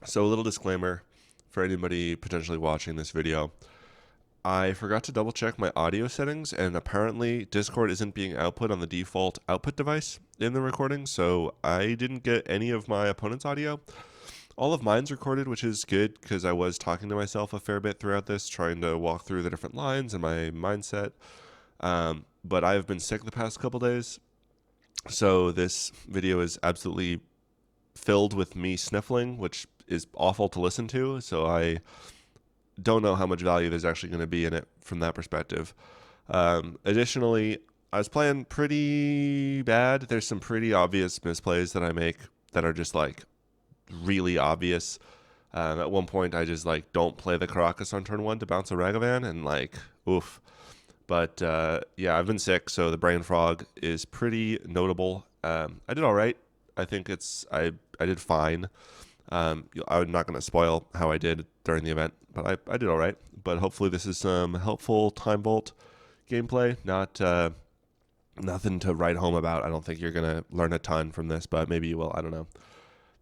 So a little disclaimer for anybody potentially watching this video. I forgot to double check my audio settings, and apparently Discord isn't being output on the default output device in the recording, so I didn't get any of my opponent's audio. All of mine's recorded, which is good because I was talking to myself a fair bit throughout this, trying to walk through the different lines and my mindset. But I've been sick the past couple days, so this video is absolutely filled with me sniffling, which is awful to listen to. So I don't know how much value there's actually going to be in it from that perspective. Additionally, I was playing pretty bad. There's some pretty obvious misplays that I make that are just like really obvious. At one point, I just like don't play the Caracas on turn one to bounce a Ragavan, and like, oof. But yeah, I've been sick, so the brain fog is pretty notable. I did all right. I think I did fine. I'm not going to spoil how I did during the event, but I did all right. But hopefully this is some helpful Time Vault gameplay. Not nothing to write home about. I don't think you're going to learn a ton from this, but maybe you will. I don't know.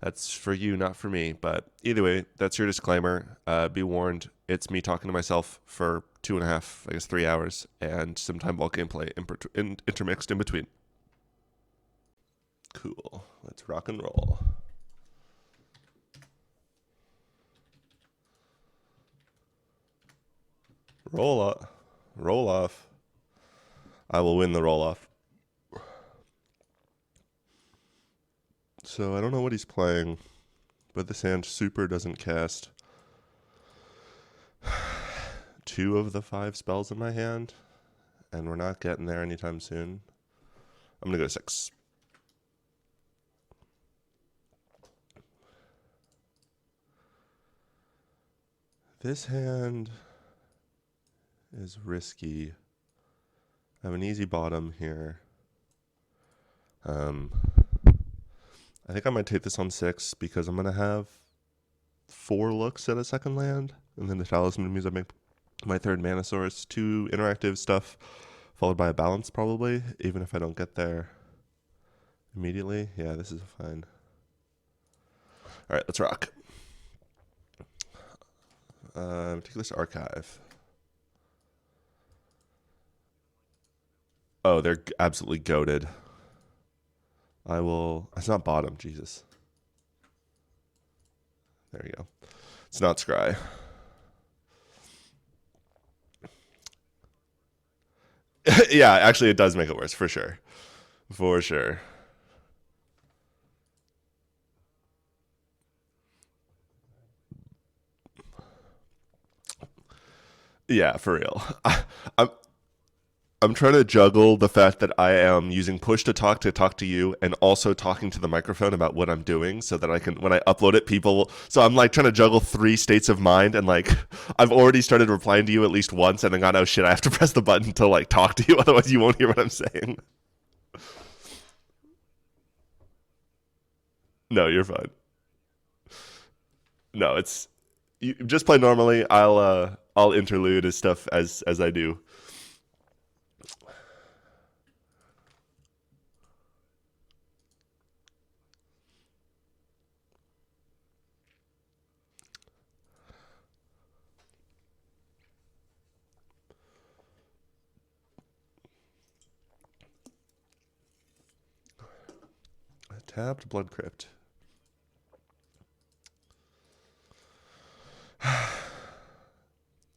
That's for you, not for me. But either way, that's your disclaimer. Be warned, it's me talking to myself for 2.5, I guess 3 hours, and some Time Vault gameplay intermixed in between. Cool. Let's rock and roll. Roll off. I will win the roll off. So I don't know what he's playing, but this hand super doesn't cast 2 of the 5 spells in my hand, and we're not getting there anytime soon. I'm gonna go 6. This hand is risky. I have an easy bottom here. I think I might take this on 6 because I'm gonna have 4 looks at a second land, and then the Talisman means I make my 3rd mana source, 2 interactive stuff, followed by a balance probably, even if I don't get there immediately. Yeah, this is fine. All right, let's rock. Meticulous Archive. Oh, they're absolutely goated. I will. It's not bottom, Jesus. There you go. It's not Scry. Yeah, actually, it does make it worse, for sure. For sure. Yeah, for real. I'm I'm trying to juggle the fact that I am using push to talk to you, and also talking to the microphone about what I'm doing, so that I can, when I upload it, people. So I'm like trying to juggle 3 states of mind, and like I've already started replying to you at least once, and then got, oh shit, I have to press the button to like talk to you, otherwise you won't hear what I'm saying. No, you're fine. No, it's you just play normally. I'll interlude as stuff as I do. Tapped Blood Crypt.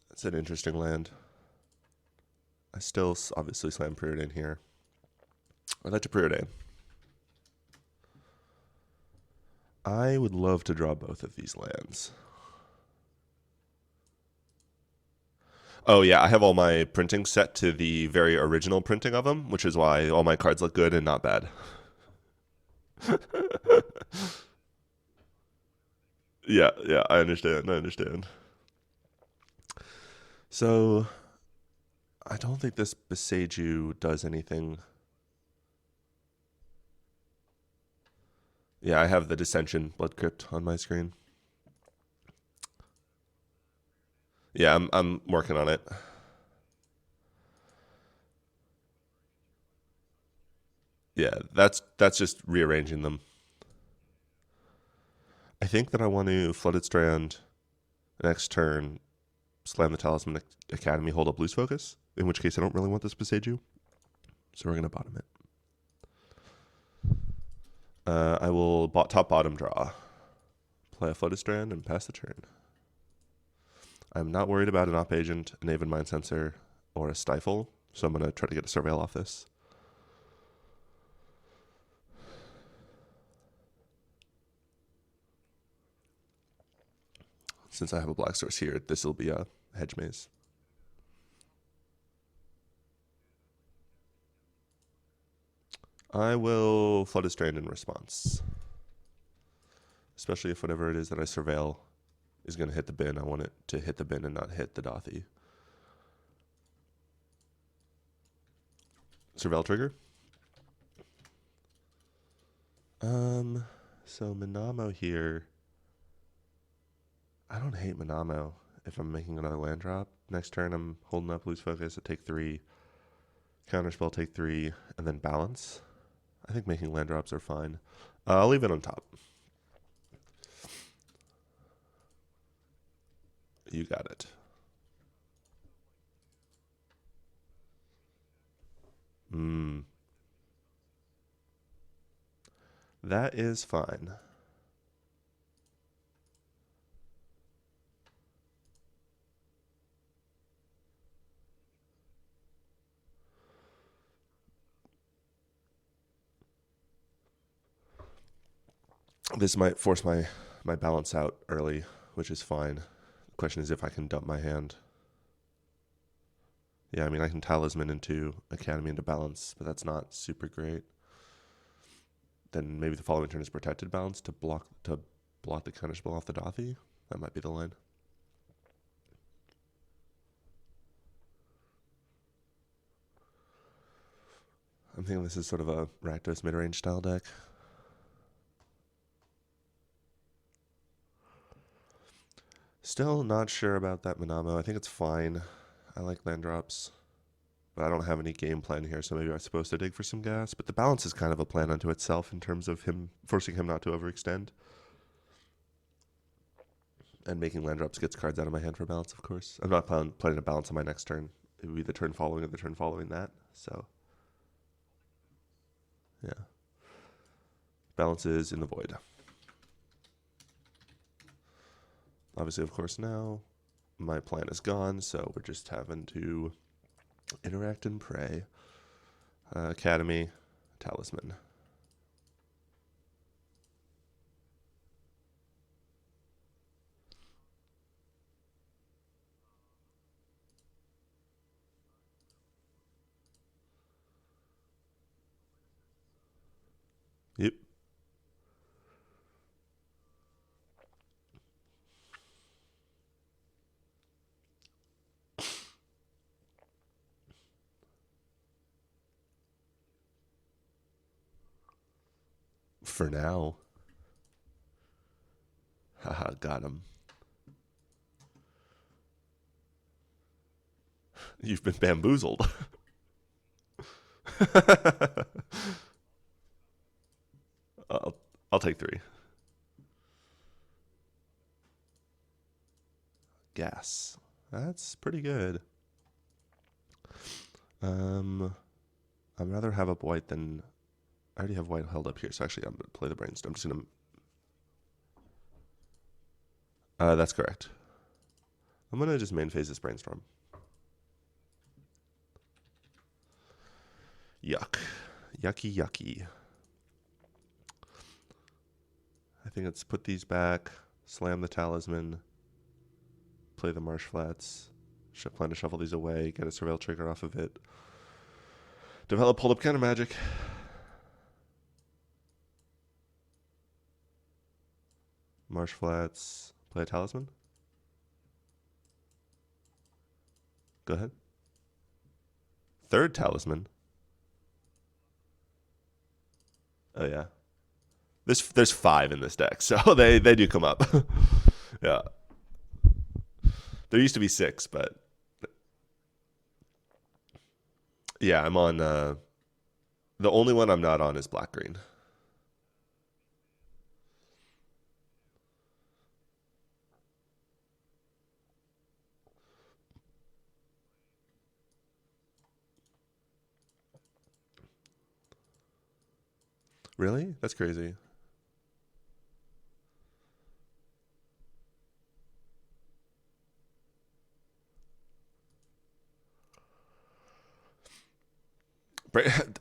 It's an interesting land. I still obviously slam Preordain here. I'd like to Preordain. I would love to draw both of these lands. Oh yeah, I have all my printing set to the very original printing of them, which is why all my cards look good and not bad. Yeah, yeah, I understand. I understand. So I don't think this Beseiju does anything. Yeah, I have the Dissension Blood Crypt on my screen. Yeah, I'm working on it. Yeah, that's just rearranging them. I think that I want to Flooded Strand next turn, slam the Talisman Academy, hold up Loose Focus, in which case I don't really want this Beseiju. So we're going to bottom it. I will top bottom draw. Play a Flooded Strand and pass the turn. I'm not worried about an Op Agent, an Aven Mind Sensor, or a Stifle, so I'm going to try to get a Surveil off this. Since I have a Black Source here, this will be a Hedge Maze. I will Flooded Strand in response. Especially if whatever it is that I Surveil is going to hit the bin. I want it to hit the bin and not hit the Dothy. Surveil trigger. So Minamo here. I don't hate Minamo if I'm making another land drop. Next turn I'm holding up Loose Focus at take 3. Counterspell take 3, and then balance. I think making land drops are fine. I'll leave it on top. You got it. That is fine. This might force my balance out early, which is fine. The question is if I can dump my hand. Yeah, I mean, I can Talisman into Academy into balance, but that's not super great. Then maybe the following turn is Protected Balance to block the counterspell off the Dothy. That might be the line. I'm thinking this is sort of a Rakdos mid-range style deck. Still not sure about that Minamo. I think it's fine. I like land drops, but I don't have any game plan here, so maybe I'm supposed to dig for some gas. But the balance is kind of a plan unto itself in terms of forcing him not to overextend. And making land drops gets cards out of my hand for balance, of course. I'm not planning to balance on my next turn. It would be the turn following or the turn following that. So, yeah. Balance is in the void. Obviously, of course, now my plan is gone, so we're just having to interact and pray. Academy, Talisman. Yep. For now. Haha, got him. You've been bamboozled. I'll take 3. Gas. That's pretty good. I'd rather have up white than... I already have white held up here, so actually I'm going to play the brainstorm. I'm just going to... that's correct. I'm going to just main phase this brainstorm. Yuck. Yucky, yucky. I think it's put these back, slam the Talisman, play the Marsh Flats, plan to shuffle these away, get a Surveil trigger off of it, develop hold up counter magic. Marsh Flats, play a Talisman. Go ahead. Third Talisman. Oh yeah. There's 5 in this deck, so they do come up. Yeah. There used to be 6, but yeah, I'm on the only one I'm not on is black green. Really? That's crazy.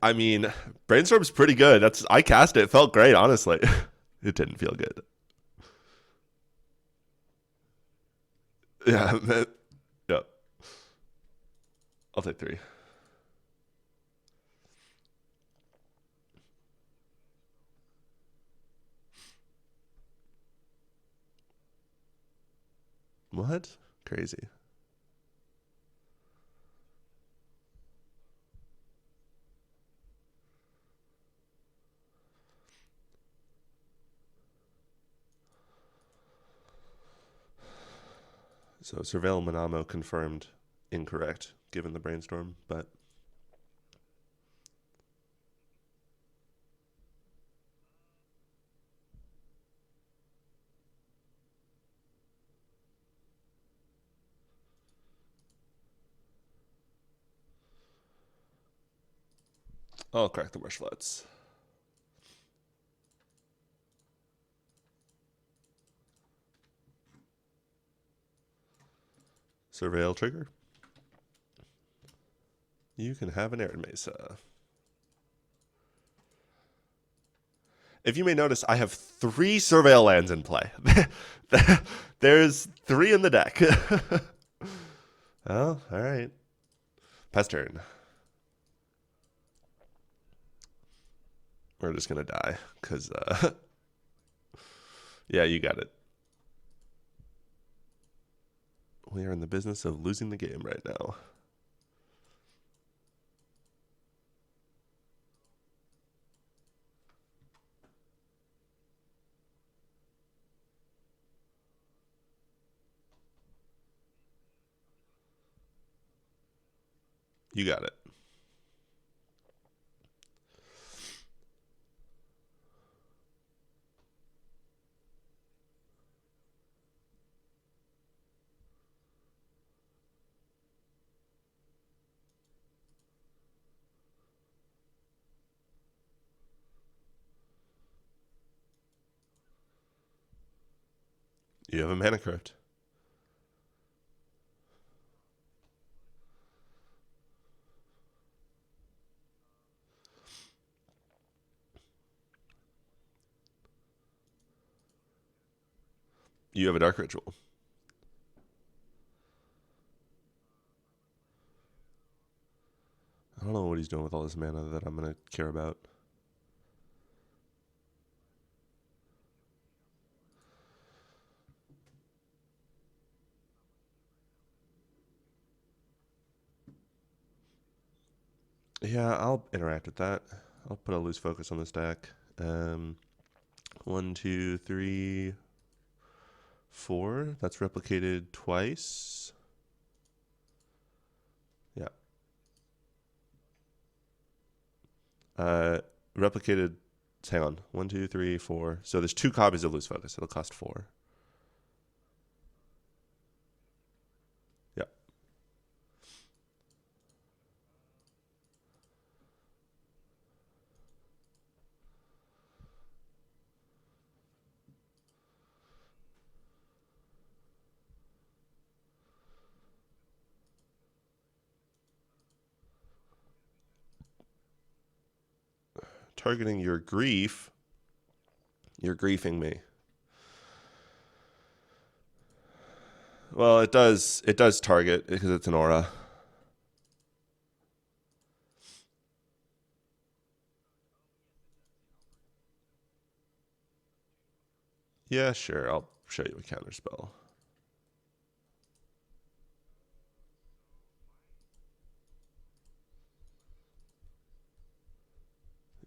I mean, Brainstorm's pretty good. I cast it. It felt great, honestly. It didn't feel good. Yeah. Yeah. I'll take 3. What? Crazy. So Surveil Monamo confirmed incorrect given the brainstorm, but I'll crack the marsh flats. Surveil trigger. You can have an Arid Mesa. If you may notice, I have 3 Surveil lands in play. There's 3 in the deck. Oh, all right. Pass turn. We're just going to die because, yeah, you got it. We are in the business of losing the game right now. You got it. You have a mana crypt. You have a dark ritual. I don't know what he's doing with all this mana that I'm going to care about. Yeah, I'll interact with that. I'll put a loose focus on this deck. 1, 2, 3, 4. That's replicated twice. Yeah. Replicated. Hang on. 1, 2, 3, 4. So there's 2 copies of loose focus. It'll cost 4. Yeah. Targeting your grief. You're griefing me. Well, it does target because it's an aura. Yeah, sure. I'll show you a counter spell.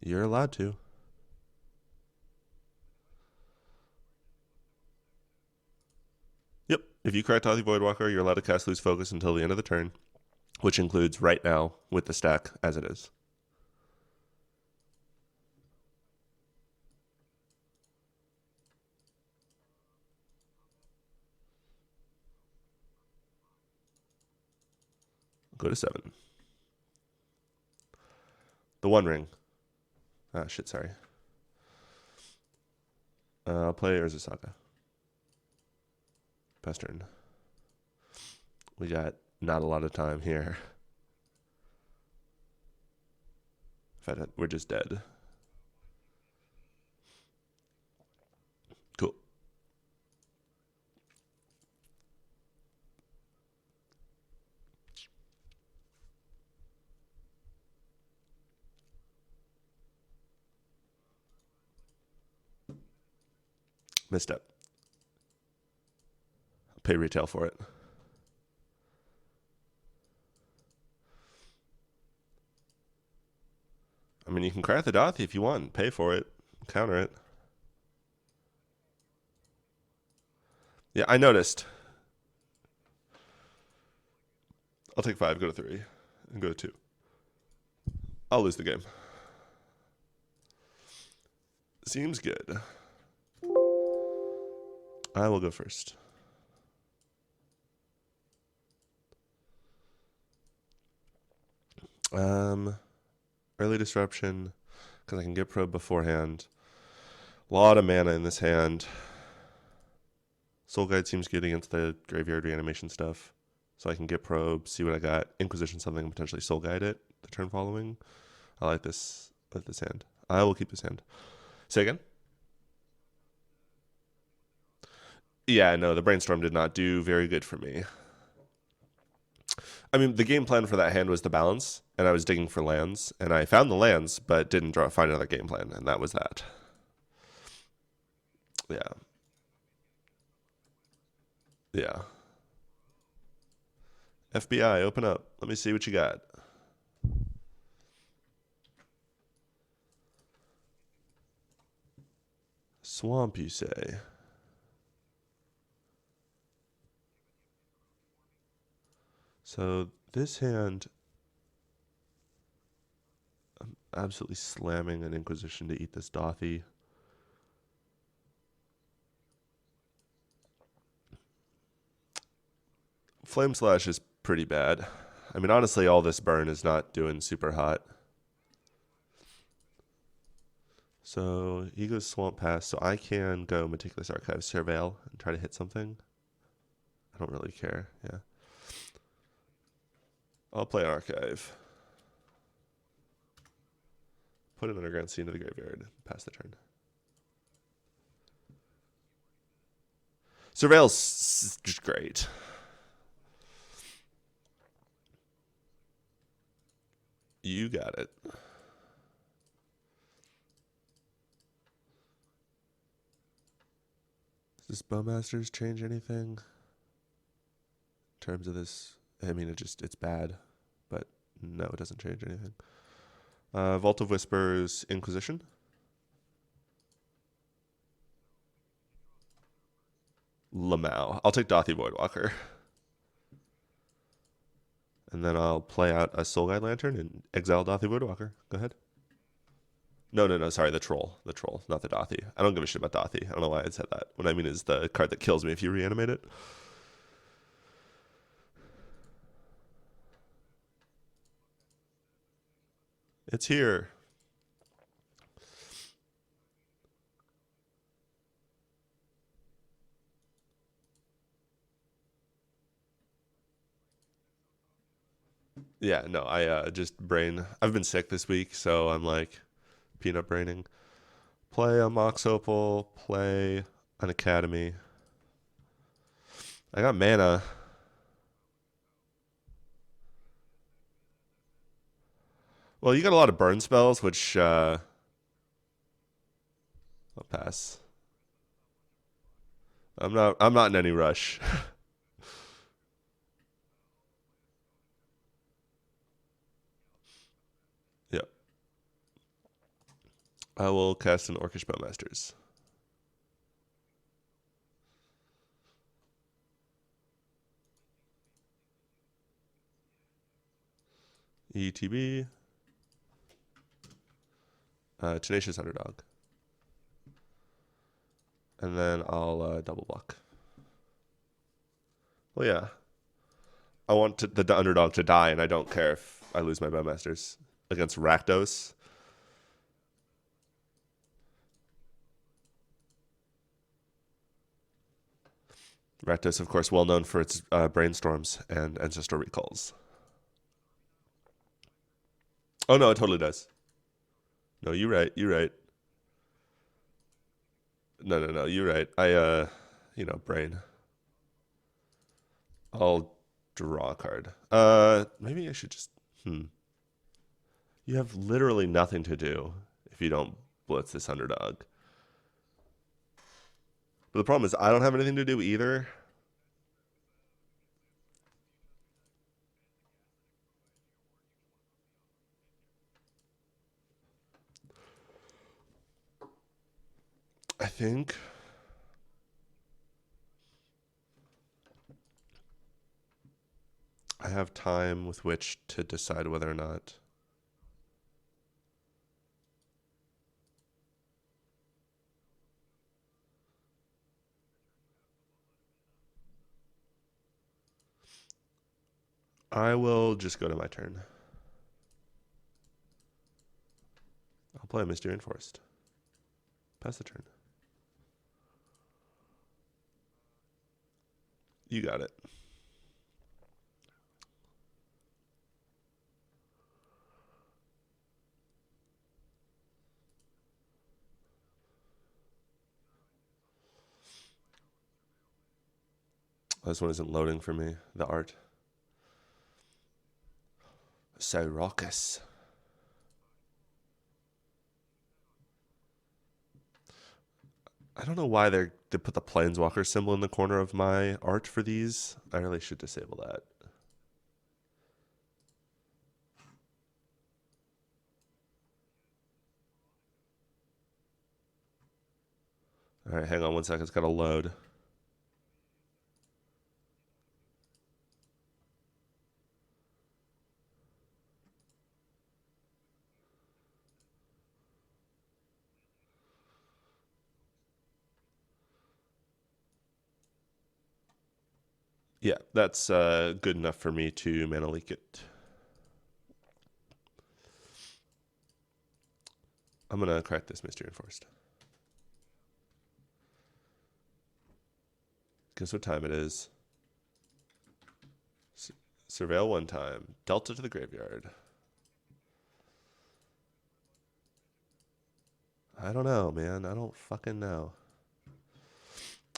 You're allowed to. Yep. If you crack Tothy Voidwalker, you're allowed to cast Loose Focus until the end of the turn, which includes right now with the stack as it is. Go to 7. The One Ring. Ah, shit, sorry. I'll play Urza Saga. Pass turn. We got not a lot of time here. In fact, we're just dead. Cool. Misstep. I'll pay retail for it. I mean, you can crack the Dothy if you want. Pay for it. Counter it. Yeah, I noticed. I'll take 5, go to 3, and go to 2. I'll lose the game. Seems good. I will go first. Early disruption, because I can get probe beforehand. A lot of mana in this hand. Soul Guide seems good against the graveyard reanimation stuff. So I can get probe, see what I got, Inquisition something, and potentially Soul Guide it the turn following. I like this hand. I will keep this hand. Say again? Yeah, no, the Brainstorm did not do very good for me. I mean, the game plan for that hand was the balance, and I was digging for lands, and I found the lands, but didn't find another game plan, and that was that. Yeah. Yeah. FBI, open up. Let me see what you got. Swamp, you say? So this hand, I'm absolutely slamming an Inquisition to eat this Dothy. Flame Slash is pretty bad. I mean, honestly, all this burn is not doing super hot. So he goes Swamp Pass, so I can go Meticulous Archive, Surveil, and try to hit something. I don't really care, yeah. I'll play Archive. Put an Underground Sea into the graveyard. Pass the turn. Surveil's just great. You got it. Does Bowmasters change anything? In terms of this, I mean, it's bad, but no, it doesn't change anything. Vault of Whispers, Inquisition. Lamau. I'll take Dothy Voidwalker. And then I'll play out a Soul Guide Lantern and exile Dothy Voidwalker. Go ahead. No, sorry, the troll. The troll, not the Dothy. I don't give a shit about Dothy. I don't know why I said that. What I mean is the card that kills me if you reanimate it. It's here. Yeah, no, I just brain. I've been sick this week, so I'm like peanut braining. Play a Mox Opal, play an Academy. I got mana. Well, you got a lot of burn spells, which I'll pass. I'm not in any rush. Yep. I will cast an Orcish Bowmasters. ETB. Tenacious Underdog. And then I'll double block. Well, yeah. I want the underdog to die, and I don't care if I lose my Bowmasters against Rakdos. Rakdos, of course, well known for its brainstorms and ancestral recalls. Oh no, it totally does. No, you're right. You're right. No. You're right. Brain. I'll draw a card. Maybe I should just. You have literally nothing to do if you don't blitz this underdog. But the problem is I don't have anything to do either. I think I have time with which to decide whether or not. I will just go to my turn. I'll play Mysterious Forest. Pass the turn. You got it. This one isn't loading for me. The art. So raucous. I don't know why they put the Planeswalker symbol in the corner of my art for these. I really should disable that. All right, hang on 1 second. It's got to load. Yeah, that's good enough for me to mana leak it. I'm going to crack this Mysterious Forest. Guess what time it is. Surveil 1 time. Delta to the graveyard. I don't know, man. I don't fucking know.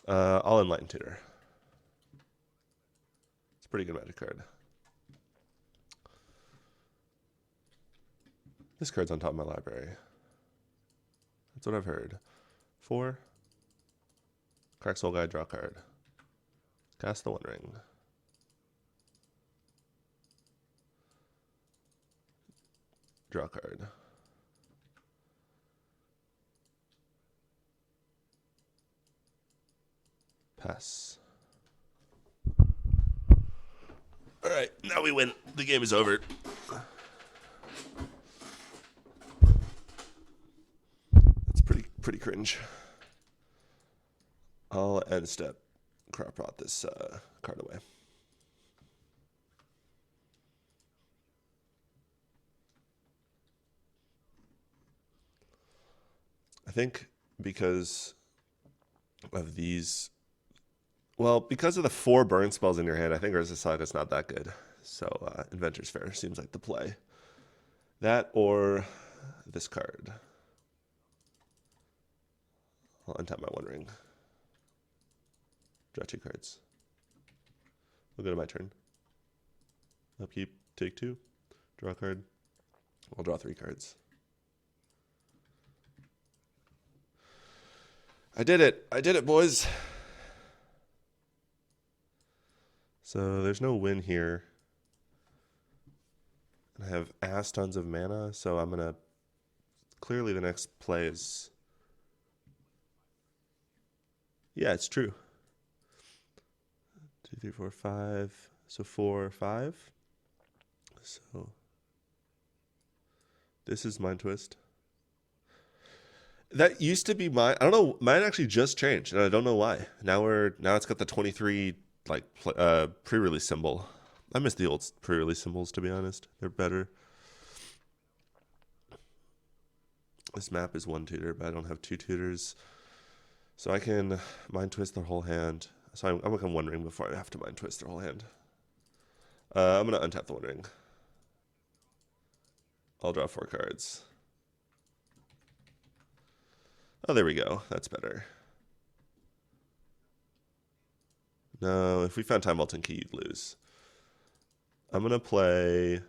I'll Enlighten Tutor. It's a pretty good Magic card. This card's on top of my library. That's what I've heard. 4. Crack Soul Guide, draw card. Cast the One Ring. Draw card. Pass. All right, now we win. The game is over. That's pretty cringe. I'll end step crop rot this card away. I think because of these, well, because of the 4 burn spells in your hand, I think Urza's Saga's not that good. So Inventor's Fair seems like the play. That or this card. I'll untap my One Ring. Draw 2 cards. We'll go to my turn. Upkeep, take 2. Draw a card. I'll draw 3 cards. I did it. I did it, boys. So there's no win here. I have ass tons of mana, so I'm going to... Clearly the next play is... Yeah, it's true. 2, 3, 4, 5. So 4, 5. So this is Mind Twist. That used to be mine. I don't know. Mine actually just changed, and I don't know why. Now it's got the 23 like pre-release symbol. I miss the old pre-release symbols, to be honest. They're better. This map is 1 tutor, but I don't have 2 tutors, so I can Mind Twist the whole hand. So I'm become One Ring before I have to Mind Twist their whole hand. I'm going to untap the One Ring. I'll draw 4 cards. Oh, there we go. That's better. No, if we found Time Vaulting Key, you'd lose. I'm going to play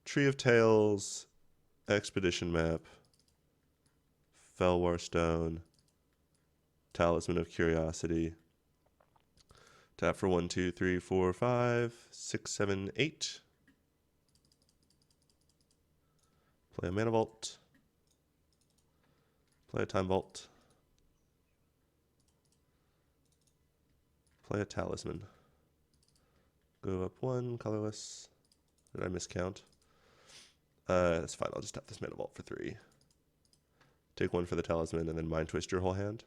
Tree of Tales, Expedition Map, Felwar Stone, Talisman of Curiosity. Tap for 1, 2, 3, 4, 5, 6, 7, 8. Play a Mana Vault. Play a Time Vault. Play a Talisman. Go up 1, colorless. Did I miscount? That's fine. I'll just tap this Mana Vault for 3. Take 1 for the Talisman and then Mind Twist your whole hand.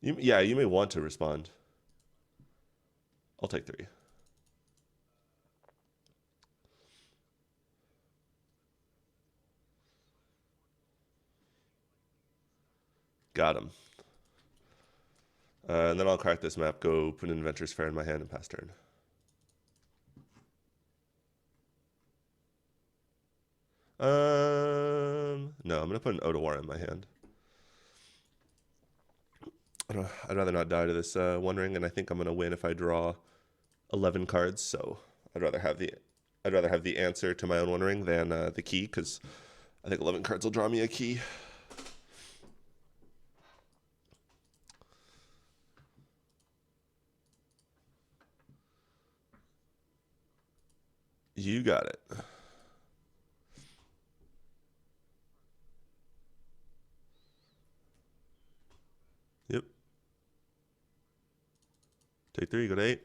Yeah, you may want to respond. I'll take 3. Got him. And then I'll crack this map, go put an Adventurous Fair in my hand, and pass turn. No, I'm going to put an Otawara in my hand. I'd rather not die to this One Ring, and I think I'm going to win if I draw 11 cards. So I'd rather have the answer to my own One Ring than the key, because I think 11 cards will draw me a key. You got it. Yep. Take 3, go to 8.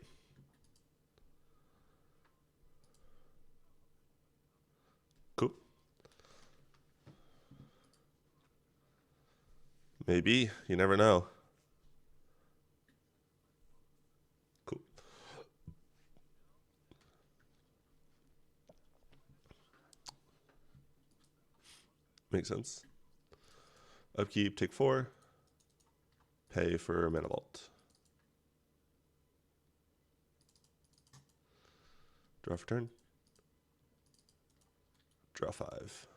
Cool. Maybe. You never know. Cool. Makes sense. Upkeep, take 4. Pay for Mana Vault. Draw for turn. Draw 5.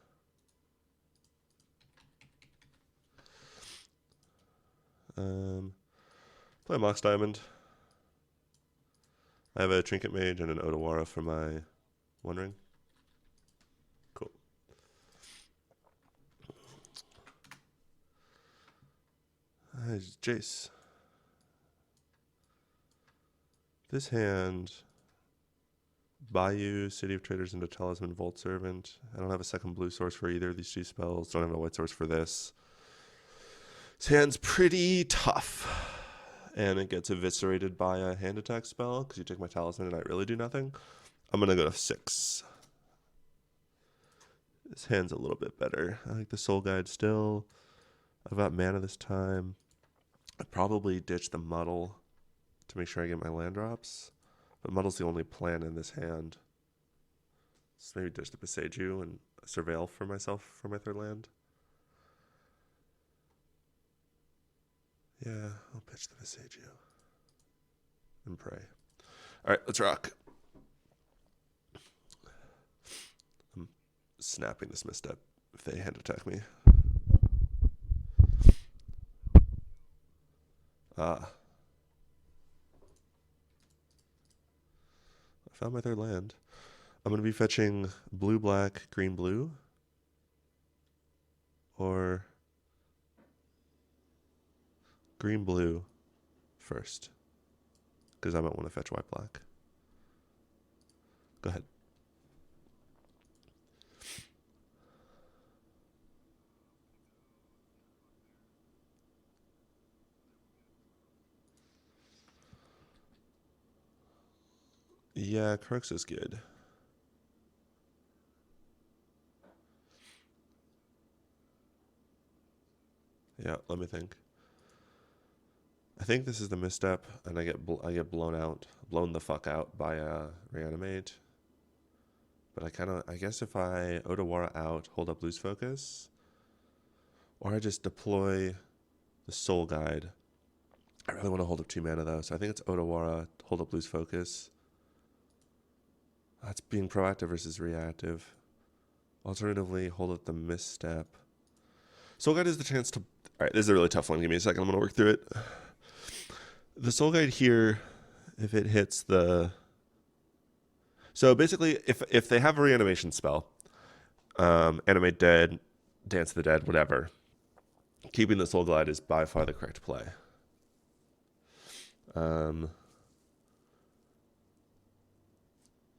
Play a Mox Diamond. I have a Trinket Mage and an Otawara for my One Ring. Cool. Jace. This hand, Bayou, City of Traders into Talisman, Vault Servant. I don't have a second blue source for either of these 2 spells. Don't have a white source for this. This hand's pretty tough. And it gets eviscerated by a hand attack spell because you take my Talisman and I really do nothing. I'm going to go to 6. This hand's a little bit better. I like the Soul Guide still. I've got mana this time. I'd probably ditch the Muddle to make sure I get my land drops. But Muddle's the only plan in this hand. So maybe ditch the Beseiju and Surveil for myself for my 3rd land. Yeah, I'll pitch the Beseiju. And pray. Alright, let's rock. I'm snapping this misstep if they hand attack me. Ah. I found my 3rd land. I'm going to be fetching blue, black, green, blue. Or green, blue first. Because I might want to fetch white, black. Go ahead. Yeah, Crux is good. Yeah, let me think. I think this is the misstep, and I get blown the fuck out by Reanimate. But I guess if I Odawara out, hold up, lose focus, or I just deploy the Soul Guide. I really want to hold up 2 mana though, so I think it's Odawara, hold up, lose focus. That's being proactive versus reactive. Alternatively, hold up the misstep. Soul Guide is the chance to... Alright, this is a really tough one. Give me a second, I'm going to work through it. The Soul Guide here, if it hits the... So basically, if they have a reanimation spell, Animate Dead, Dance the Dead, whatever, keeping the Soul Guide is by far the correct play.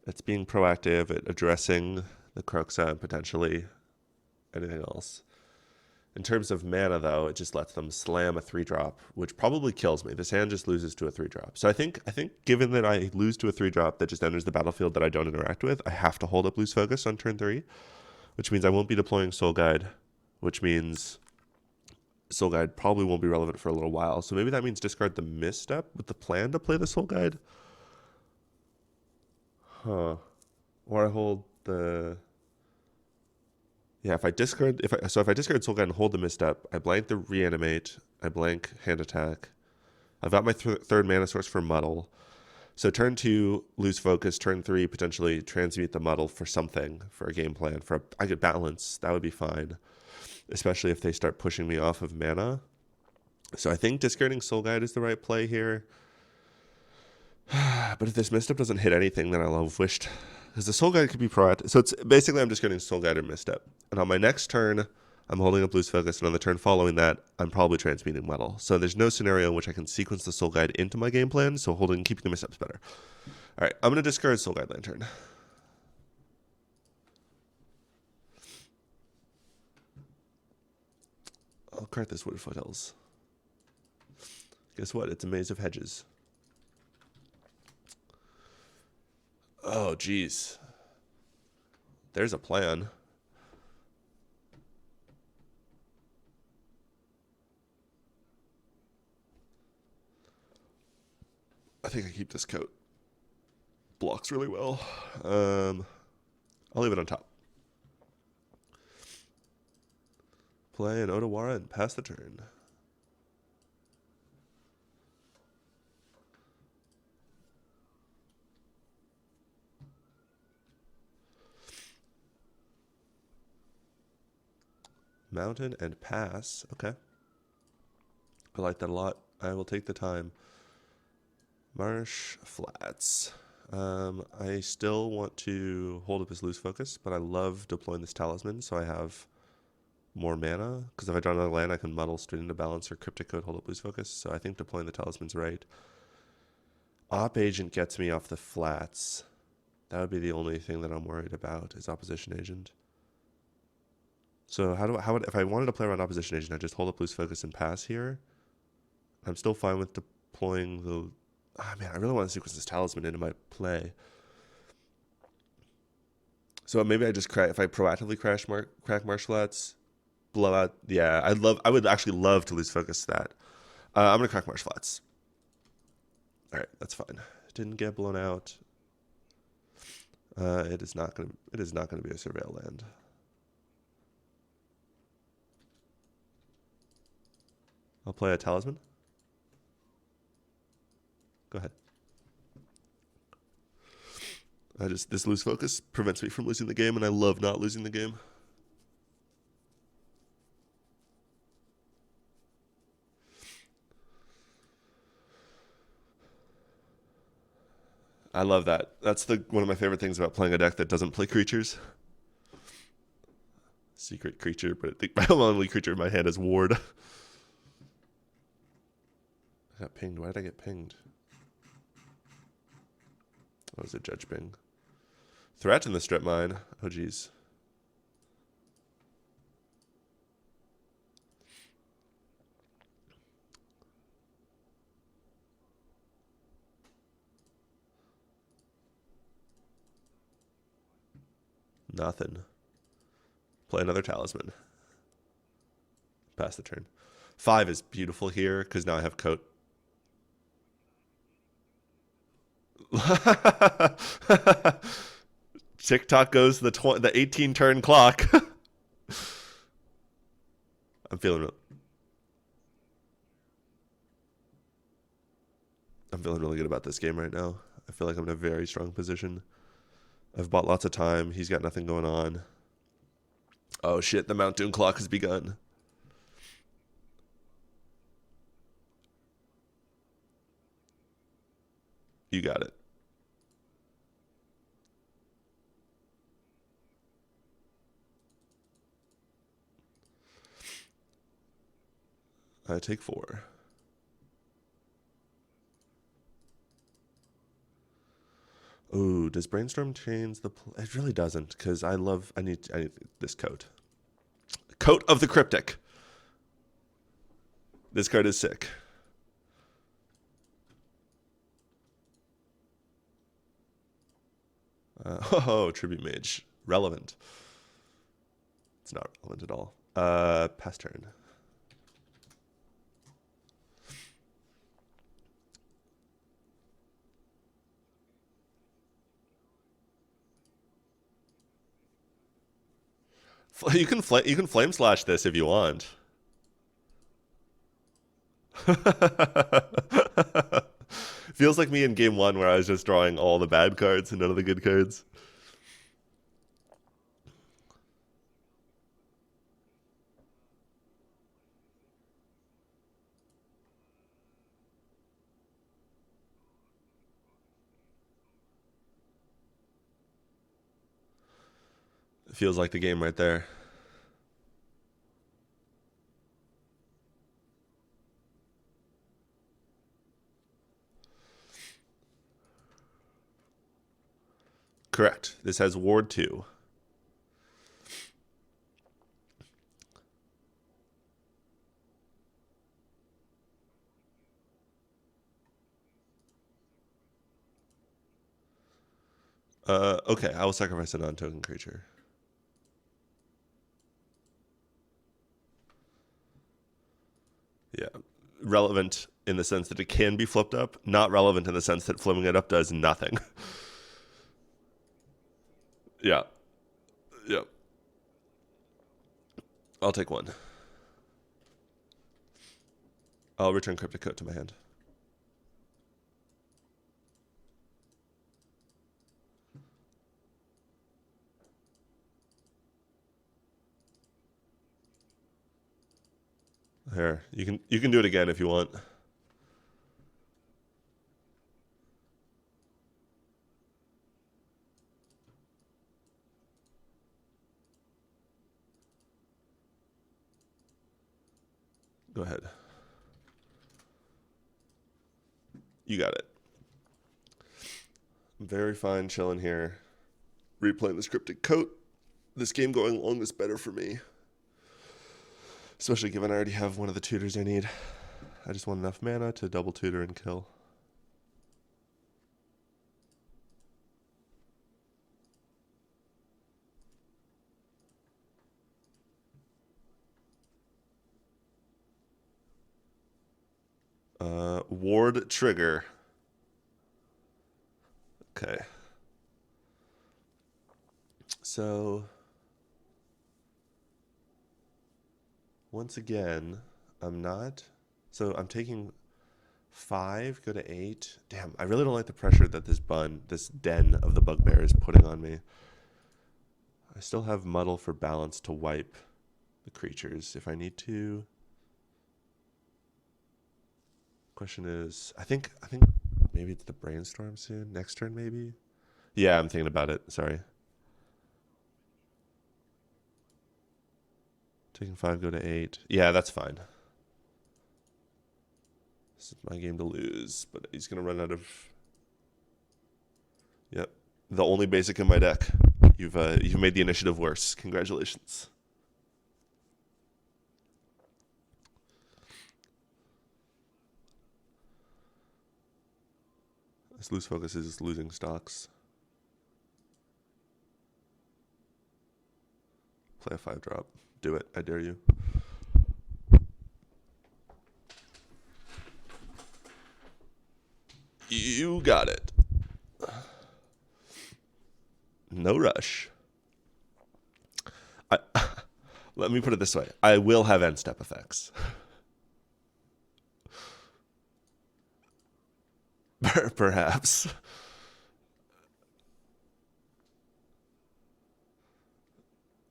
It's being proactive at addressing the Croxa and potentially anything else. In terms of mana, though, it just lets them slam a 3-drop, which probably kills me. This hand just loses to a 3-drop. So I think given that I lose to a 3-drop that just enters the battlefield that I don't interact with, I have to hold up lose focus on turn 3, which means I won't be deploying Soul Guide, which means Soul Guide probably won't be relevant for a little while. So maybe that means discard the misstep with the plan to play the Soul Guide. Huh. Or I hold the... Yeah, if I discard Soul Guide and hold the misstep, I blank the reanimate, I blank hand attack. I've got my third mana source for muddle. So turn 2, lose focus. Turn 3, potentially transmute the muddle for something, for a game plan. I could balance, that would be fine. Especially if they start pushing me off of mana. So I think discarding Soul Guide is the right play here. But if this misstep doesn't hit anything, then I'll have wished. Because the Soul Guide could be proactive. So it's basically I'm just getting Soul Guide or misstep. And on my next turn, I'm holding up lose focus. And on the turn following that, I'm probably transmuting muddle. So there's no scenario in which I can sequence the Soul Guide into my game plan. So keeping the misstep's better. All right, I'm going to discard Soul Guide Lantern. I'll cart this Wood Foothills. Guess what? It's a maze of hedges. Oh, geez. There's a plan. I think I keep this coat. Blocks really well. I'll leave it on top. Play an Odawara and pass the turn. Mountain and pass. Okay. I like that a lot. I will take the time. Marsh Flats. I still want to hold up his loose focus, but I love deploying this talisman so I have more mana. Because if I draw another land, I can muddle straight into balance or Cryptic Code, hold up loose focus. So I think deploying the talisman's right. Op Agent gets me off the flats. That would be the only thing that I'm worried about is Opposition Agent. So if I wanted to play around Opposition Agent, I'd just hold up loose focus and pass here. I'm still fine with deploying the... Ah, man, I really want to sequence this talisman into my play. So maybe I just if I proactively crack Marsh Flats, blow out... Yeah, I would actually love to lose focus to that. I'm going to crack Marsh Flats. All right, that's fine. Didn't get blown out. It is not going to be a Surveil land. I'll play a talisman. Go ahead. This loose focus prevents me from losing the game, and I love not losing the game. I love that. That's one of my favorite things about playing a deck that doesn't play creatures. Secret creature, but I think my only creature in my hand is Ward. I got pinged. Why did I get pinged? What was it? Judge ping. Threat in the strip mine. Oh, geez. Nothing. Play another talisman. Pass the turn. 5 is beautiful here because now I have coat. TikTok goes the 18 turn clock. I'm feeling really good about this game right now. I feel like I'm in a very strong position. I've bought lots of time. He's got nothing going on. Oh shit, the Mount Doom clock has begun. You got it. I take 4. Ooh, does Brainstorm change the... It really doesn't, because I need this coat. Coat of the Cryptic. This card is sick. Tribute Mage. Relevant. It's not relevant at all. Pass turn. You can flame slash this if you want. Feels like me in game 1 where I was just drawing all the bad cards and none of the good cards. It feels like the game right there. Correct. This has Ward 2. Okay, I will sacrifice a non-token creature. Yeah. Relevant in the sense that it can be flipped up. Not relevant in the sense that flipping it up does nothing. Yeah. Yep. I'll take 1. I'll return Cryptic Coat to my hand. Here, you can do it again if you want. Go ahead. You got it. I'm very fine chilling here. Replaying this Cryptic Coat. This game going along is better for me. Especially given I already have one of the tutors I need. I just want enough mana to double tutor and kill. Ward trigger. Okay. So, once again, I'm not. So I'm taking 5, go to 8. Damn, I really don't like the pressure that this den of the bugbear is putting on me. I still have Muddle for balance to wipe the creatures if I need to. Question is, I think maybe it's the Brainstorm soon. Next turn, maybe? Yeah, I'm thinking about it. Sorry. Taking 5, go to 8. Yeah, that's fine. This is my game to lose, but he's going to run out of... Yep. The only basic in my deck. You've made the initiative worse. Congratulations. This loose focus is losing stocks. Play a 5-drop. Do it. I dare you. You got it. No rush. Let me put it this way. I will have end step effects. Perhaps.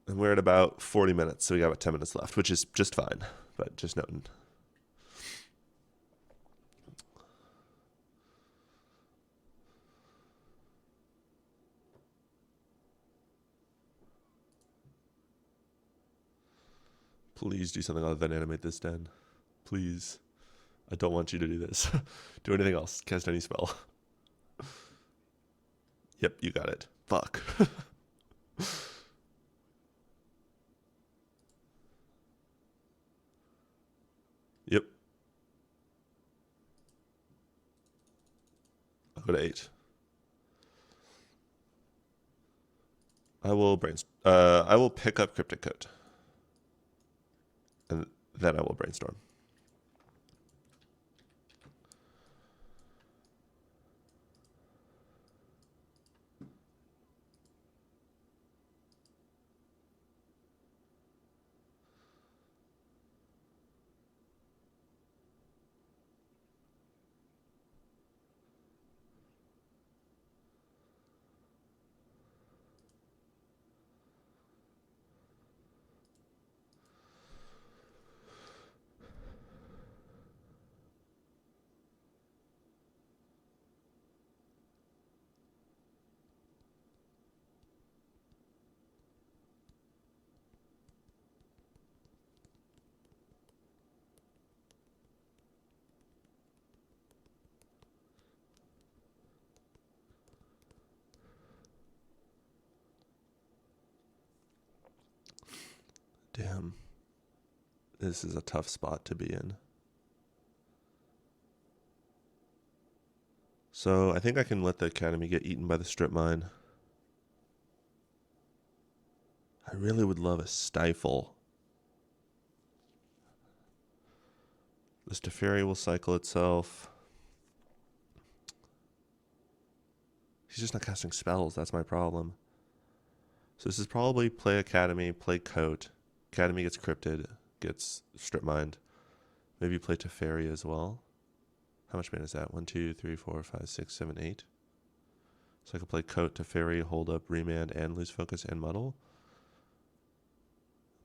And we're at about 40 minutes, so we got about 10 minutes left, which is just fine, but just noting. Please do something other than animate this den. Please. I don't want you to do this. Do anything else. Cast any spell. Yep, you got it. Fuck. Yep. I'll go to 8. I will pick up Cryptic Coat. And then I will brainstorm. Damn. This is a tough spot to be in. So I think I can let the Academy get eaten by the strip mine. I really would love a stifle. This Teferi will cycle itself. He's just not casting spells. That's my problem. So this is probably play Academy, play Coat. Academy gets cryptid, gets strip mined. Maybe play Teferi as well. How much mana is that? 1, 2, 3, 4, 5, 6, 7, 8. So I could play Coat, Teferi, hold up, remand, and lose focus and muddle.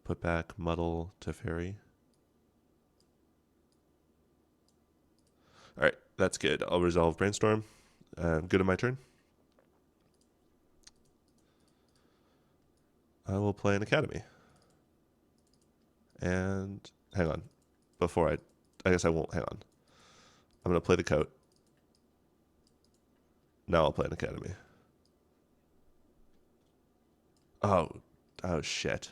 Put back, muddle, Teferi. Alright, that's good. I'll resolve brainstorm. Good on my turn. I will play an Academy. And hang on. Before I guess I won't. Hang on. I'm going to play the Coat. Now I'll play an Academy. Oh shit.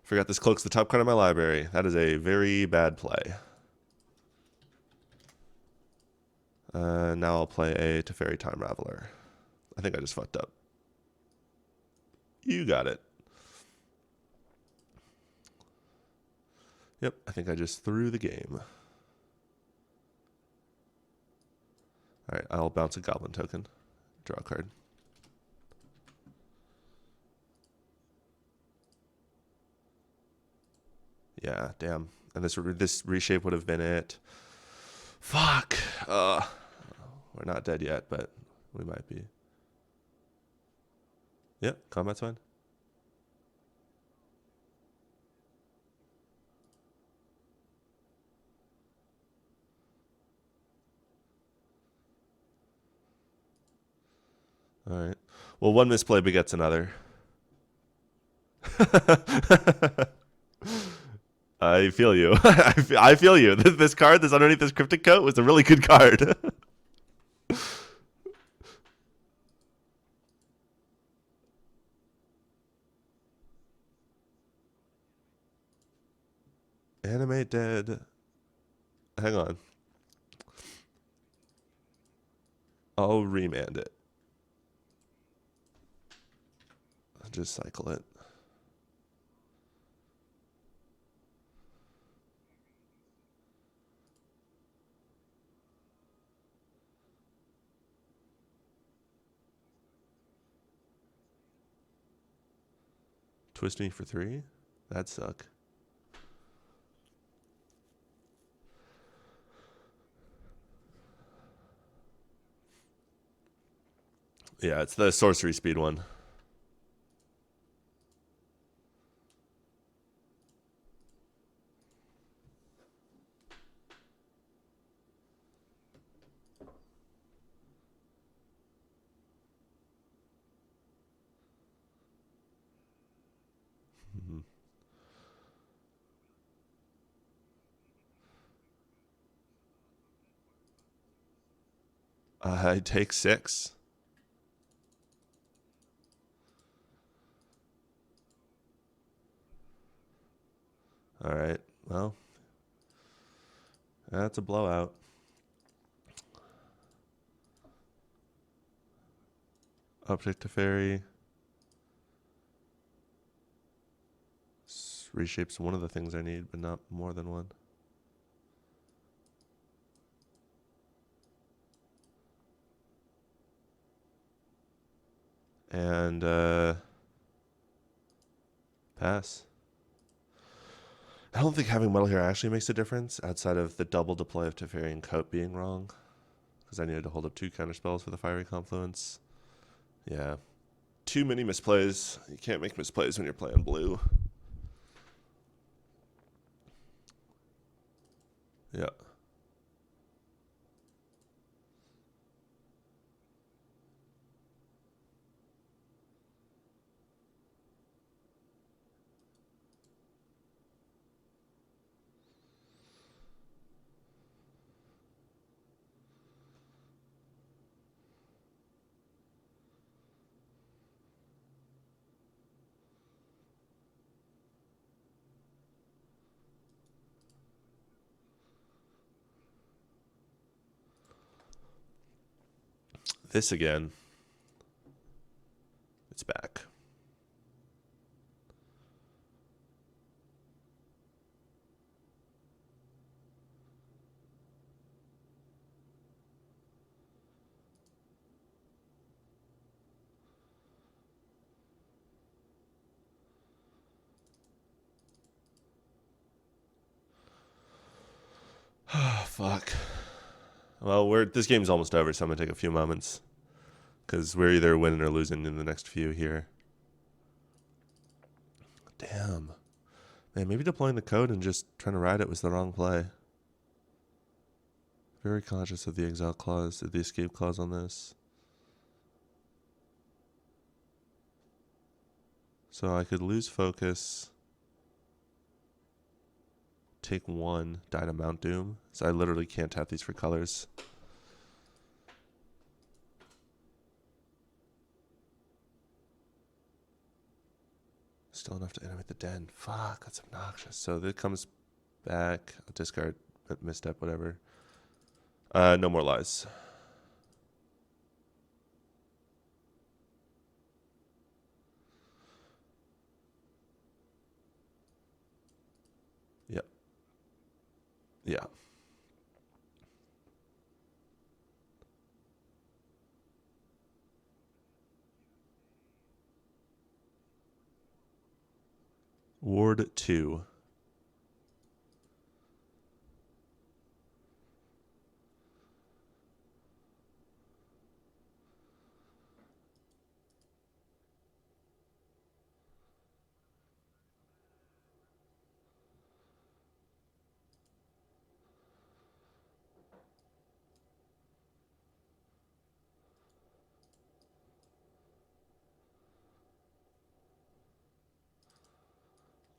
Forgot this cloak's the top card of my library. That is a very bad play. Now I'll play a Teferi Time Raveler. I think I just fucked up. You got it. Yep, I think I just threw the game. Alright, I'll bounce a Goblin token. Draw a card. Yeah, damn. And this reshape would have been it. Fuck. We're not dead yet, but we might be. Yep, combat's fine. All right. Well, one misplay begets another. I feel you. I feel you. This card that's underneath this Cryptic Coat was a really good card. Animate dead. Hang on. I'll remand it. I'll just cycle it. Twist me for 3? That'd suck. Yeah, it's the sorcery speed one. I take 6. All right. Well, that's a blowout. Object to fairy. Reshapes one of the things I need, but not more than one. And pass. I don't think having metal here actually makes a difference outside of the double deploy of Teferi and Coat being wrong. Because I needed to hold up 2 counterspells for the Fiery Confluence. Yeah. Too many misplays. You can't make misplays when you're playing blue. Yeah. This again. It's back. Fuck. Well, this game's almost over, so I'm going to take a few moments. Because we're either winning or losing in the next few here. Damn. Man, maybe deploying the code and just trying to ride it was the wrong play. Very conscious of the exile clause, of the escape clause on this. So I could lose focus. Take 1, die to Mount Doom. So I literally can't tap these for colors. Still enough to animate the den. Fuck, that's obnoxious. So that comes back. I'll discard, misstep, whatever. No more lies. Yep. Yeah. Ward 2.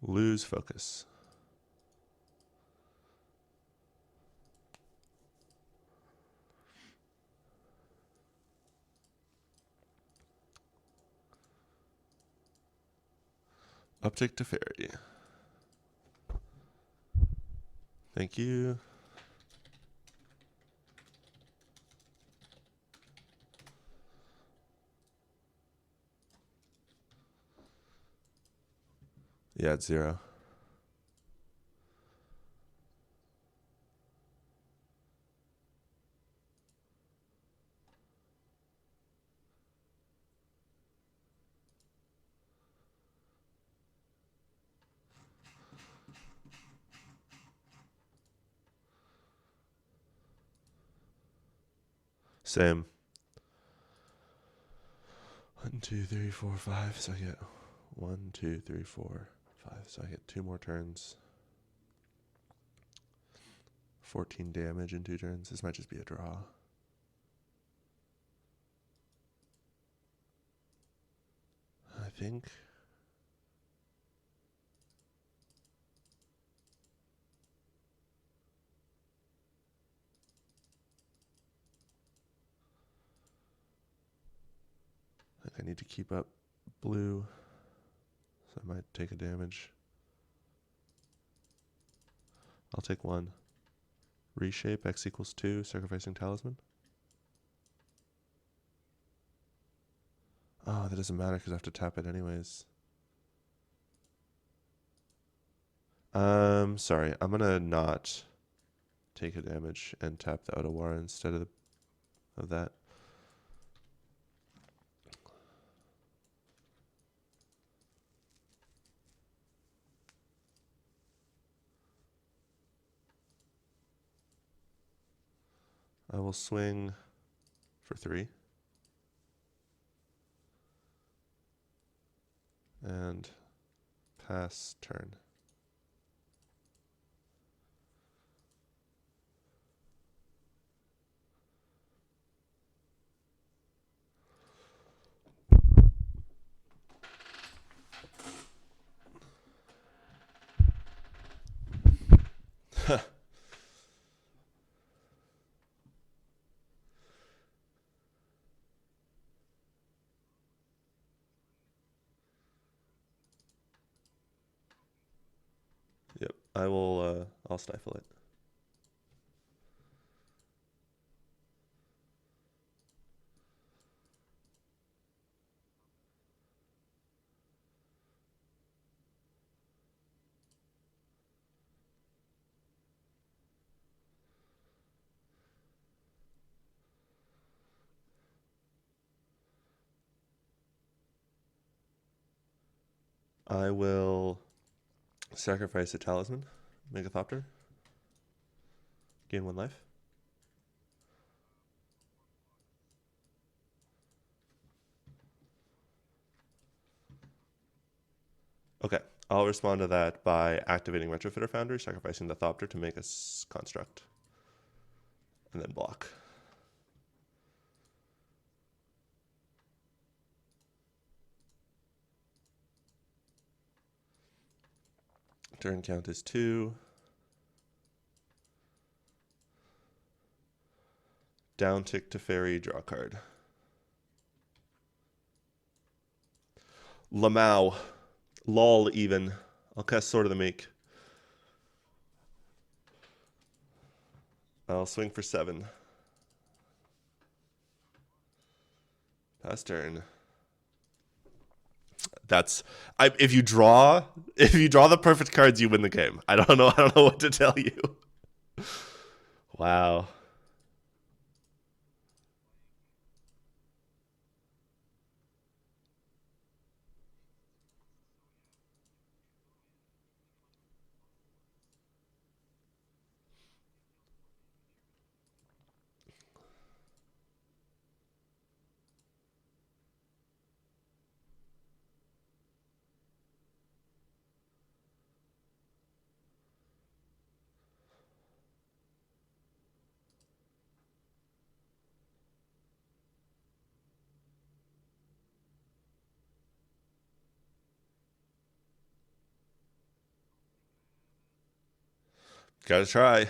Lose focus. Object to fairy. Thank you. Yeah, it's 0. Same. 1, 2, 3, 4, 5. So I get 1, 2, 3, 4, 5. So I get 2 more turns. 14 damage in 2 turns. This might just be a draw. I think. I need to keep up blue, so I might take a damage. I'll take 1. Reshape, X equals 2, sacrificing talisman. Oh, that doesn't matter because I have to tap it anyways. Sorry, I'm gonna not take a damage and tap the Otawara instead of that. I will swing for 3. And pass turn. Yep, I'll stifle it. I will sacrifice a talisman, Megathopter, gain 1 life. Okay, I'll respond to that by activating Retrofitter Foundry, sacrificing the Thopter to make a construct, and then block. Turn count is 2. Down tick to fairy, draw card. Lamau. Lol even. I'll cast Sword of the Meek. I'll swing for 7. Pass turn. That's if you draw the perfect cards, you win the game. I don't know what to tell you. Wow. Gotta try.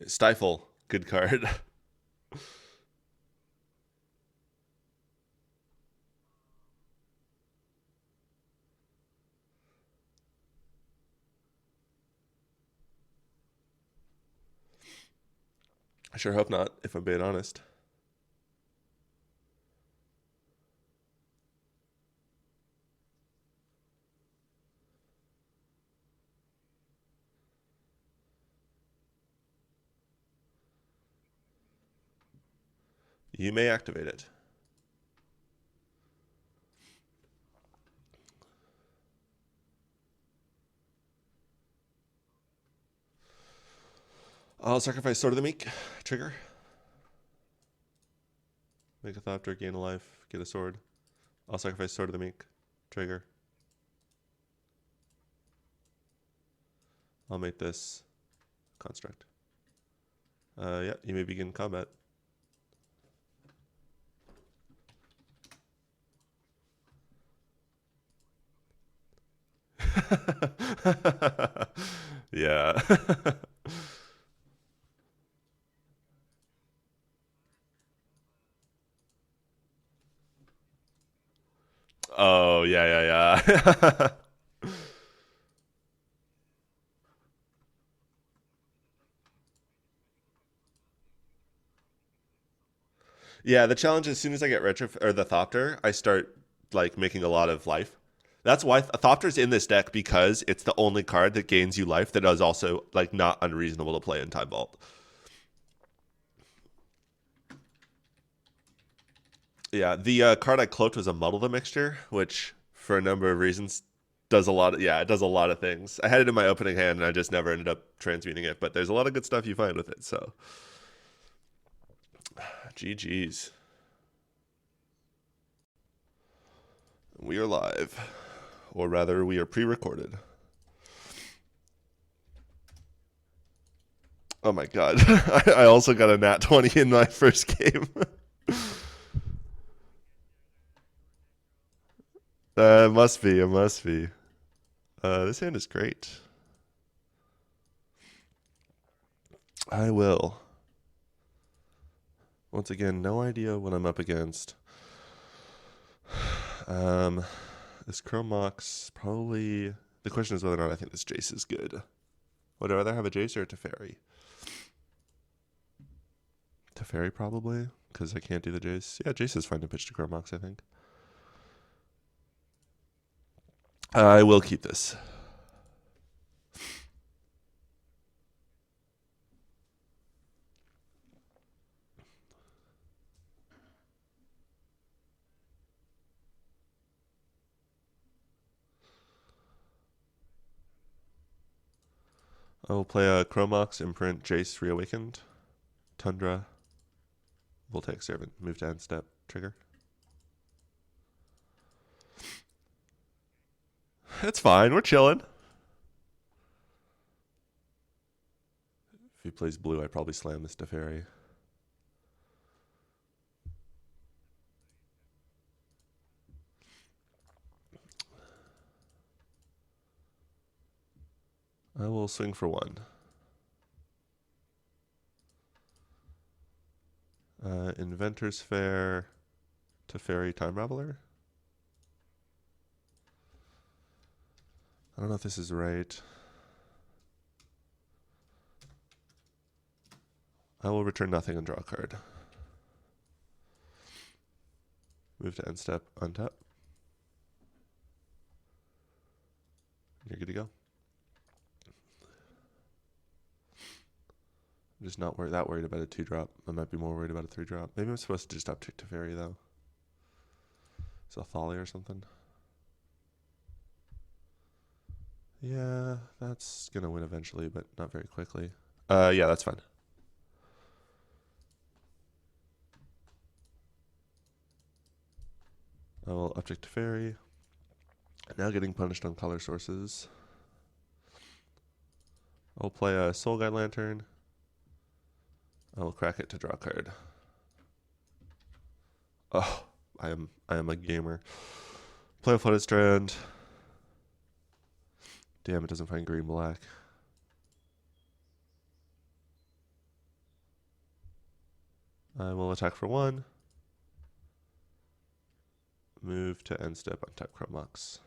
Stifle. Good card. I sure hope not, if I'm being honest. You may activate it. I'll sacrifice Sword of the Meek. Trigger. Make a Thopter, gain a life, get a sword. I'll sacrifice Sword of the Meek. Trigger. I'll make this construct. Yeah, you may begin combat. Yeah. Oh, yeah, yeah. Yeah, the challenge is as soon as I get retro or the Thopter, I start like making a lot of life. That's why Thopter's in this deck because it's the only card that gains you life that is also like not unreasonable to play in Time Vault. Yeah, the card I cloaked was a Muddle the Mixture, which for a number of reasons does a lot of it does a lot of things. I had it in my opening hand and I just never ended up transmuting it, but there's a lot of good stuff you find with it, so GG's. We are live. Or rather, we are pre-recorded. Oh my god. I also got a nat 20 in my first game. It must be. It must be. This hand is great. I will. Once again, no idea what I'm up against. This Chromox probably. The question is whether or not I think this Jace is good. Would I rather have a Jace or a Teferi? Teferi probably, because I can't do the Jace. Yeah, Jace is fine to pitch to Chromox, I think. I will keep this. I will play a Chromox, Imprint, Jace, Reawakened, Tundra, Voltaic Servant, move to end step, trigger. It's fine, we're chilling. If he plays blue, I probably slam this Teferi. I will swing for one. Inventor's Fair, Teferi, Time Raveler. I don't know if this is right. I will return nothing and draw a card. Move to end step, untap. You're good to go. I'm just not that worried about a 2-drop. I might be more worried about a 3-drop. Maybe I'm supposed to just uptick Teferi though. So Thali or something. Yeah, that's gonna win eventually, but not very quickly. Yeah, that's fine. I will uptick Teferi. Now getting punished on color sources. I'll play a Soul Guide Lantern. I will crack it to draw a card. Oh, I am a gamer. Play a Flooded Strand. Damn, it doesn't find green black. I will attack for one. Move to end step, untap Chromox.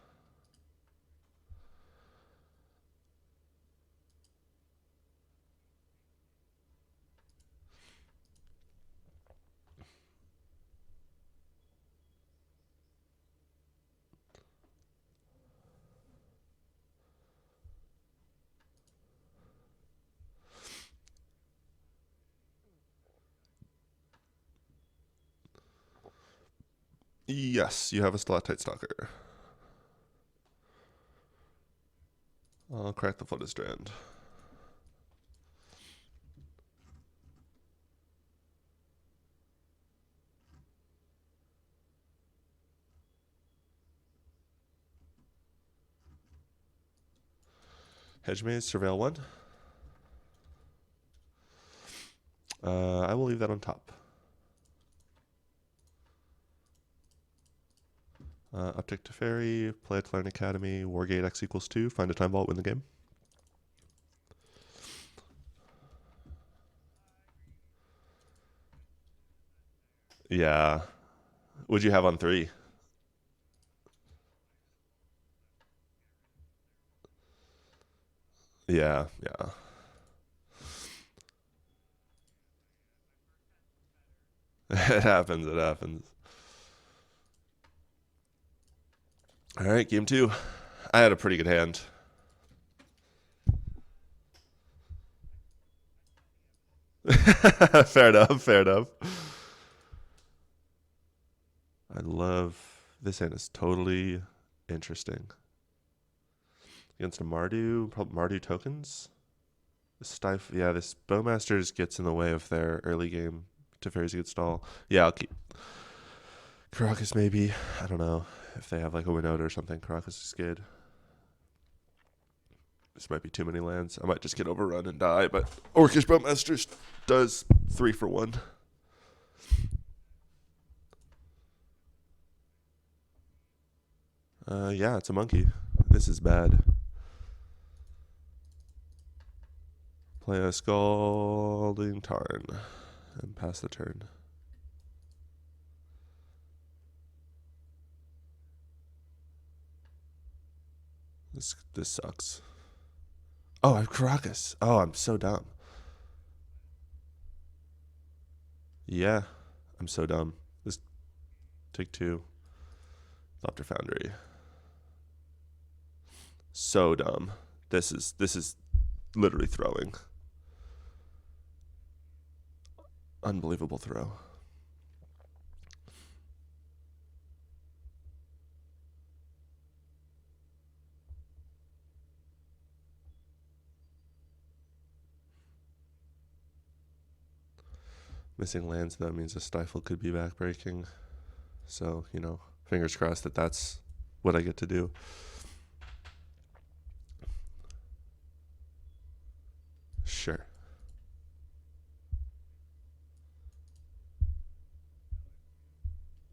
Yes, you have a Stalactite Stalker. I'll crack the Flooded Strand. Hedge Maze, Surveil 1. I will leave that on top. Uptick to Fairy, play at Clan Academy, Wargate X equals 2, find a time vault, win the game. Yeah. What'd you have on 3? Yeah, yeah. It happens, it happens. All right, game 2. I had a pretty good hand. Fair enough, fair enough. I love this hand. Is totally interesting. Against a Mardu, probably Mardu tokens. Yeah, this Bowmasters gets in the way of their early game. Teferi's a good stall. Yeah, I'll keep Caracas maybe. I don't know if they have like a Winota or something. Caracas is good. This might be too many lands. I might just get overrun and die, but Orcish Bowmasters does 3 for 1. Yeah, it's a monkey. This is bad. Play a Scalding Tarn and pass the turn. This sucks. Oh, I have Caracas. Oh, I'm so dumb. Yeah, I'm so dumb. This take 2. Thopter Foundry. So dumb. This is literally throwing. Unbelievable throw. Missing lands, though, means a Stifle could be backbreaking. So, you know, fingers crossed that that's what I get to do. Sure.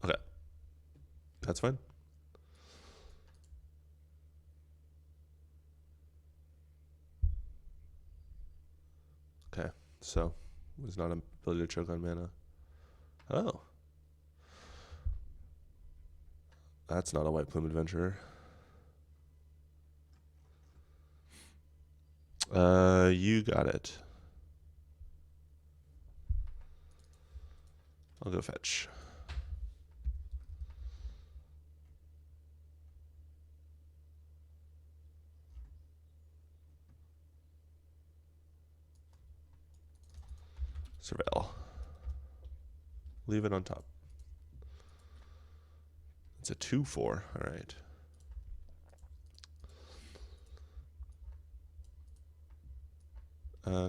Okay. That's fine. Okay. So, was not an ability to choke on mana. Oh. That's not a White Plume Adventurer. You got it. I'll go fetch. Surveil. Leave it on top. It's a 2-4. All right.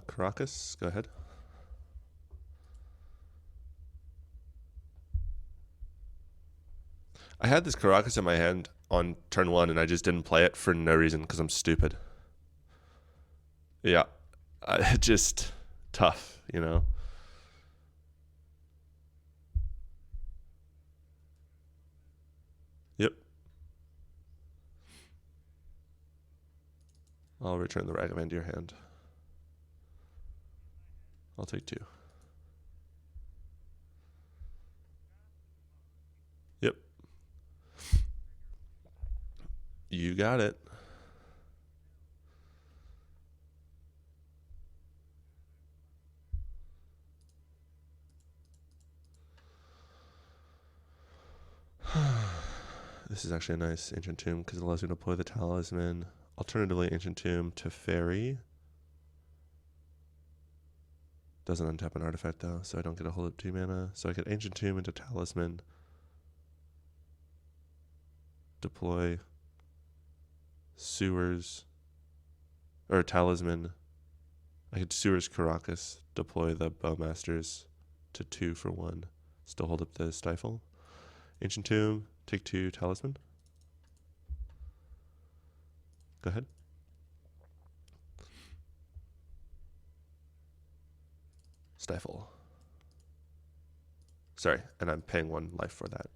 Caracas, go ahead. I had this Caracas in my hand on turn 1, and I just didn't play it for no reason because I'm stupid. Yeah. Just tough, you know? Yep. I'll return the Ragavan to your hand. I'll take 2. Yep. You got it. This is actually a nice Ancient Tomb because it allows you to deploy the Talisman. Alternatively, Ancient Tomb to Fairy. Doesn't untap an artifact though, so I don't get a hold of 2 mana. So I get Ancient Tomb into Talisman. Deploy Sewers. Or Talisman. I could Sewers Caracas. Deploy the Bowmasters to 2 for 1. Still hold up the Stifle. Ancient Tomb, take 2 Talisman. Go ahead. Stifle. Sorry, and I'm paying 1 life for that.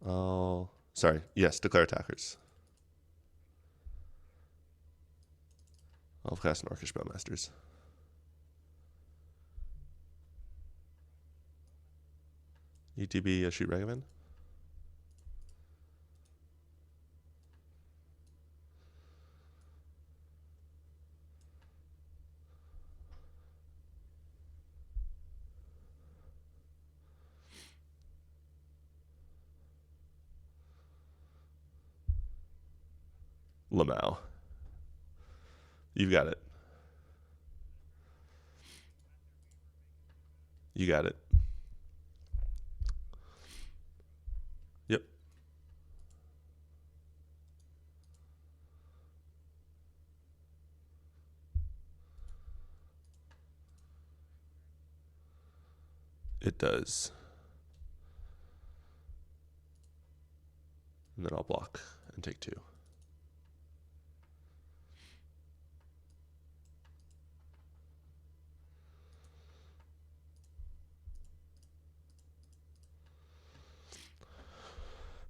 Oh, sorry. Yes, declare attackers. I'll cast an Orcish Spellmasters. ETB, shoot Ragavan. Lamau. You've got it. You got it. Yep. It does. And then I'll block and take 2.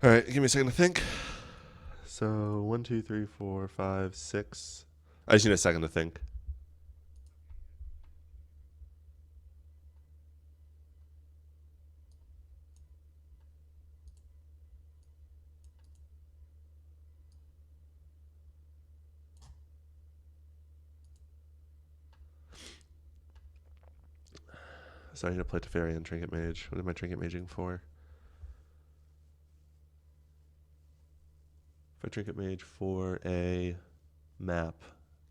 All right, give me a second to think. So 1, 2, 3, 4, 5, 6. I just need a second to think. So I need to play Teferi and Trinket Mage. What am I Trinket Maging for? If I Trinket Mage for a map,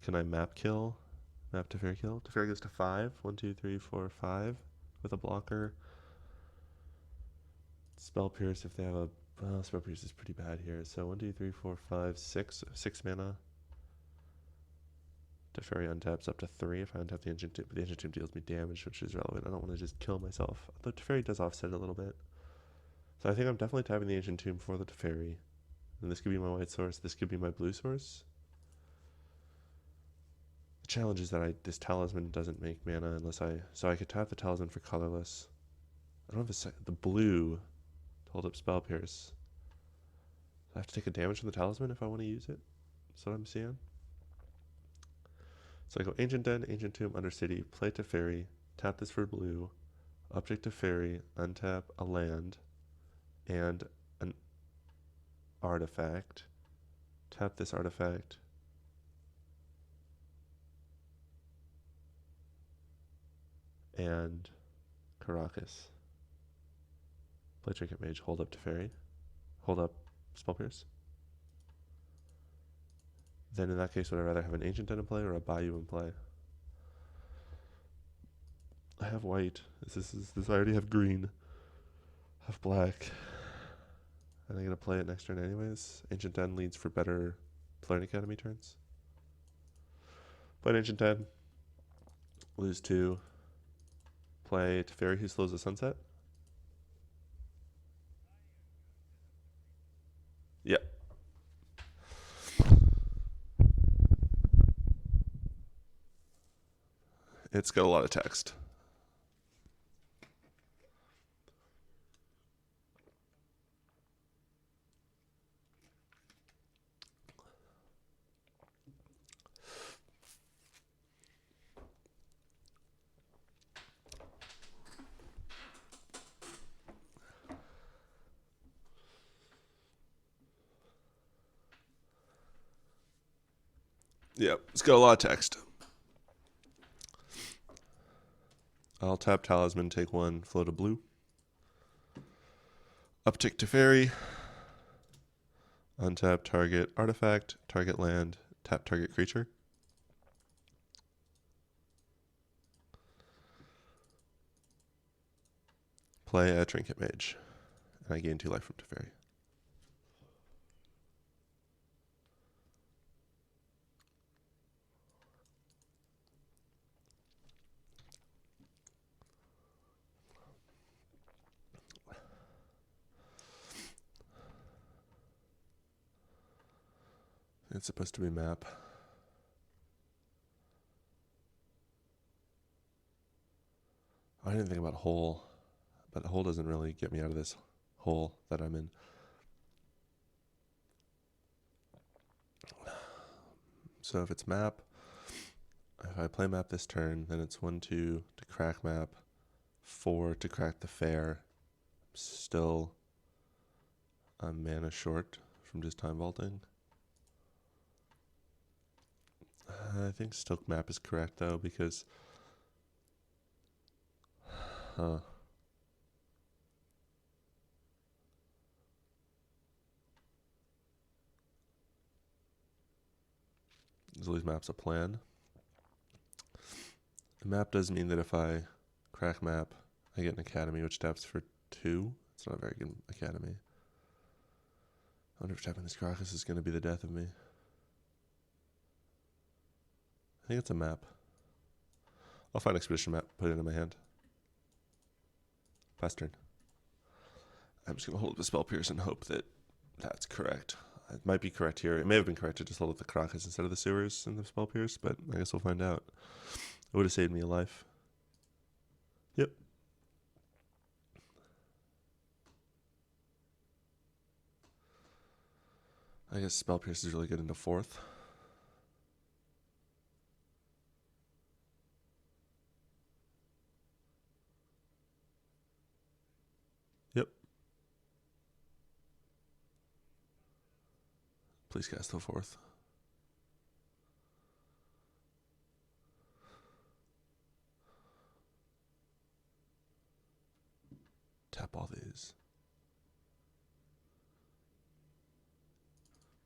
can I map kill? Map Teferi kill? Teferi goes to 5. 1, 2, 3, 4, 5 with a blocker. Spell Pierce if they have a... Well, Spell Pierce is pretty bad here. So 1, 2, 3, 4, 5, 6. 6 mana. Teferi untaps up to 3 if I untap the Ancient Tomb. But the Ancient Tomb deals me damage, which is relevant. I don't want to just kill myself. Although Teferi does offset a little bit. So I think I'm definitely tapping the Ancient Tomb for the Teferi. And this could be my white source. This could be my blue source. The challenge is that this Talisman doesn't make mana unless I... So I could tap the Talisman for colorless. I don't have the blue to hold up Spell Pierce. So I have to take a damage from the Talisman if I want to use it. That's what I'm seeing. So I go Ancient Den, Ancient Tomb, Undercity, play Teferi, tap this for blue, object Teferi, untap a land, and an artifact. Tap this artifact. And Caracas. Play Trinket Mage, hold up Teferi, hold up Spell Pierce. Then in that case, would I rather have an Ancient Den in play or a Bayou in play? I have white. This I already have green. I have black. And I'm going to play it next turn anyways. Ancient Den leads for better Learning Academy turns. Play an Ancient Den. Lose 2. Play Teferi who slows the sunset. Yep. It's got a lot of text. Yep, it's got a lot of text. I'll tap Talisman, take 1, float a blue. Uptick Teferi. Untap target artifact, target land, tap target creature. Play a Trinket Mage. And I gain 2 life from Teferi. It's supposed to be map. I didn't think about hole, but hole doesn't really get me out of this hole that I'm in. So if it's map, if I play map this turn, then it's 1, 2 to crack map, 4 to crack the fair. Still, I'm mana short from just time vaulting. I think still map is correct though, because Zully's map's a plan. The map does mean that if I crack map, I get an academy, which taps for 2. It's not a very good academy. I wonder if tapping this Cockatrice is going to be the death of me. I think it's a map. I'll find expedition map, put it in my hand. Pass turn. I'm just going to hold up the Spell Pierce and hope that that's correct. It might be correct here. It may have been correct to just hold up the Cockatrice instead of the sewers and the Spell Pierce, but I guess we'll find out. It would have saved me a life. Yep. I guess Spell Pierce is really good into 4th. Yep. Please cast the 4th. Tap all these.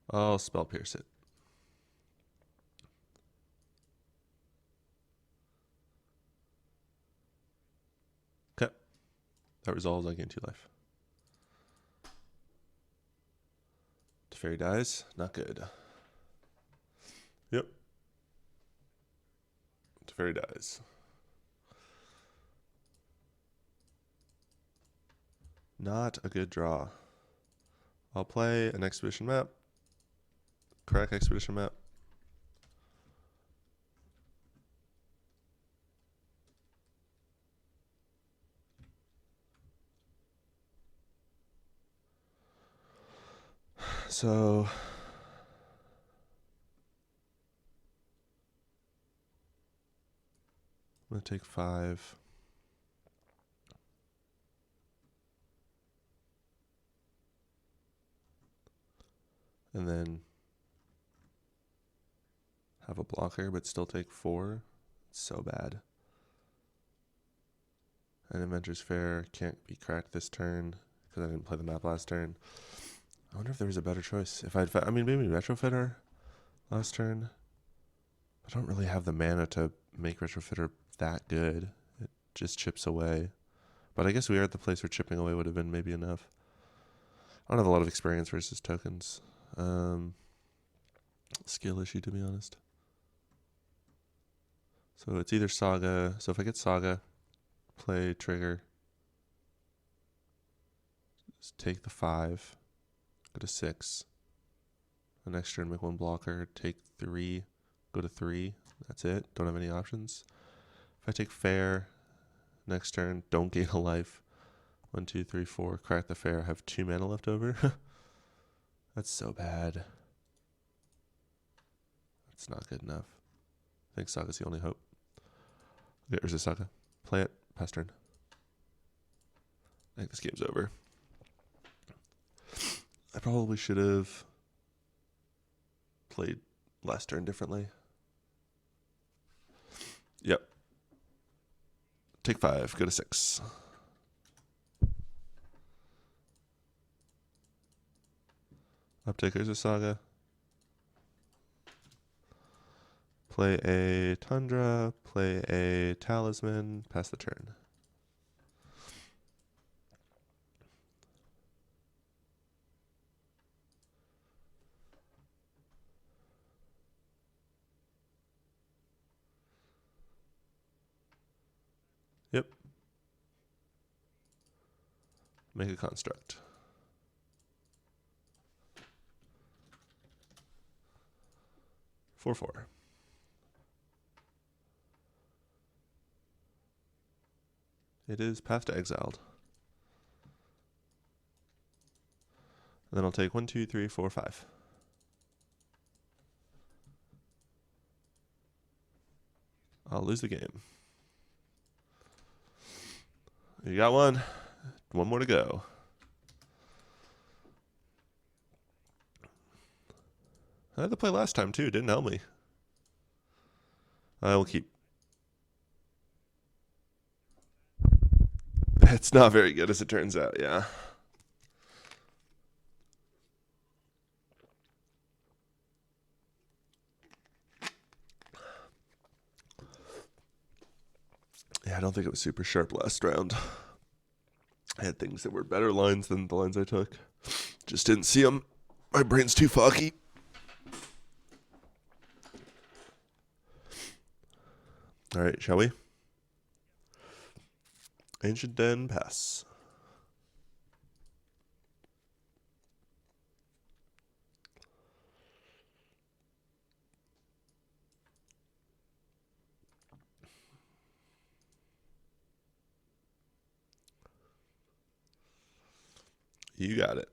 I'll Spell Pierce it. Okay. That resolves, I gain 2 life. Teferi dies. Not good. Yep. Teferi dies. Not a good draw. I'll play an expedition map. Crack expedition map. So I'm going to take 5. And then have a blocker, but still take 4. It's so bad. And Inventor's Fair can't be cracked this turn because I didn't play the map last turn. I wonder if there was a better choice. If I mean, maybe Retrofitter last turn. I don't really have the mana to make Retrofitter that good. It just chips away. But I guess we are at the place where chipping away would have been maybe enough. I don't have a lot of experience versus tokens. Skill issue, to be honest. So it's either Saga. So if I get Saga, play Trigger, just take the 5, go to 6. The next turn, make 1 blocker, take 3, go to 3. That's it. Don't have any options. If I take Fair, next turn, don't gain a life. 1, 2, 3, 4. Crack the Fair. Have 2 mana left over. That's so bad. That's not good enough. I think Saga's the only hope. Okay, there's a Saga. Play it. Pass turn. I think this game's over. I probably should have played last turn differently. Yep. Take 5. Go to 6. Uptaker's a Saga. Play a Tundra. Play a Talisman. Pass the turn. Yep. Make a construct. 4-4. It is Path to Exiled. And then I'll take 1, 2, 3, 4, 5. I'll lose the game. You got one. One more to go. I had to play last time too. Didn't help me. I will keep. It's not very good as it turns out, yeah. Yeah, I don't think it was super sharp last round. I had things that were better lines than the lines I took. Just didn't see them. My brain's too foggy. All right, shall we? Ancient Den, pass. You got it.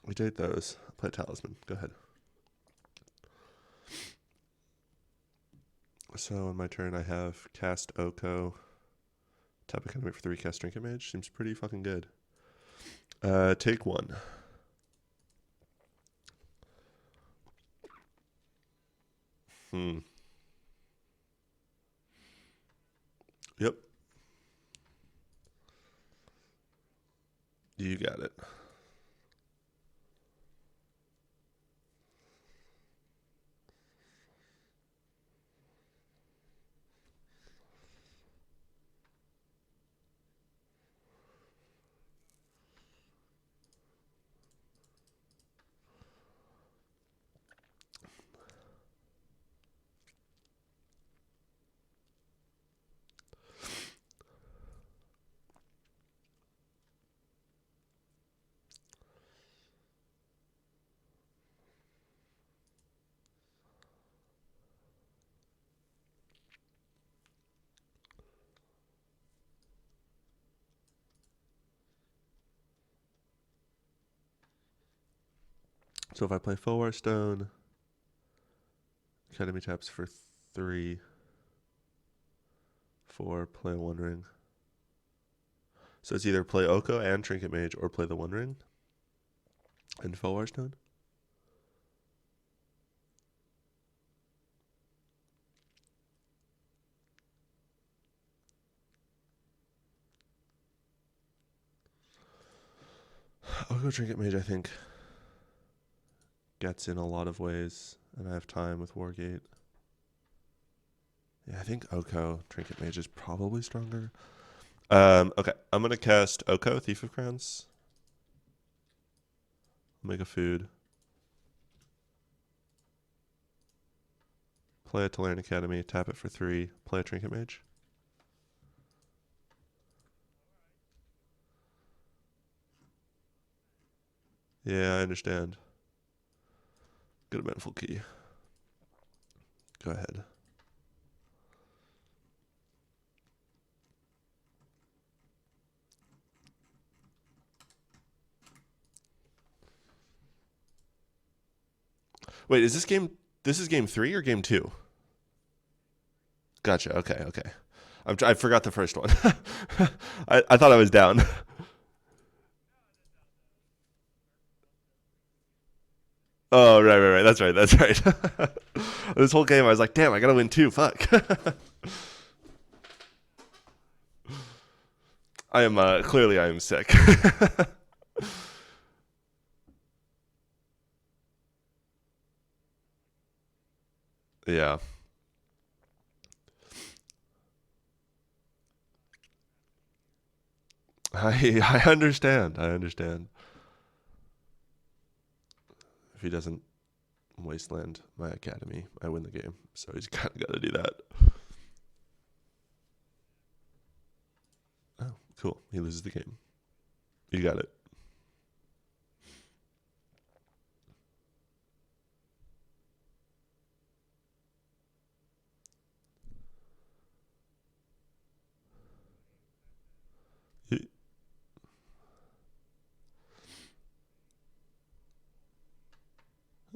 We did those. Play Talisman. Go ahead. So on my turn, I have cast Oko. Tap Academy for 3, cast Trinket Mage. Seems pretty fucking good. Take 1. Yep. You got it. So if I play Fulwar Stone, Academy taps for 3, 4, play a One Ring. So it's either play Oko and Trinket Mage or play the One Ring and Fulwar Stone. Oko Trinket Mage, I think, gets in a lot of ways, and I have time with Wargate. Yeah, I think Oko Trinket Mage is probably stronger. Okay, I'm going to cast Oko, Thief of Crowns. Make a food. Play a Talarian Academy, tap it for 3, play a Trinket Mage. Yeah, I understand. Good eventful key. Go ahead. Wait, is this game? This is game 3 or game 2? Gotcha. Okay. I forgot the first one. I thought I was down. Oh, right. That's right. This whole game, I was like, damn, I gotta win 2. Fuck. I am clearly I am sick. Yeah. I understand. If he doesn't wasteland my academy, I win the game. So he's kind of got to do that. Oh, cool. He loses the game. You got it.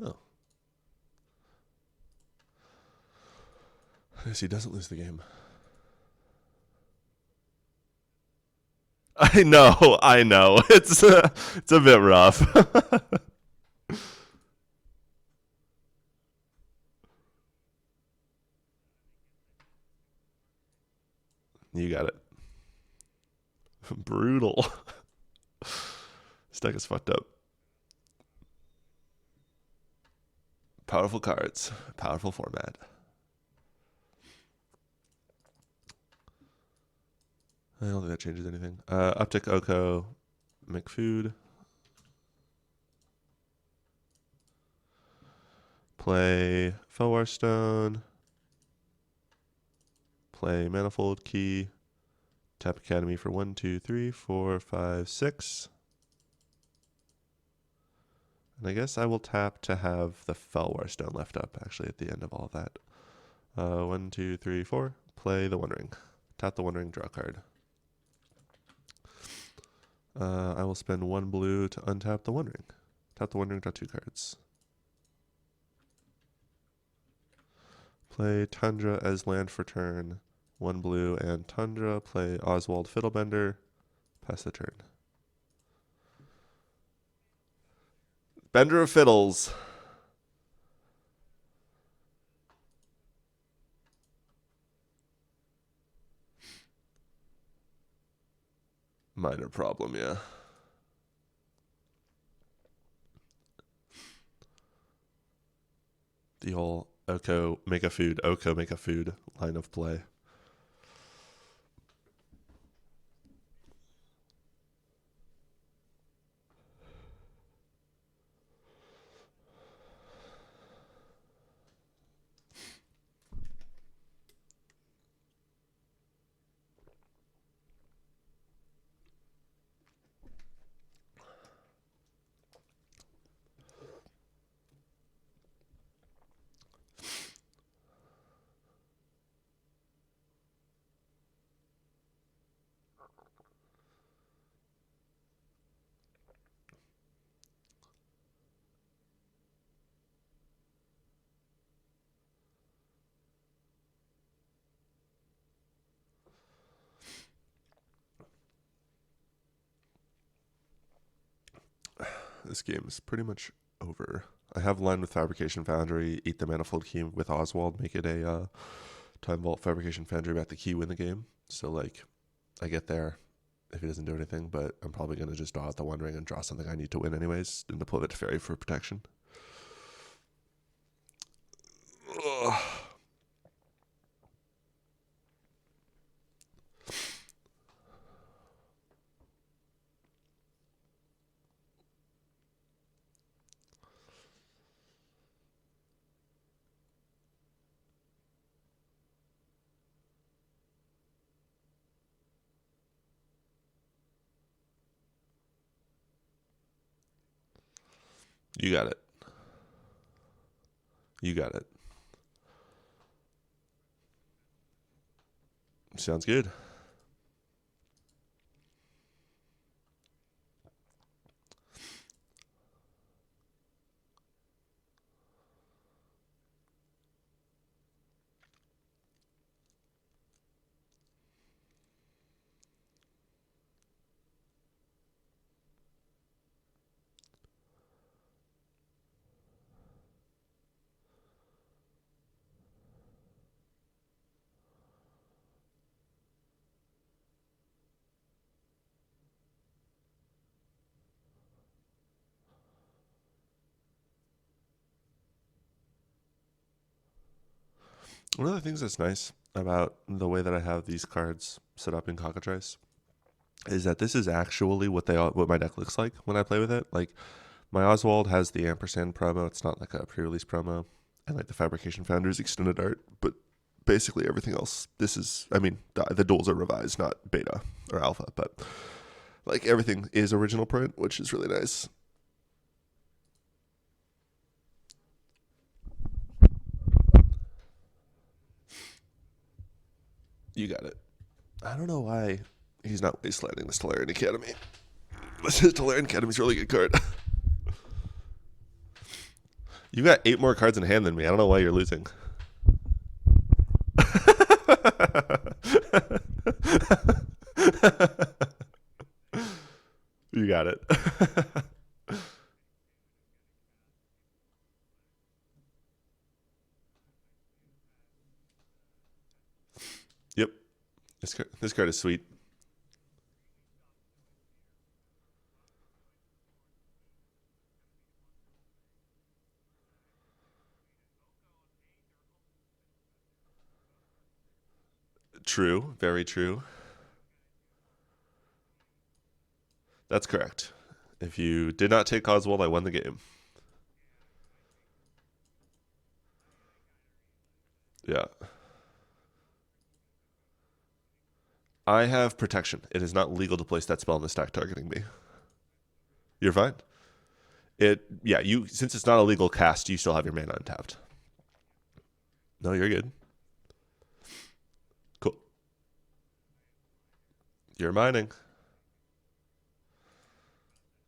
Oh. I guess he doesn't lose the game. I know. It's a bit rough. You got it. Brutal. This deck is fucked up. Powerful cards. Powerful format. I don't think that changes anything. Uptick Oko. McFood. Play Felwar Stone. Play Manifold Key. Tap Academy for 1, 2, 3, 4, 5, 6. And I guess I will tap to have the Felwar Stone left up, actually, at the end of all of that. 1, 2, 3, 4. Play the One Ring. Tap the One Ring, draw a card. I will spend 1 blue to untap the One Ring. Tap the One Ring, draw 2 cards. Play Tundra as land for turn. 1 blue and Tundra. Play Oswald Fiddlebender. Pass the turn. Bender of Fiddles. Minor problem, yeah. The whole Oko make a food line of play. This game is pretty much over. I have line with Fabrication Foundry, eat the Manifold Key with Oswald, make it a Time Vault Fabrication Foundry back the key, win the game. So, like, I get there if he doesn't do anything, but I'm probably going to just draw out the One Ring and draw something I need to win anyways, and deploy to Fairy for protection. Ugh. You got it. You got it. Sounds good. One of the things that's nice about the way that I have these cards set up in Cockatrice is that this is actually what my deck looks like when I play with it. Like, my Oswald has the ampersand promo. It's not like a pre-release promo. And like the Fabrication Foundry's extended art. But basically everything else, this is, I mean, the duels are revised, not beta or alpha. But Like everything is original print, which is really nice. You got it. I don't know why he's not wastelanding this Tolarian Academy. This Tolarian Academy's a really good card. You got 8 more cards in hand than me. I don't know why you're losing. You got it. Yep. This card is sweet. True. Very true. That's correct. If you did not take Oswald, I won the game. Yeah. I have protection. It is not legal to place that spell in the stack targeting me. You're fine. Since it's not a legal cast, you still have your mana untapped. No, you're good. Cool. You're mining.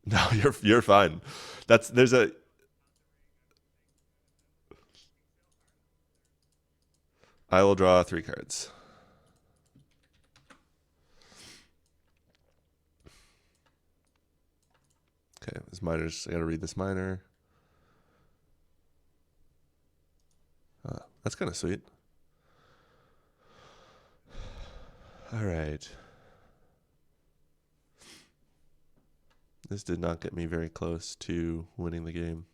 No, you're fine. I will draw 3 cards. Okay, this miner's, I gotta read this miner. That's kind of sweet. All right. This did not get me very close to winning the game.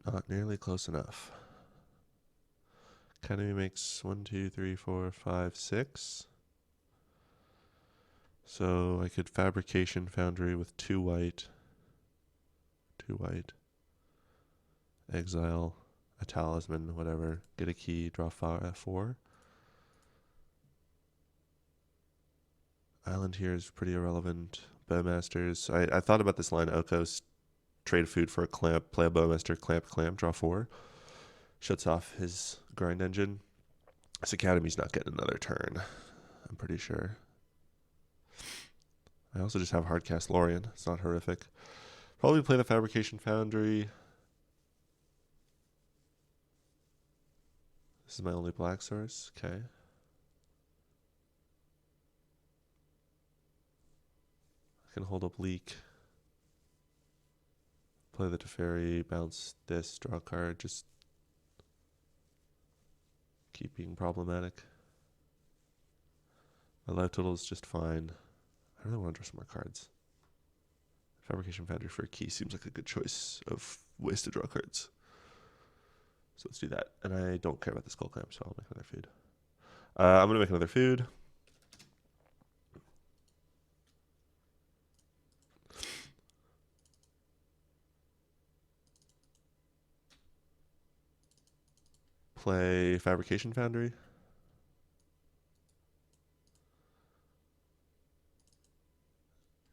Not nearly close enough. Academy makes 1, 2, 3, 4, 5, 6. So I could Fabrication Foundry with 2 white. 2 white. Exile a talisman, whatever. Get a key, draw 4. Island here is pretty irrelevant. Bowmasters. I thought about this line. Okos, trade food for a clamp, play a Bowmaster, clamp, draw 4. Shuts off his grind engine. This Academy's not getting another turn, I'm pretty sure. I also just have Hardcast Lorien. It's not horrific. Probably play the Fabrication Foundry. This is my only black source. Okay. I can hold up Leak. Play the Teferi, bounce this, draw a card, just keep being problematic. My life total is just fine. I really want to draw some more cards. Fabrication Foundry for a key seems like a good choice of ways to draw cards. So let's do that. And I don't care about the Skull Clamp, so I'll make another food. I'm going to make another food. Play Fabrication Foundry.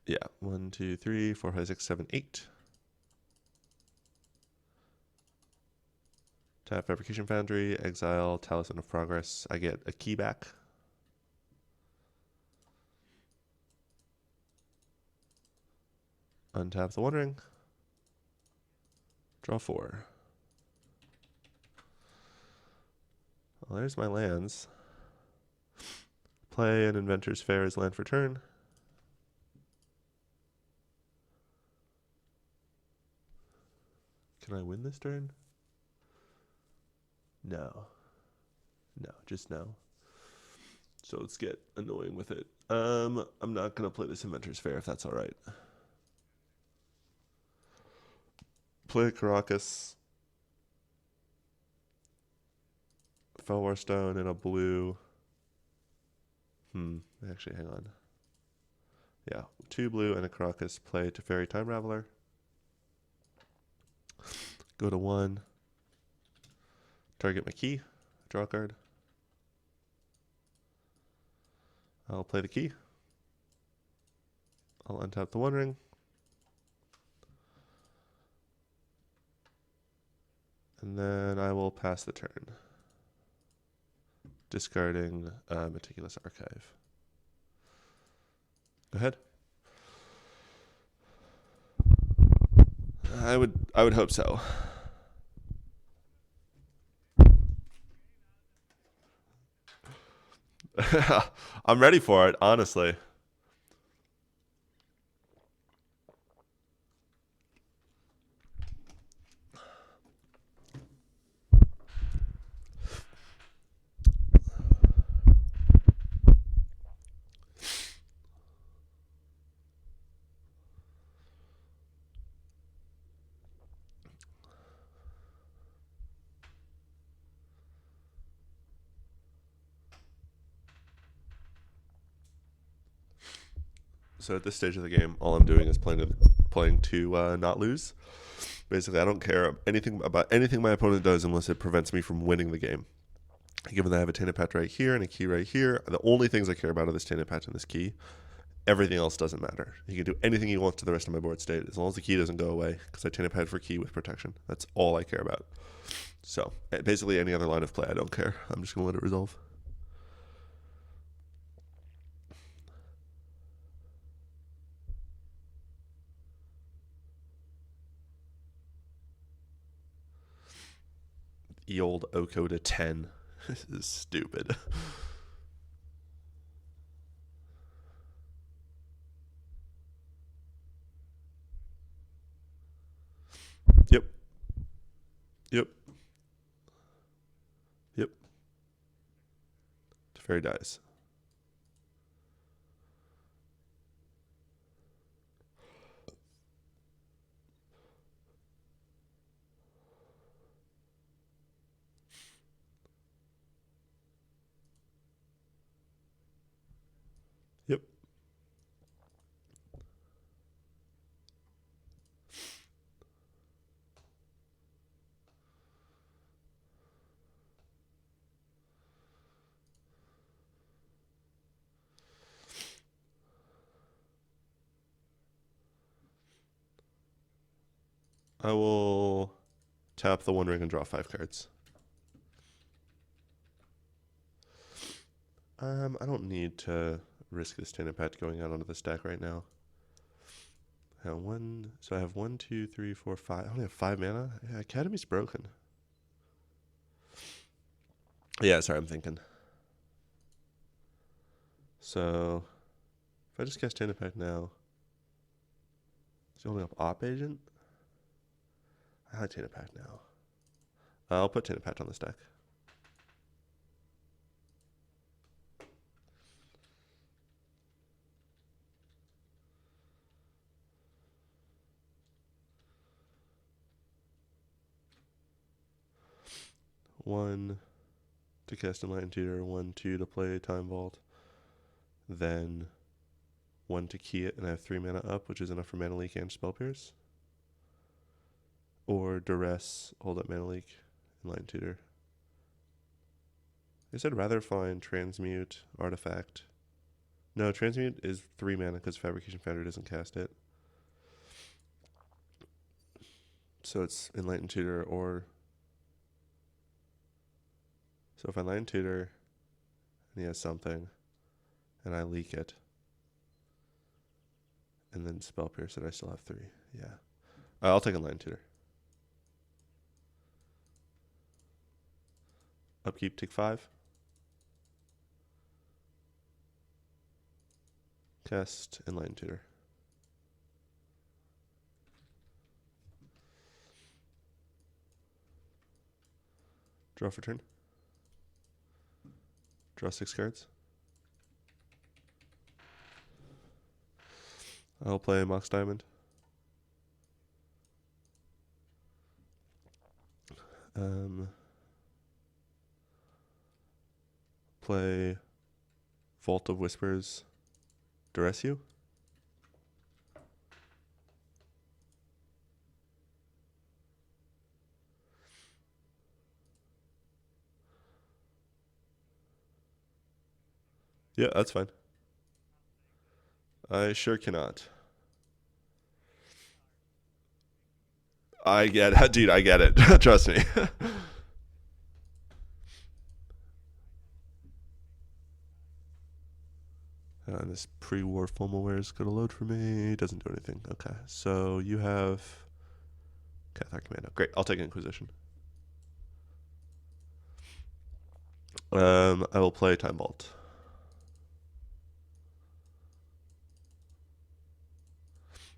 Yeah, 1, 2, 3, 4, 5, 6, 7, 8. Tap Fabrication Foundry, exile Talisman of Progress. I get a key back. Untap the One Ring. Draw 4. Well, there's my lands. Play an Inventor's Fair as land for turn. Can I win this turn? No. No, just no. So let's get annoying with it. I'm not going to play this Inventor's Fair if that's all right. Play Caracas. Felwar Stone and a blue. Actually, hang on. Yeah, 2 blue and a Crocus. Play Teferi Time Raveler. Go to 1. Target my key. Draw a card. I'll play the key. I'll untap the One Ring. And then I will pass the turn. Discarding Meticulous Archive. Go ahead. I would hope so. I'm ready for it, honestly. So at this stage of the game, all I'm doing is playing to not lose. Basically, I don't care about anything my opponent does unless it prevents me from winning the game. Given that I have a Tainted Patch right here and a key right here, the only things I care about are this Tainted Patch and this key. Everything else doesn't matter. He can do anything he wants to the rest of my board state as long as the key doesn't go away, because I Tainted Patch for key with protection. That's all I care about. So basically any other line of play, I don't care. I'm just going to let it resolve. The old Oko to 10. This is stupid. Yep. Yep. Yep. Teferi dies. Yep. I will tap the One Ring and draw 5 cards. I don't need to risk this Tainted Patch going out onto the stack right now. So I have 1, 2, 3, 4, 5. I only have 5 mana. Yeah, Academy's broken. Yeah, sorry, I'm thinking. So if I just cast Tainted Patch now, is he holding up Op Agent? I like Tainted Patch now. I'll put Tainted Patch on the stack. One to cast Enlightened Tutor, 1, 2 to play Time Vault, then 1 to key it, and I have 3 mana up, which is enough for Mana Leak and Spell Pierce. Or Duress, hold up Mana Leak, Enlightened Tutor. I said rather find Transmute, Artifact. No, Transmute is 3 mana because Fabrication Foundry doesn't cast it. So it's Enlightened Tutor or... So if I Enlightened Tutor and he has something, and I leak it, and then Spell Pierce it, I still have 3. Yeah. I'll take Enlightened Tutor. Upkeep, take 5. Cast Enlightened Tutor. Draw for turn. Draw 6 cards. I'll play Mox Diamond. Play Vault of Whispers. Duress you? Yeah, that's fine. I sure cannot. I get it. Dude, I get it. Trust me. This pre-war Fomalware is going to load for me. Doesn't do anything. Okay, so you have Cathar Commando. Great, I'll take Inquisition. I will play Time Vault.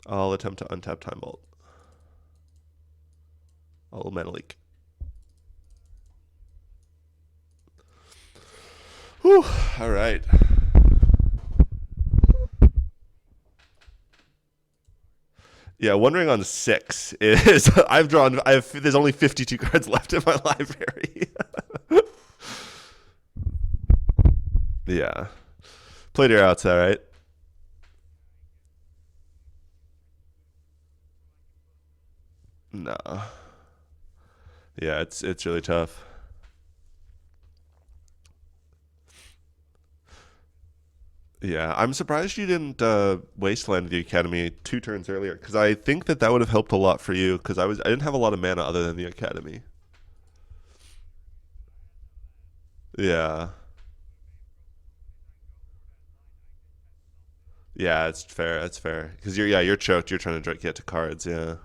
I'll attempt to untap Time Vault. I'll Mana Leak. Whew, all right. Yeah, Wondering on 6 is there's only 52 cards left in my library. Yeah. Played your outs, all right? No. Yeah, it's really tough. Yeah, I'm surprised you didn't wasteland the Academy 2 turns earlier, because I think that would have helped a lot for you, because I didn't have a lot of mana other than the Academy. Yeah. Yeah, it's fair. It's fair. Because you're choked. You're trying to get to cards. Yeah.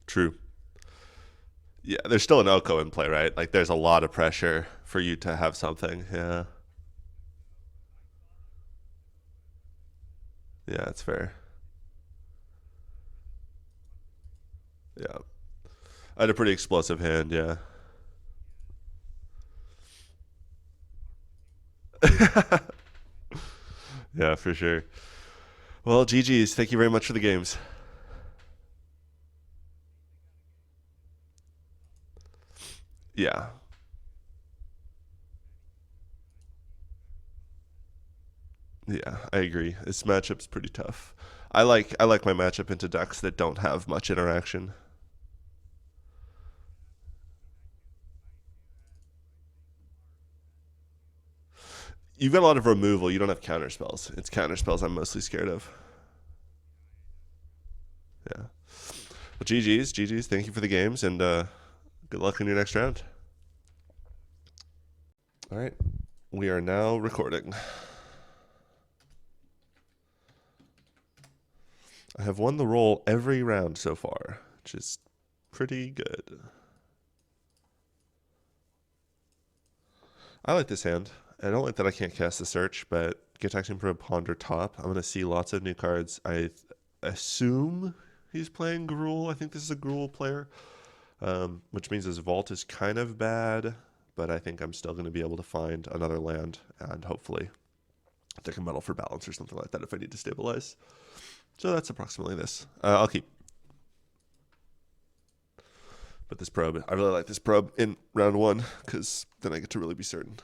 True. Yeah, there's still an Oko in play, right? Like, there's a lot of pressure for you to have something. Yeah. Yeah, it's fair. Yeah. I had a pretty explosive hand. Yeah. Yeah, for sure. Well, GG's. Thank you very much for the games. Yeah. Yeah, I agree. This matchup's pretty tough. I like my matchup into decks that don't have much interaction. You've got a lot of removal. You don't have counter spells. It's counter spells I'm mostly scared of. Yeah. Well, GG's. Thank you for the games, and good luck in your next round. All right. We are now recording. I have won the roll every round so far, which is pretty good. I like this hand. I don't like that I can't cast the search, but Gitaxian Probe Ponder top. I'm going to see lots of new cards. I assume he's playing Gruul. I think this is a Gruul player, which means his Vault is kind of bad, but I think I'm still going to be able to find another land and hopefully take a Metal for Balance or something like that if I need to stabilize. So that's approximately this. I'll keep. But this probe, I really like this probe in round 1 because then I get to really be certain.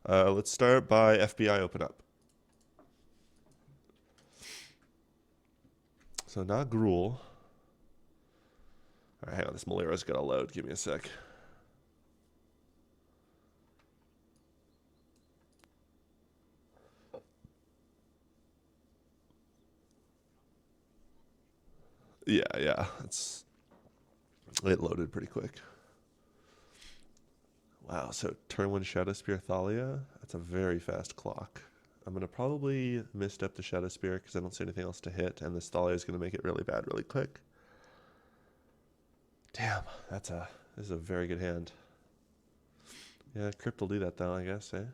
Let's start by FBI open up. So not Gruul. All right, hang on. This Malera's got to load. Give me a sec. Yeah. It loaded pretty quick. Wow, so turn 1 Shadow Spear Thalia. That's a very fast clock. I'm going to probably misstep the Shadow Spear because I don't see anything else to hit, and this Thalia is going to make it really bad really quick. Damn, this is a very good hand. Yeah, Crypt will do that though, I guess, eh?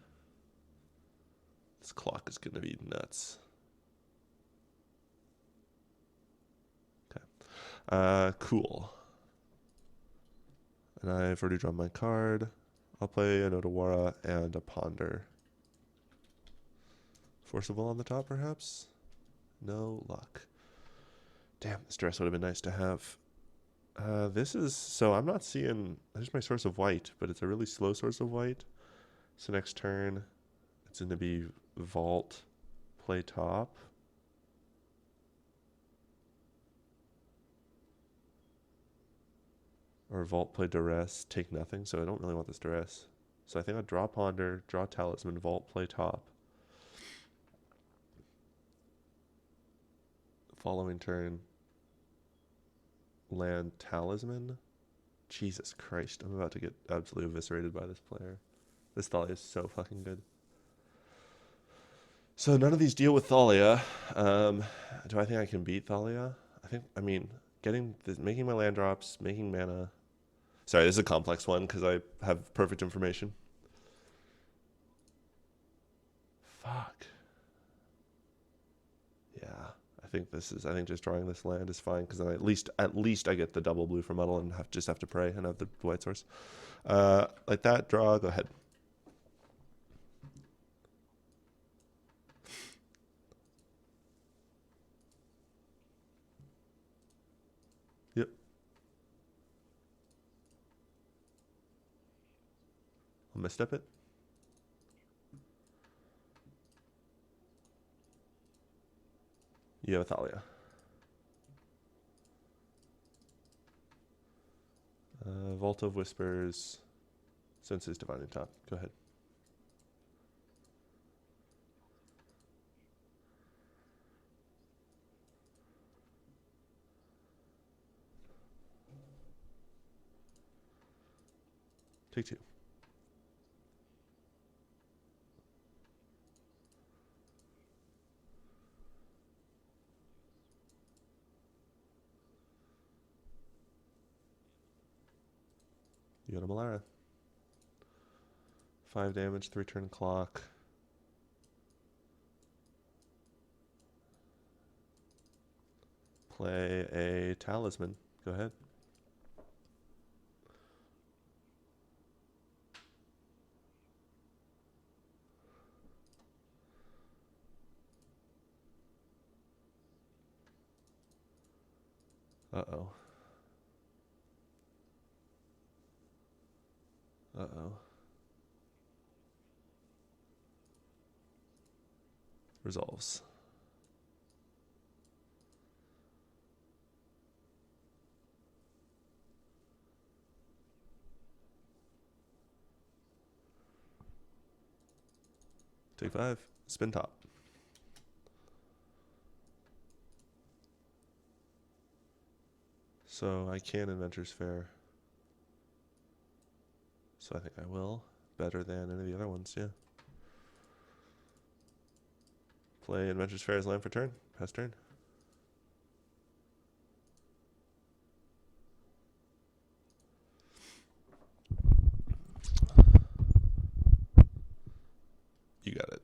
This clock is going to be nuts. Okay. Cool. And I've already drawn my card. I'll play an Odawara and a Ponder. Forcible on the top, perhaps? No luck. Damn, this dress would have been nice to have. This is, so I'm not seeing, there's my source of white, but it's a really slow source of white. So next turn, it's going to be vault, play top. Or vault, play duress, take nothing. So I don't really want this duress. So I think I'll draw ponder, draw talisman, vault, play top. Following turn, land talisman. Jesus Christ, I'm about to get absolutely eviscerated by this player. This Thalia is so fucking good. So none of these deal with Thalia. Do I think I can beat Thalia? I mean, making my land drops, making mana. Sorry, this is a complex one because I have perfect information. Fuck. Yeah, I think just drawing this land is fine because then at least I get the double blue from Muddle and just have to pray and have the white source. Like that, draw, go ahead. Yep. I'll misstep it. You have Thalia. Vault of Whispers. Senses Divining Top. Go ahead. Take two. You got a Malara. 5 damage, 3 turn clock. Play a talisman. Go ahead. Uh-oh. Uh-oh. Resolves. Take 5. Spin top. So I can Adventure's Fair. So I think I will. Better than any of the other ones, yeah. Play Adventure's Fair as land for turn. Pass turn. You got it.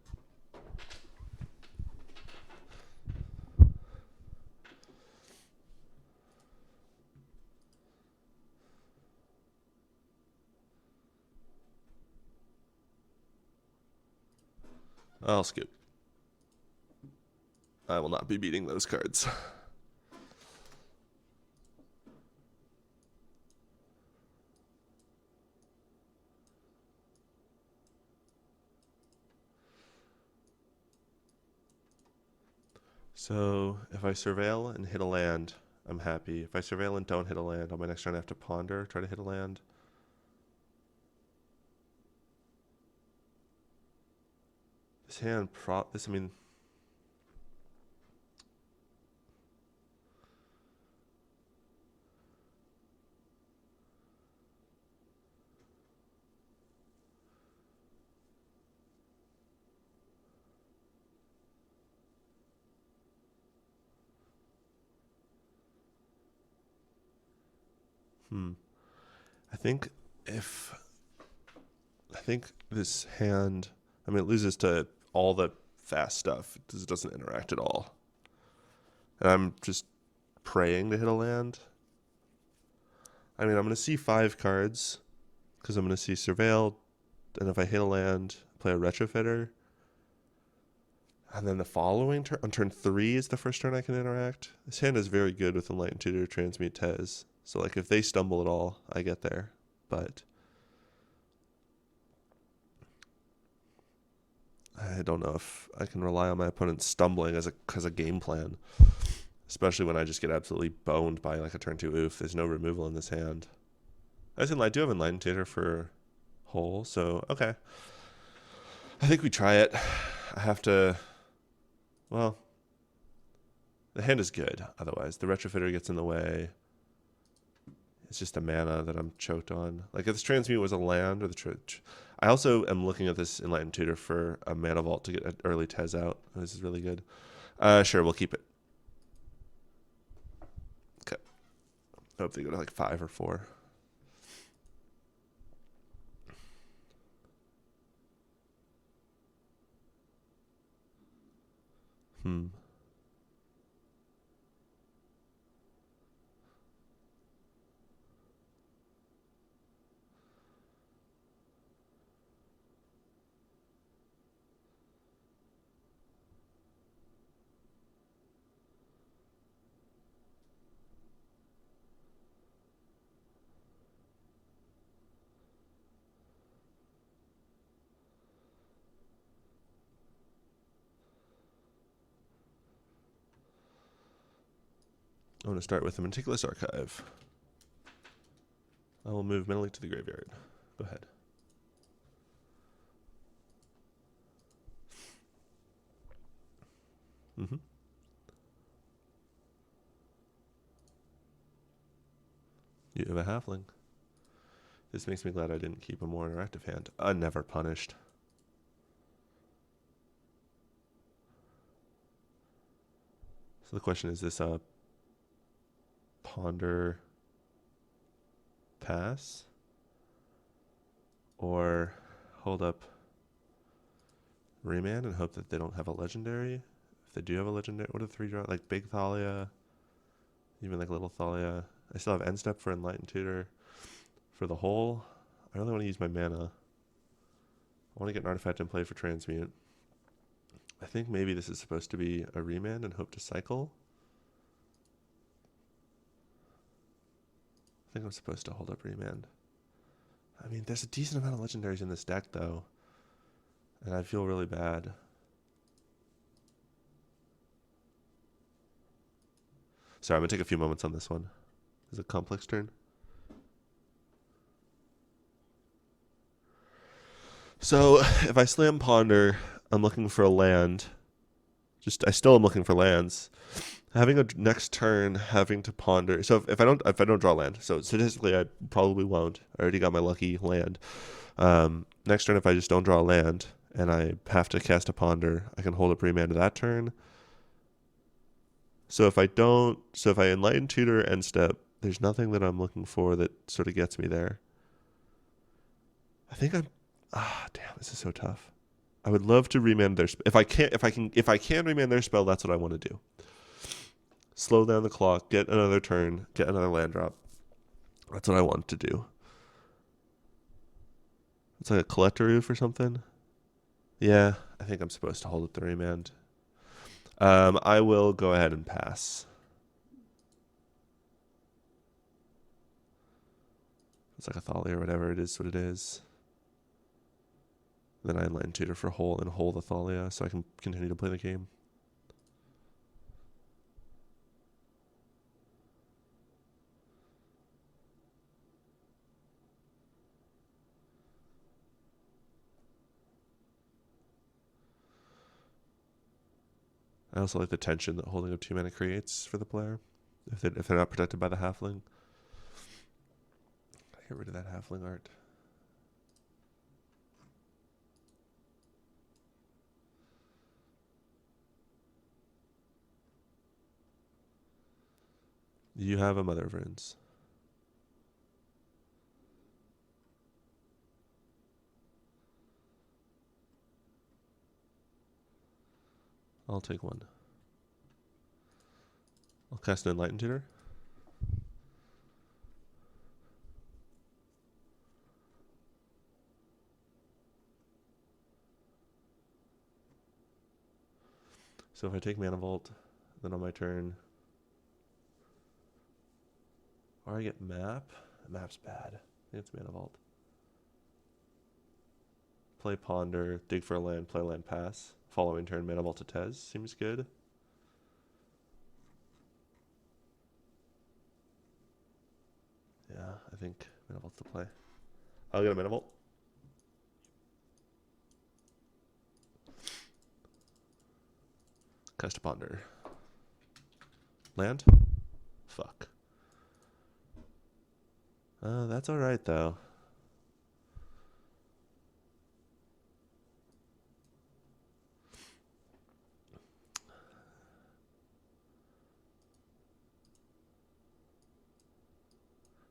I'll skip. I will not be beating those cards. So if I surveil and hit a land, I'm happy. If I surveil and don't hit a land, on my next turn I have to ponder, try to hit a land. This hand I mean... I think this hand, I mean, it loses to all the fast stuff. It doesn't interact at all. And I'm just praying to hit a land. I mean, I'm going to see 5 cards because I'm going to see Surveil. And if I hit a land, play a Retrofitter. And then the following turn, on turn 3 is the first turn I can interact. This hand is very good with Enlightened Tutor, Transmute, Tez. So like if they stumble at all, I get there. But I don't know if I can rely on my opponent stumbling as a game plan. Especially when I just get absolutely boned by like a turn 2 oof. There's no removal in this hand. I do have Enlightened Tutor for hole, so okay. I think we try it. I have to... Well, the hand is good otherwise. The Retrofitter gets in the way. It's just a mana that I'm choked on. Like if this Transmute was a land, or I also am looking at this Enlightened Tutor for a Mana Vault to get an early Tez out. This is really good. Sure, we'll keep it. Okay. I hope they go to like 5 or 4. I want to start with the Meticulous Archive. I will move mentally to the graveyard. Go ahead. Mm-hmm. You have a halfling. This makes me glad I didn't keep a more interactive hand. Never punished. So the question is this a ponder pass? Or hold up Remand and hope that they don't have a legendary? If they do have a legendary, what are the 3 draw? Like Big Thalia, even like Little Thalia. I still have End Step for Enlightened Tutor. For the hole, I really want to use my mana. I want to get an artifact in play for Transmute. I think maybe this is supposed to be a Remand and hope to cycle. I think I'm supposed to hold up Remand. I mean, there's a decent amount of legendaries in this deck, though. And I feel really bad. Sorry, I'm going to take a few moments on this one. Is it complex turn? So, if I slam Ponder, I'm looking for a land. I still am looking for lands. Having a next turn, having to ponder. So if I don't draw land, so statistically I probably won't. I already got my lucky land. Next turn, if I just don't draw land and I have to cast a ponder, I can hold up Remand to that turn. So if I Enlighten Tutor End Step, there's nothing that I'm looking for that sort of gets me there. I think damn, this is so tough. I would love to remand their if I can remand their spell, that's what I want to do. Slow down the clock, get another turn, get another land drop. That's what I want to do. It's like a Collector Roof or something. Yeah, I think I'm supposed to hold up the remand. I will go ahead and pass. It's like a Thalia or whatever it is, what it is. Then I Enlighten Tutor for hole and hold the Thalia so I can continue to play the game. I also like the tension that holding up 2 mana creates for the player. If they're not protected by the halfling. Get rid of that halfling art. You have a Mother of Runes. I'll take 1. I'll cast an Enlightened Tutor. So if I take Mana Vault, then on my turn, or I get Map. Map's bad. I think it's Mana Vault. Play Ponder, dig for a land, play land, pass. Following turn, Mana Vault to Tez. Seems good. Yeah, I think Mana Vault's the play. I'll get a Mana Vault. Cast a Ponder. Land? Fuck. That's alright though.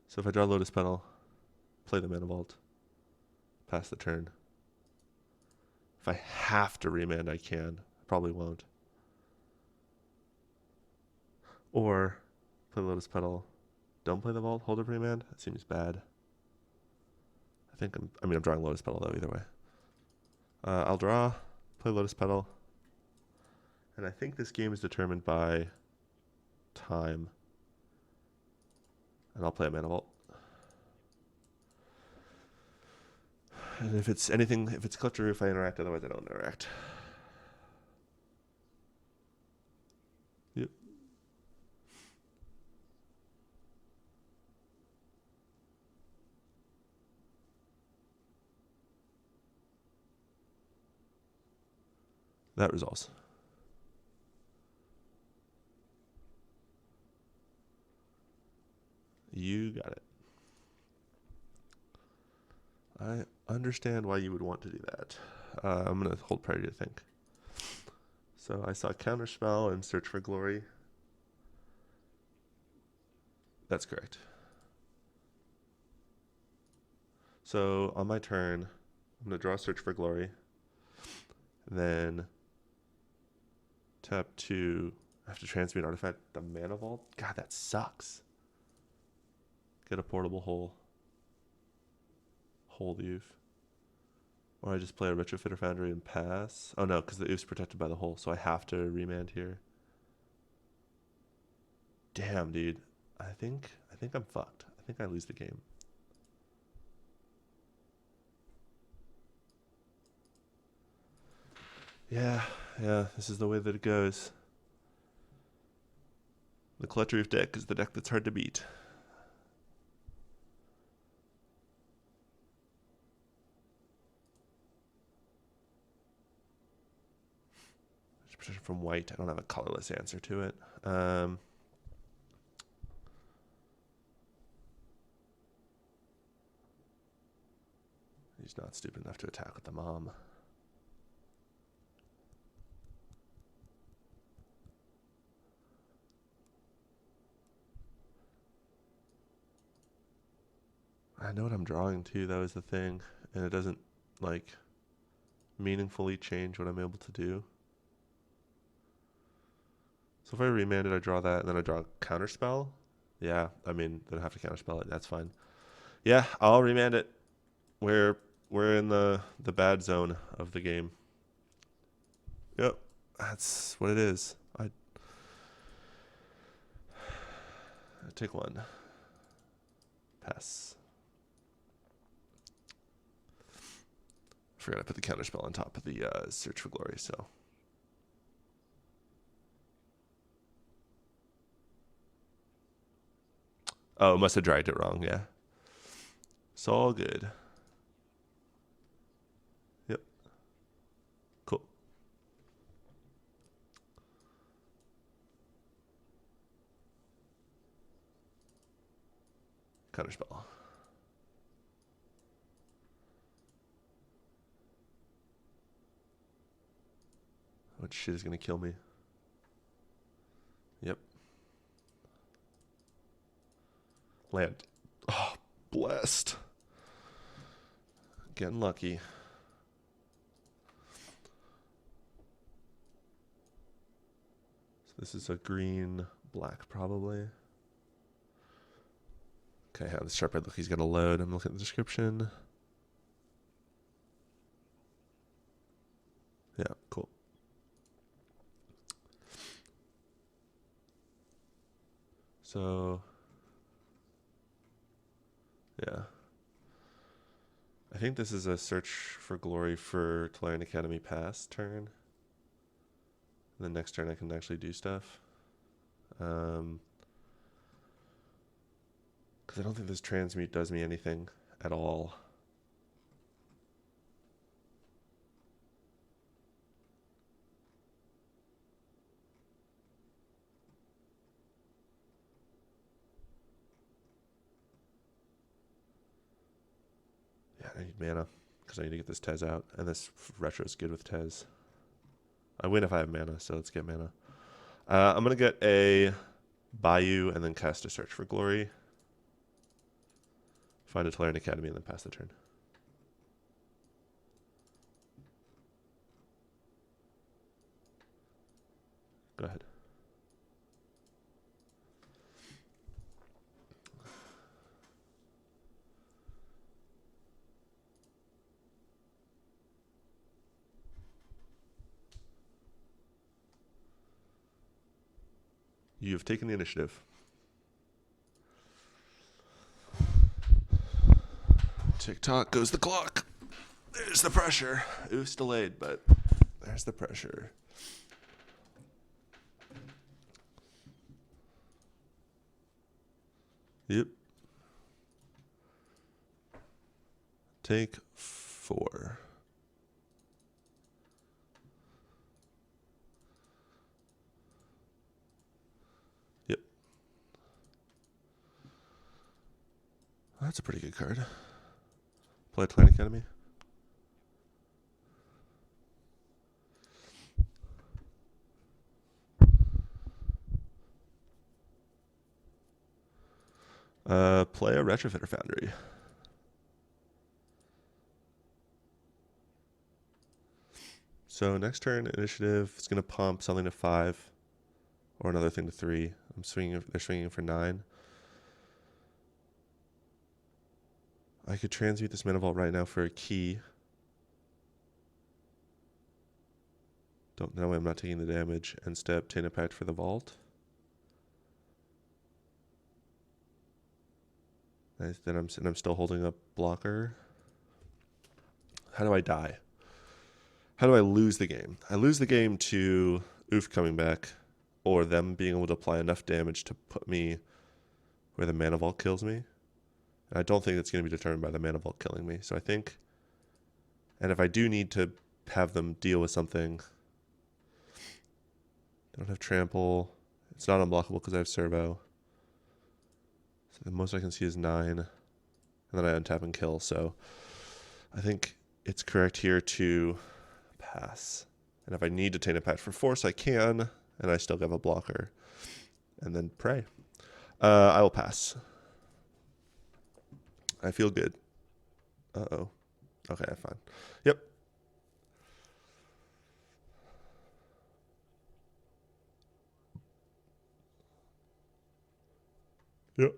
So if I draw Lotus Petal, play the Mana Vault, pass the turn. If I have to remand, I can. I probably won't. Or play Lotus Petal, don't play the Vault, hold a remand. That seems bad. I'm drawing Lotus Petal though, either way. I'll draw, play Lotus Petal, and I think this game is determined by time. And I'll play a Mana Vault. And if it's anything, if it's Cliff to Roof, I interact, otherwise I don't interact. Yep. That resolves. You got it. I understand why you would want to do that. I'm going to hold priority to think. So I saw Counterspell and Search for Glory. That's correct. So on my turn, I'm going to draw Search for Glory. Then tap 2. I have to transmute artifact the Mana Vault. God, that sucks. Get a portable hole. Hold Oof. Or I just play a Retrofitter Foundry and pass. Oh no, because the Oof's protected by the hole, so I have to remand here. Damn, dude. I think I'm fucked. I think I lose the game. Yeah, this is the way that it goes. The Clutch Roof deck is the deck that's hard to beat. From white. I don't have a colorless answer to it. He's not stupid enough to attack with the mom. I know what I'm drawing too, that was the thing. And it doesn't, like, meaningfully change what I'm able to do. So if I remand it, I draw that, and then I draw a Counterspell. Yeah, then I have to Counterspell it. That's fine. Yeah, I'll remand it. We're in the bad zone of the game. Yep, that's what it is. I take 1. Pass. Forgot I put the Counterspell on top of the Search for Glory, so. Oh, must have dragged it wrong, yeah. It's all good. Yep. Cool. Counterspell. What shit is gonna kill me? Yep. Land. Oh, blessed. Getting lucky. So this is a green, black probably. Okay, how this sharp red look, he's gonna load. I'm looking at the description. Yeah, cool. So, yeah. I think this is a search for glory for Tolarian Academy pass turn. The next turn I can actually do stuff. Because I don't think this transmute does me anything at all. Yeah, I need mana because I need to get this Tez out, and this retro is good with Tez. I win if I have mana, so let's get mana. I'm going to get a Bayou and then cast a Search for Glory. Find a Tolarian Academy and then pass the turn. Go ahead. You have taken the initiative. Tick-tock goes the clock. There's the pressure. It's delayed, but there's the pressure. Yep. Take 4. Yep. That's a pretty good card. Play Tolarian Academy. Play a Retrofitter Foundry. So next turn, initiative is going to pump something to 5, or another thing to 3. I'm swinging. They're swinging for 9. I could transmute this Mana Vault right now for a key. Don't know. I'm not taking the damage, and step Tainted Pact for the vault. Nice. Then I'm still holding up blocker. How do I die? How do I lose the game? I lose the game to Oof coming back, or them being able to apply enough damage to put me where the Mana Vault kills me. And I don't think it's going to be determined by the Mana Vault killing me. So I think, and if I do need to have them deal with something, they don't have trample. It's not unblockable because I have servo. So the most I can see is 9. And then I untap and kill. So I think it's correct here to pass. And if I need to Tainted Pact for force, I can. And I still have a blocker. And then pray. I will pass. I feel good. Uh-oh. Okay, I'm fine. Yep. Yep.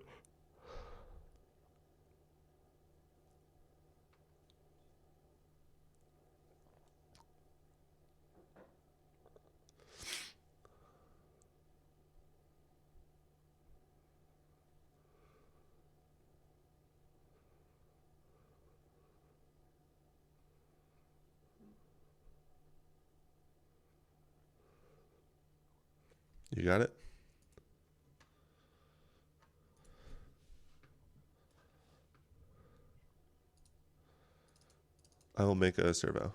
You got it? I will make a servo.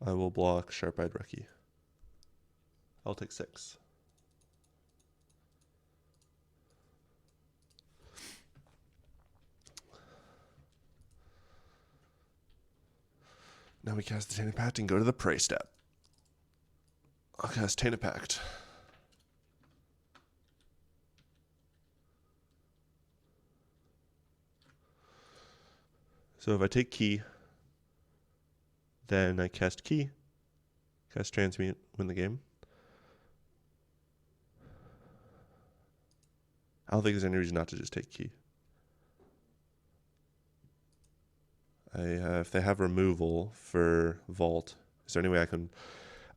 I will block Sharp-Eyed Rookie. I'll take 6. Now we cast the Tainted Pact and go to the Prey step. I'll cast Tainted Pact. So if I take Key, then I cast Key, cast Transmute, win the game. I don't think there's any reason not to just take Key. If they have removal for Vault, is there any way I can...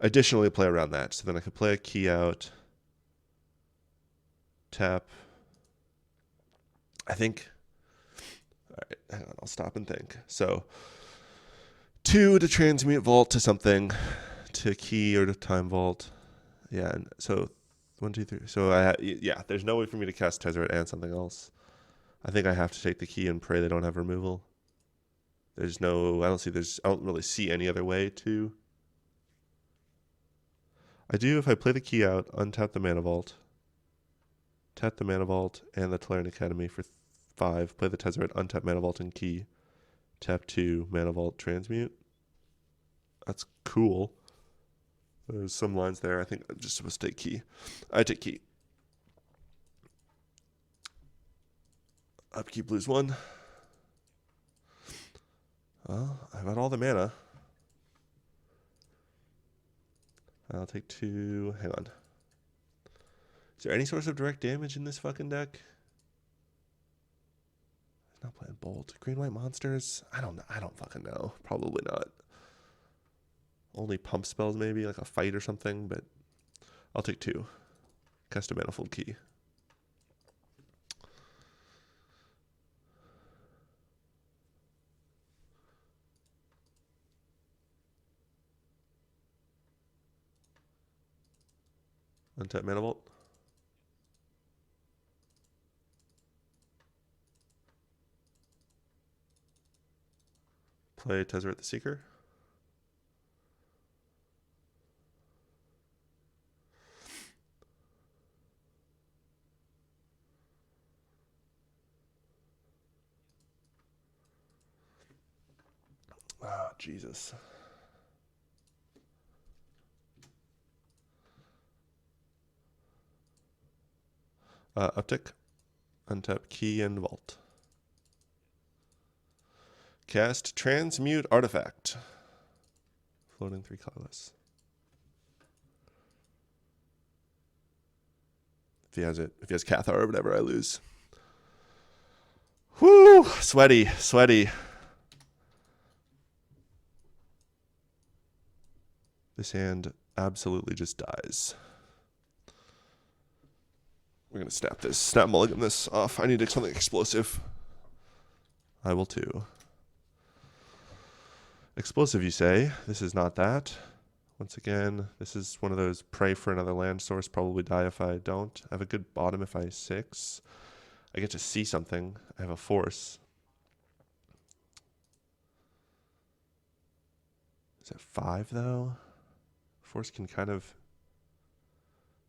additionally play around that. So then I could play a key out, tap. I think, all right, hang on, I'll stop and think. So 2 to transmute vault to something, to key or to time vault. Yeah, and so 1, 2, 3. So yeah, there's no way for me to cast Tezzeret and something else. I think I have to take the key and pray they don't have removal. I don't really see any other way to. I do if I play the key out, untap the Mana Vault, tap the Mana Vault and the Tolarian Academy for 5, play the Tezzeret, untap Mana Vault and key, tap 2, Mana Vault, transmute. That's cool. There's some lines there. I think I'm just supposed to take key. I take key. Upkeep, lose 1. Well, I've got all the mana. I'll take 2. Hang on. Is there any source of direct damage in this fucking deck? He's not playing Bolt. Green-white monsters? I don't fucking know. Probably not. Only pump spells maybe, like a fight or something, but I'll take 2. Cast a Manifold Key. Untap Mana Vault. Play Tezzeret the Seeker. Ah, Jesus. Uptick. Untap Key and Vault. Cast Transmute Artifact. Floating 3 colorless. If he has Cathar or whatever, I lose. Whoo! Sweaty, sweaty. This hand absolutely just dies. We're going to snap mulligan this off. I need something explosive. I will too. Explosive, you say? This is not that. Once again, this is one of those pray for another land source, probably die if I don't. I have a good bottom if I 6. I get to see something. I have a force. Is it 5 though? Force can kind of...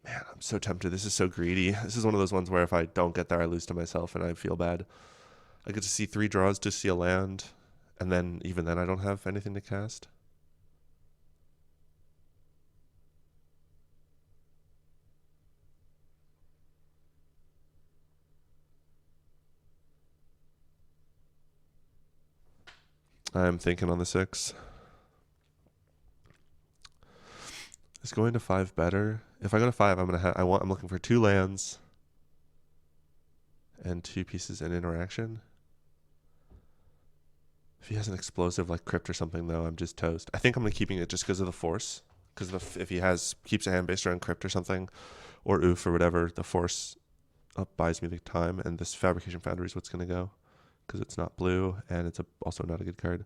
Man, I'm so tempted. This is so greedy. This is one of those ones where if I don't get there, I lose to myself and I feel bad. I get to see 3 draws to see a land, and then even then I don't have anything to cast. I'm thinking on the 6. Is going to 5 better? If I go to 5, I'm looking for 2 lands and 2 pieces in interaction. If he has an explosive like Crypt or something, though, I'm just toast. I think I'm keeping it just because of the force. Because if he keeps a hand based around Crypt or something, or Oof or whatever, the force buys me the time, and this Fabrication Foundry is what's going to go. Because it's not blue, and it's also not a good card.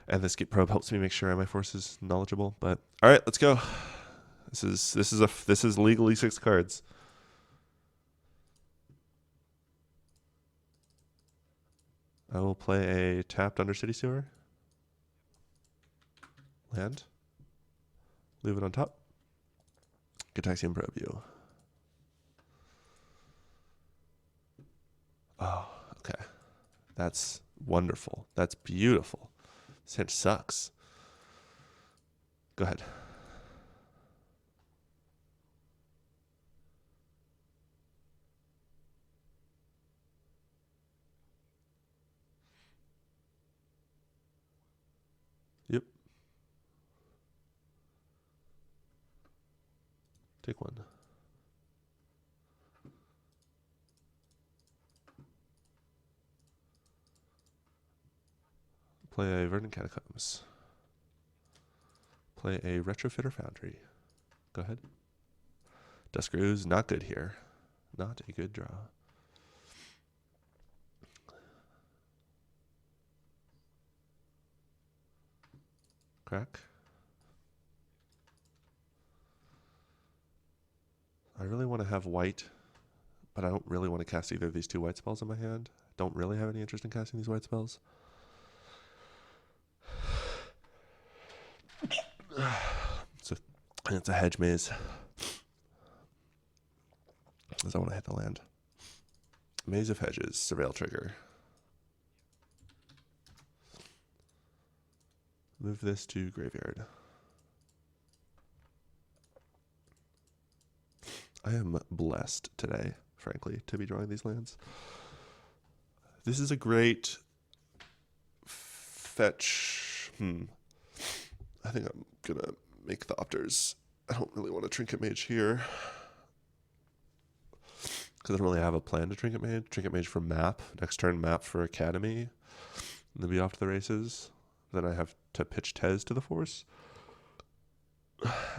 And this Gate Probe helps me make sure my force is knowledgeable. But all right, let's go. This is legally 6 cards. I will play a tapped Undercity Sewer. Land. Leave it on top. Gitaxian Probe you. Oh, okay. That's wonderful. That's beautiful. This hand sucks. Go ahead. Yep. Take 1. Play a Verdant Catacombs. Play a Retrofitter Foundry. Go ahead. Duskaroo's not good here. Not a good draw. Crack. I really want to have white, but I don't really want to cast either of these two white spells in my hand. Don't really have any interest in casting these white spells. It's a hedge maze. Because I want to hit the land. Maze of Hedges, Surveil trigger. Move this to graveyard. I am blessed today, frankly, to be drawing these lands. This is a great fetch. I think I'm going to make Thopters. I don't really want to Trinket Mage here. Because I don't really have a plan to Trinket Mage. Trinket Mage for map. Next turn map for Academy. And then be off to the races. Then I have to pitch Tez to the Force.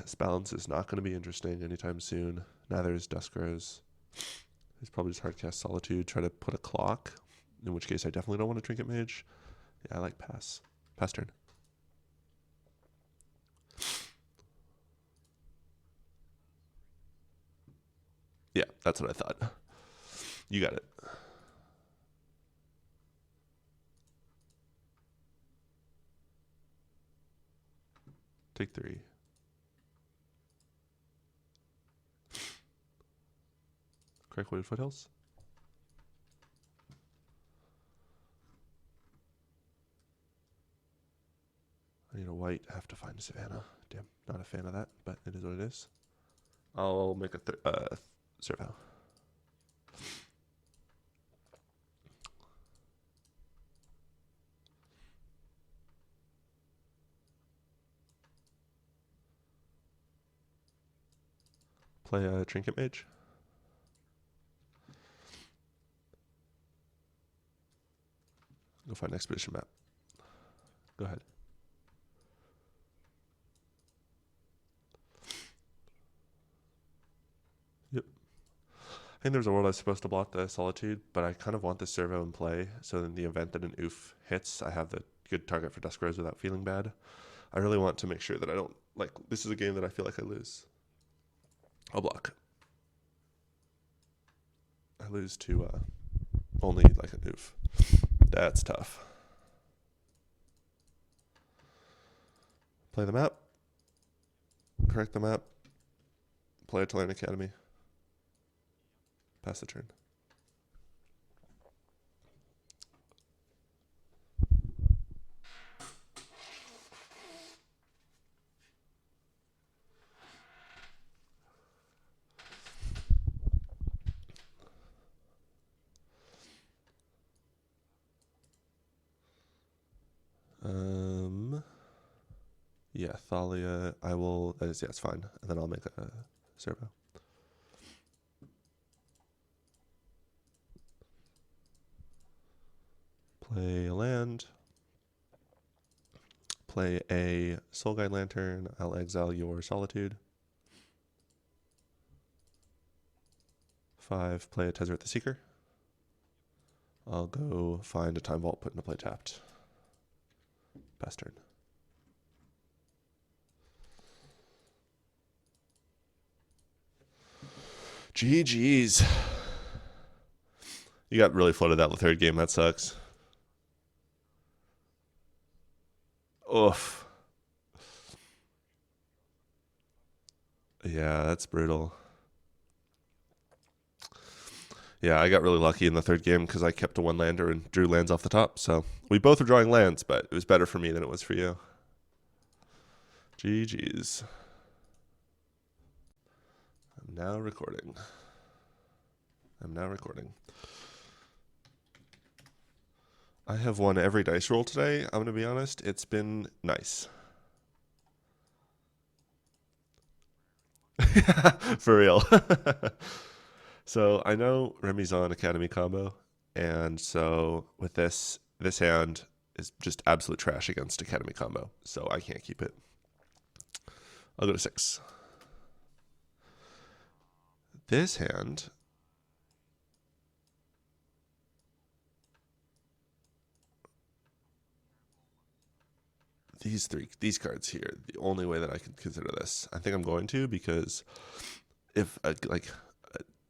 This balance is not going to be interesting anytime soon. Neither is Duskaroo's. He's probably just hardcast Solitude, try to put a clock. In which case I definitely don't want to Trinket Mage. Yeah, I like pass. Pass turn. Yeah, that's what I thought. You got it. Take 3. Crackwooded Foothills. I need a white. I have to find a Savannah. Damn, not a fan of that, but it is what it is. I'll make a Servo. Play a Trinket Mage. Go find an Expedition map. Go ahead. Yep. I think there's a world I was supposed to block the Solitude, but I kind of want the Servo in play, so in the event that an oof hits, I have the good target for Duskaroo's without feeling bad. I really want to make sure that I don't, like, this is a game that I feel like I lose. I'll block. I lose to only like an oof. That's tough. Play the map. Correct the map. Play a Talent Academy. Pass the turn. Yeah, Thalia, I will, that is, yeah, it's fine. And then I'll make a Servo. Play a land. Play a Soul Guide Lantern. I'll exile your Solitude. 5, play a Tezzeret the Seeker. I'll go find a Time Vault, put into play tapped. Pass turn. GG's. You got really flooded that third game. That sucks. Oof. Yeah, that's brutal. Yeah, I got really lucky in the third game because I kept a one-lander and drew lands off the top. So we both were drawing lands, but it was better for me than it was for you. GG's. I'm now recording. I have won every dice roll today. I'm going to be honest. It's been nice. For real. So I know Remi's on Academy combo. And so with this hand is just absolute trash against Academy combo. So I can't keep it. I'll go to 6. This hand, these cards here, the only way that I can consider this. I think I'm going to, because if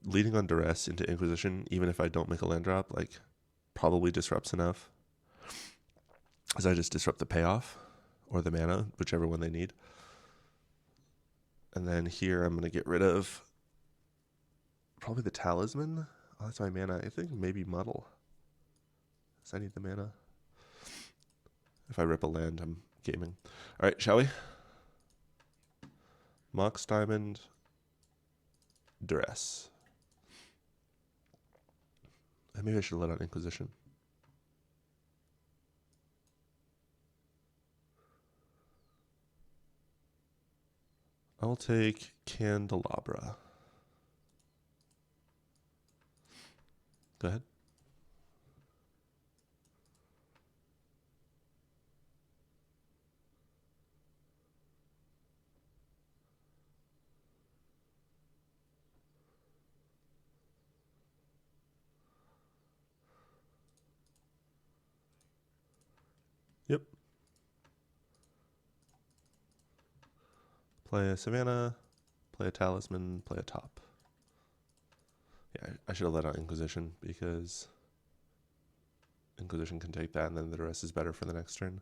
leading on duress into Inquisition, even if I don't make a land drop, like probably disrupts enough, as I just disrupt the payoff or the mana, whichever one they need. And then here I'm going to get rid of probably the Talisman. Oh, that's my mana. I think maybe Muddle, because I need the mana. If I rip a land, I'm gaming. All right, shall we? Mox Diamond, Duress. And maybe I should let out Inquisition. I'll take Candelabra. Go ahead. Yep. Play a Savannah, play a Talisman, play a top. Yeah, I should have let out Inquisition, because Inquisition can take that, and then the rest is better for the next turn.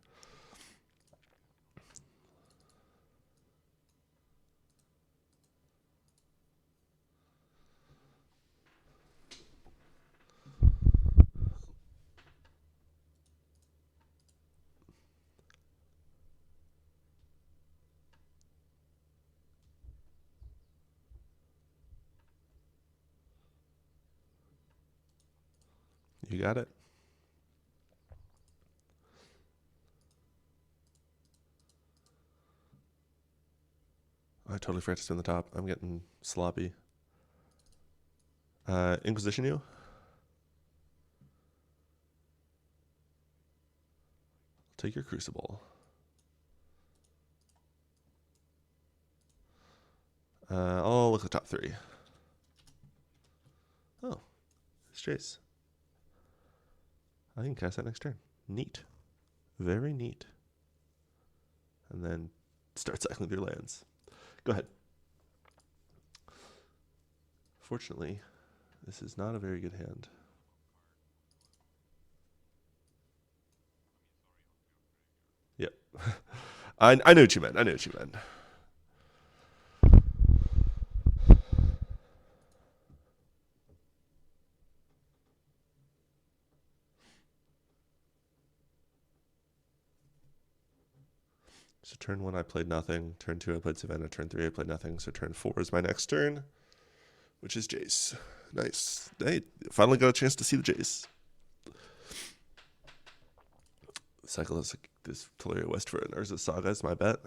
You got it. I totally forgot to spin the top. I'm getting sloppy. Inquisition you? Take your Crucible. I'll look at the top 3. Oh, it's Jace. I can cast that next turn. Neat. Very neat. And then start cycling through lands. Go ahead. Fortunately, this is not a very good hand. Yep. I knew what you meant. I knew what you meant. So turn 1 I played nothing. Turn 2 I played Savannah. Turn 3 I played nothing. So turn 4 is my next turn, which is Jace. Nice. Hey, finally got a chance to see the Jace. Cycle this Teleria Westford and Urza Saga is my bet.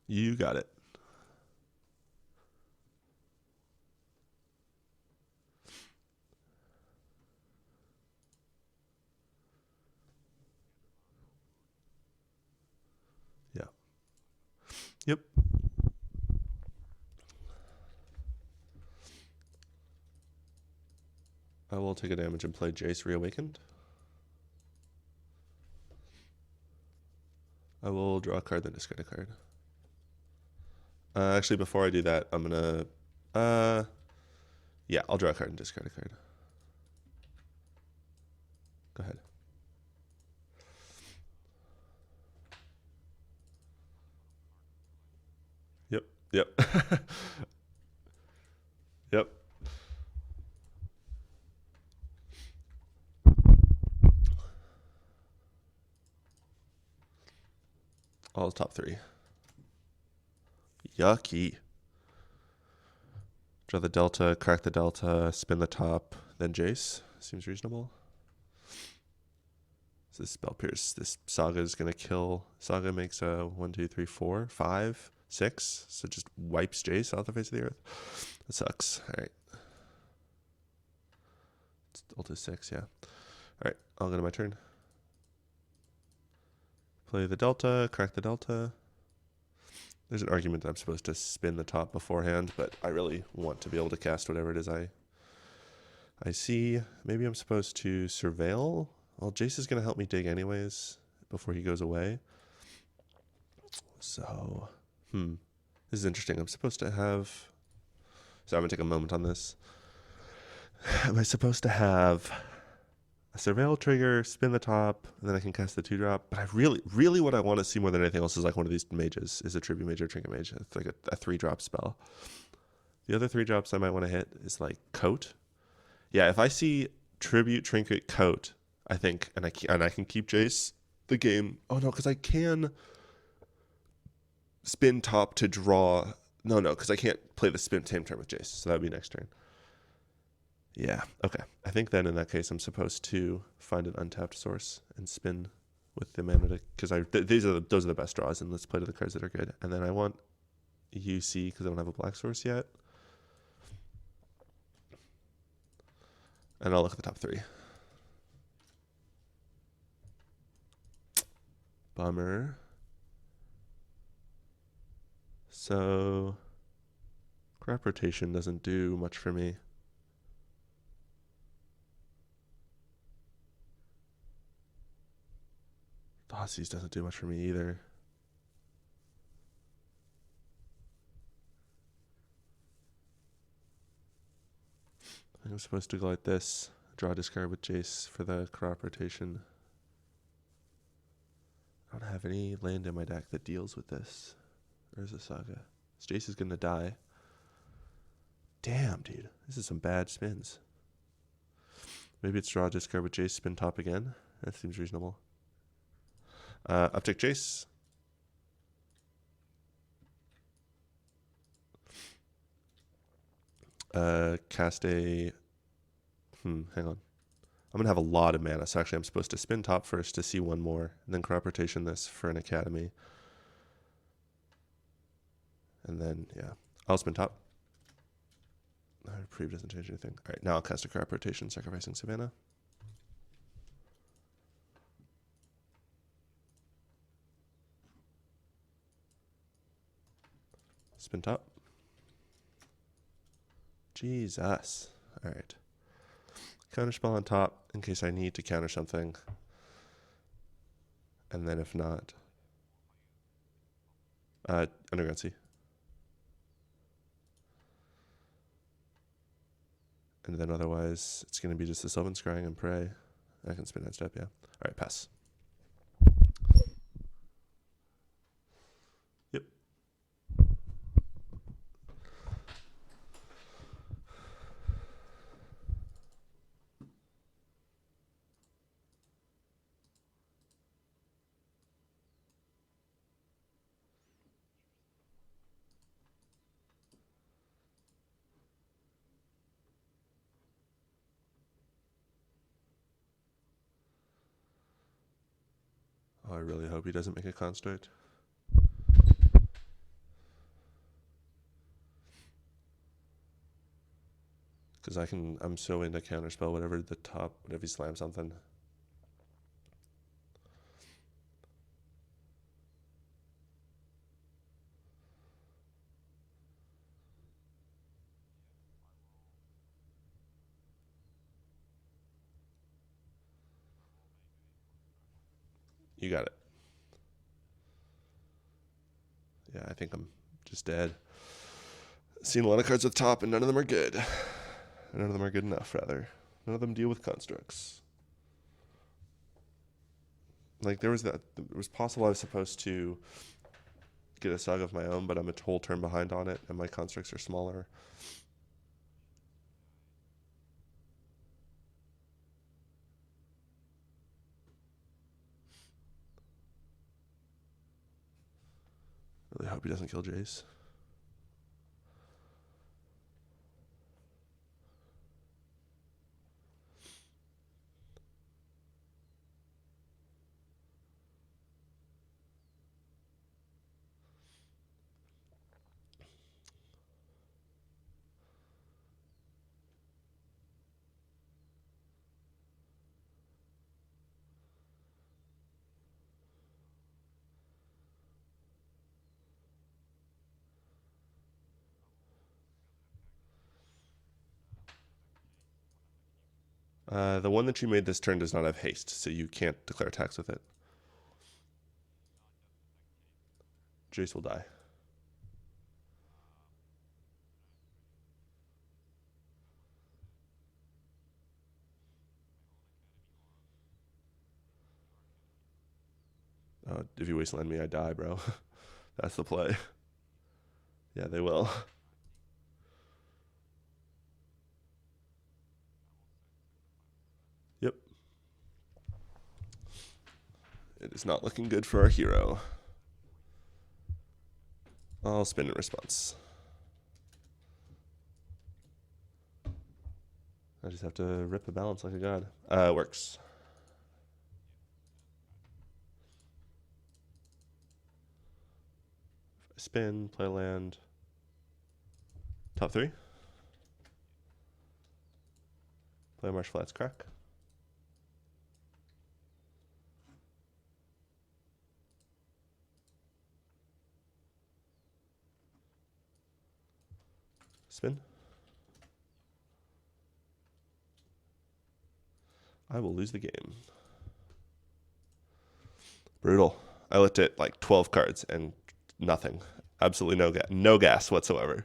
You got it. Yeah. Yep. I will take a damage and play Jace Reawakened. I will draw a card, then discard a card. Actually, before I do that, I'm going to... yeah, I'll draw a card and discard a card. Go ahead. Yep, yep. Yep. All top 3. Yucky. Draw the delta, crack the delta, spin the top, then Jace. Seems reasonable. So this Spell Pierce, this Saga is going to kill. Saga makes a 1, 2, 3, 4, 5, 6. So just wipes Jace off the face of the earth. That sucks. All right. Delta 6, yeah. Alright, I'll go to my turn. Play the delta, crack the delta. There's an argument that I'm supposed to spin the top beforehand, but I really want to be able to cast whatever it is I see. Maybe I'm supposed to surveil. Well, Jace is going to help me dig anyways before he goes away. So, this is interesting. I'm supposed to have... So I'm going to take a moment on this. Am I supposed to have a surveil trigger, spin the top, and then I can cast the 2-drop? But I really what I want to see more than anything else is like one of these mages, is a tribute mage or trinket mage. It's like a 3-drop spell. The other 3 drops I might want to hit is like coat. Yeah, if I see tribute, trinket, coat, I think, and I can keep Jace the game. Oh no, because I can spin top to draw. No, because I can't play the same turn with Jace, so that would be next turn. Yeah, okay. I think then in that case I'm supposed to find an untapped source and spin with the mana because those are the best draws, and let's play to the cards that are good. And then I want UC because I don't have a black source yet. And I'll look at the top 3. Bummer. So, crop rotation doesn't do much for me. Thoughtseize doesn't do much for me either. I think I'm supposed to go like this. Draw, discard with Jace for the crop rotation. I don't have any land in my deck that deals with this. Where's the Saga? This Jace is going to die. Damn, dude. This is some bad spins. Maybe it's draw, discard with Jace, spin top again. That seems reasonable. Uptick Jace. Cast a... hang on. I'm going to have a lot of mana, so actually I'm supposed to spin top first to see one more, and then crop rotation this for an academy. And then, yeah, I'll spin top. Reprieve doesn't change anything. All right, now I'll cast a crop rotation, sacrificing Savannah. Spin top. Jesus. All right. Counterspell on top in case I need to counter something. And then if not, Underground Sea. And then otherwise, it's going to be just the Sylvan Scrying and Pray. I can spin that step, yeah. All right, pass. Yep. Oh, I really hope he doesn't make a construct. Because I'm so into counterspell, whatever the top, whatever he slams something. You got it. Yeah, I think I'm just dead. Seen a lot of cards with top, and none of them are good. None of them are good enough, rather. None of them deal with constructs. Like, it was possible I was supposed to get a Saga of my own, but I'm a whole turn behind on it, and my constructs are smaller. Really hope he doesn't kill Jace. The one that you made this turn does not have haste, so you can't declare attacks with it. Jace will die. If you wasteland me, I die, bro. That's the play. Yeah, they will. Yep. It is not looking good for our hero. I'll spin in response. I just have to rip the balance like a god. It works. Spin, play land. Top 3. Play Marsh Flats Crack. Spin. I will lose the game. Brutal. I looked at like 12 cards and nothing. Absolutely no gas whatsoever.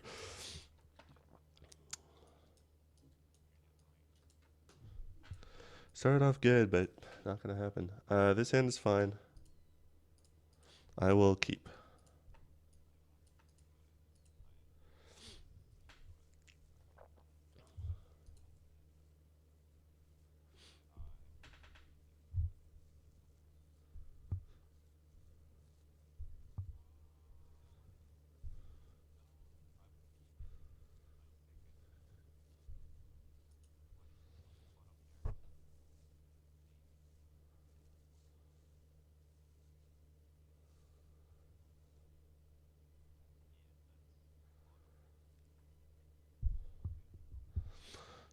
Started off good, but not going to happen. This hand is fine. I will keep.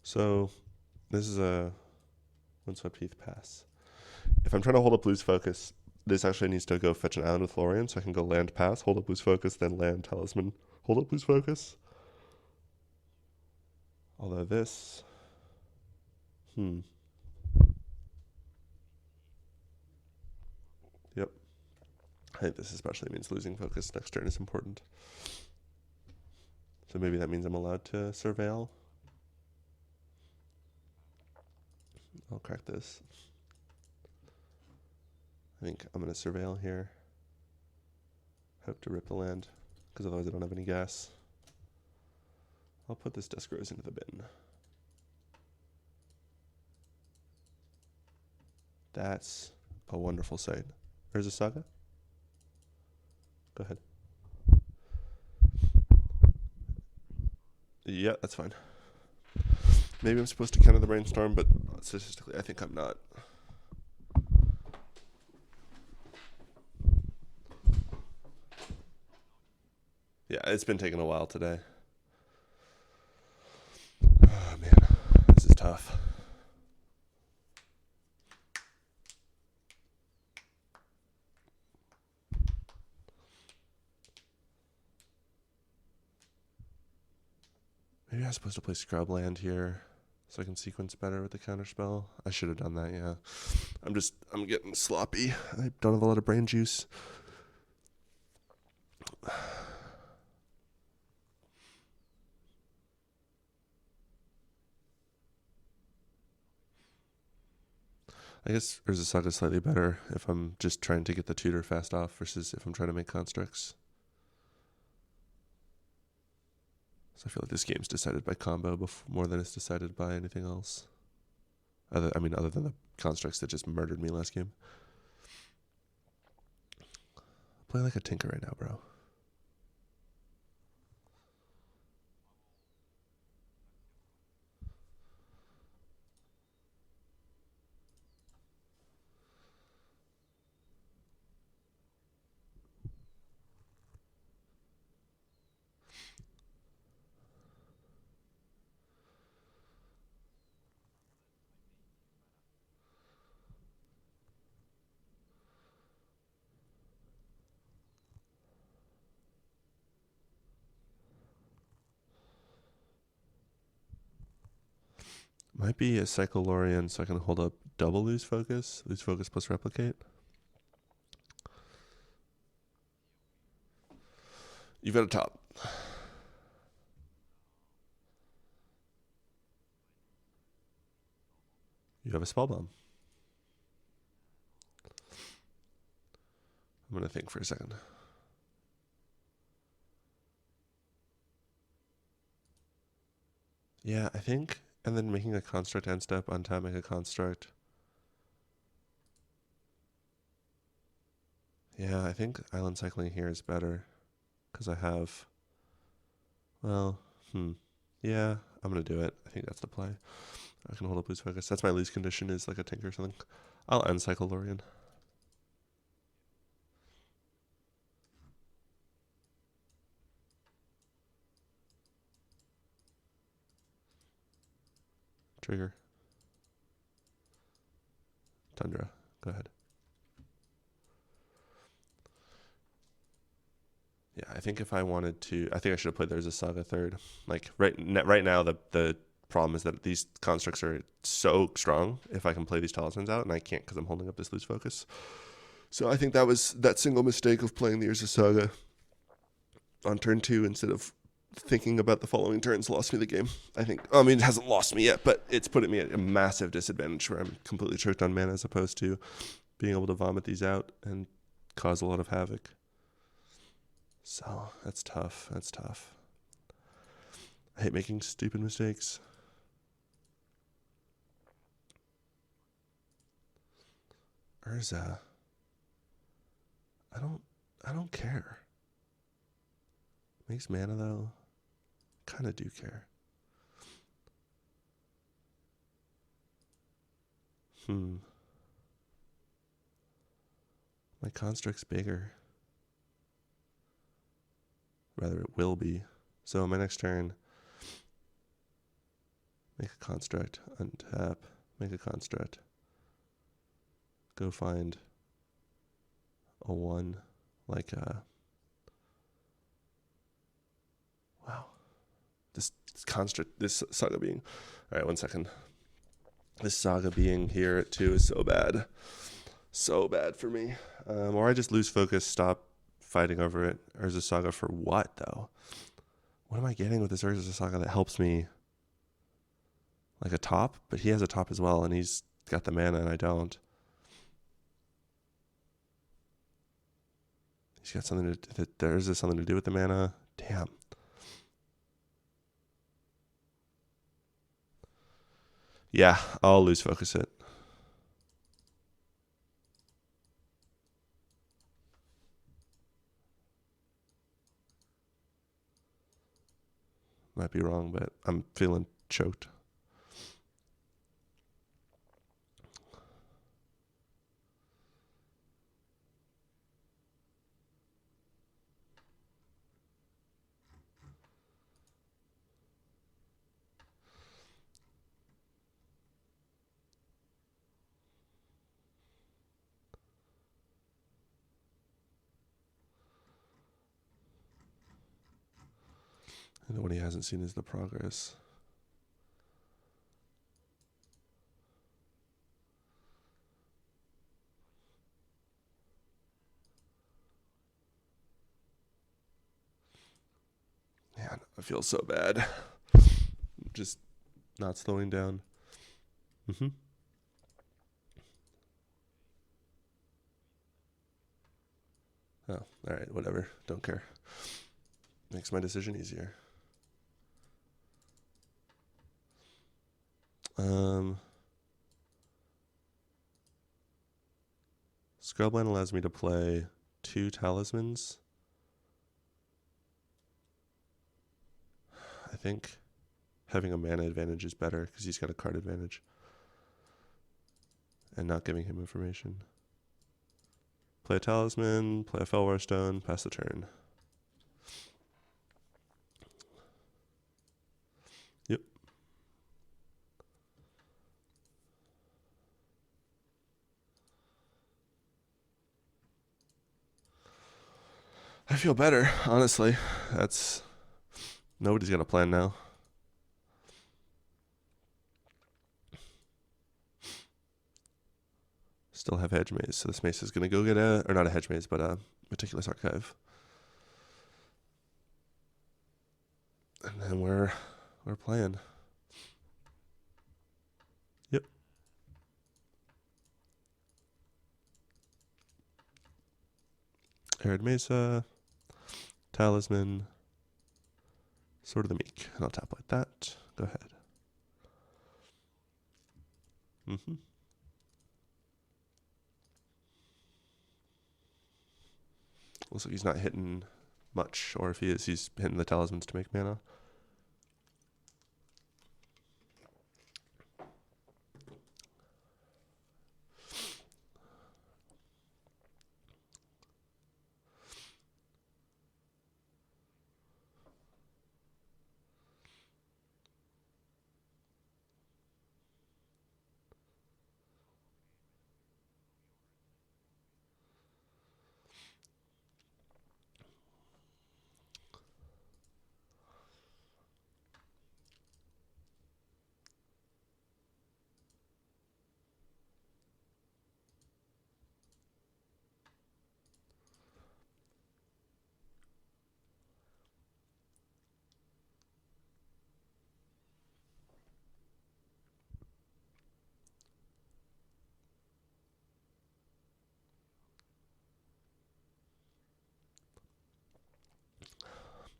So this is a Windswept Heath pass. If I'm trying to hold up Blue's Focus, this actually needs to go fetch an island with Florian, so I can go land pass, hold up Blue's Focus, then land Talisman, hold up Blue's Focus. Although this... Yep. I think this especially means losing focus next turn is important. So maybe that means I'm allowed to surveil. I'll crack this. I think I'm going to surveil here. Hope to rip the land, because otherwise I don't have any gas. I'll put this Dusk Rose into the bin. That's a wonderful sight. There's a Saga. Go ahead. Yeah, that's fine. Maybe I'm supposed to counter the Brainstorm, but statistically I think I'm not. Yeah, it's been taking a while today. Oh man, this is tough. Maybe I'm supposed to play Scrubland here so I can sequence better with the counterspell. I should have done that, yeah. I'm getting sloppy. I don't have a lot of brain juice. I guess Urza Saga is slightly better if I'm just trying to get the tutor fast off versus if I'm trying to make constructs. So I feel like this game's decided by combo more than it's decided by anything else. Other than the constructs that just murdered me last game. Play like a tinker right now, bro. Might be a Cyclorian so I can hold up double lose focus plus replicate. You've got a top. You have a spell bomb. I'm going to think for a second. Yeah, I think, and then making a construct end step, untapping a construct. Yeah, I think island cycling here is better because I have, well, yeah, I'm going to do it. I think that's the play. I can hold up lose focus. That's my lose condition is like a tinker or something. I'll end Cyclorian. Trigger. Tundra. Go ahead. Yeah, I think if I wanted to, I think I should have played There's a Saga third. Like right now, the problem is that these constructs are so strong. If I can play these talismans out, and I can't because I'm holding up this lose focus. So I think that was that single mistake of playing the Urza Saga on turn 2 instead of thinking about the following turns lost me the game. I think, I mean, it hasn't lost me yet, but it's putting me at a massive disadvantage where I'm completely choked on mana as opposed to being able to vomit these out and cause a lot of havoc. So that's tough. That's tough. I hate making stupid mistakes. Urza. I don't care. Makes mana though. Kind of do care. My construct's bigger. Rather, it will be. So my next turn, make a construct, untap, make a construct. Go find a 1, like wow. This construct, this Saga being, all right, 1 second. This Saga being here at 2 is so bad. So bad for me. Or I just lose focus, stop fighting over it. Urza Saga for what, though? What am I getting with this Urza Saga that helps me? Like a top? But he has a top as well, and he's got the mana, and I don't. He's got something to, there's something to do with the mana. Damn. Yeah, I'll lose focus it. Might be wrong, but I'm feeling choked. And what he hasn't seen is the progress. Man, I feel so bad. Just not slowing down. Oh, all right, whatever. Don't care. Makes my decision easier. Scrubland allows me to play 2 talismans. I think having a mana advantage is better because he's got a card advantage. And not giving him information. Play a talisman, play a Felwar Stone, pass the turn. Yep. I feel better, honestly. Nobody's got a plan now. still have hedge maze, so this mace is going to go get a, or not a hedge maze, but a meticulous archive. And then we're playing. Yep. Arid Mesa, Talisman, Sword of the Meek. And I'll tap like that. Go ahead. Looks like he's not hitting much, or if he is, he's hitting the talismans to make mana.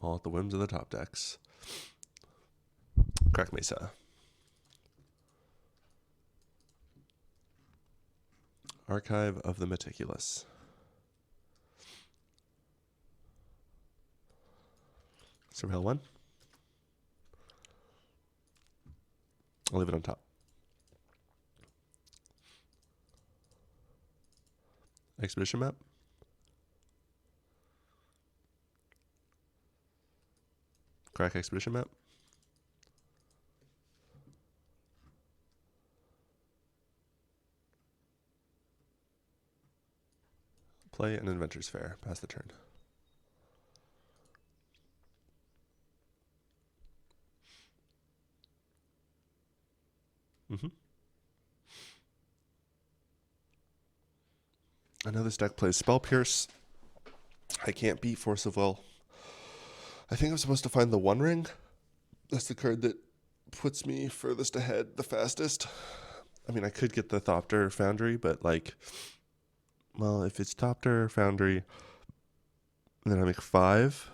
All at the whims of the top decks. Crack Mesa. Archive of the Meticulous. Surveil 1. I'll leave it on top. Expedition map. Crack expedition map. Play an Adventures Fair. Pass the turn. I know this deck plays Spell Pierce. I can't beat Force of Will. I think I'm supposed to find the One Ring. That's the card that puts me furthest ahead the fastest. I mean, I could get the Thopter Foundry, but like, well, if it's Thopter Foundry, then I make 5.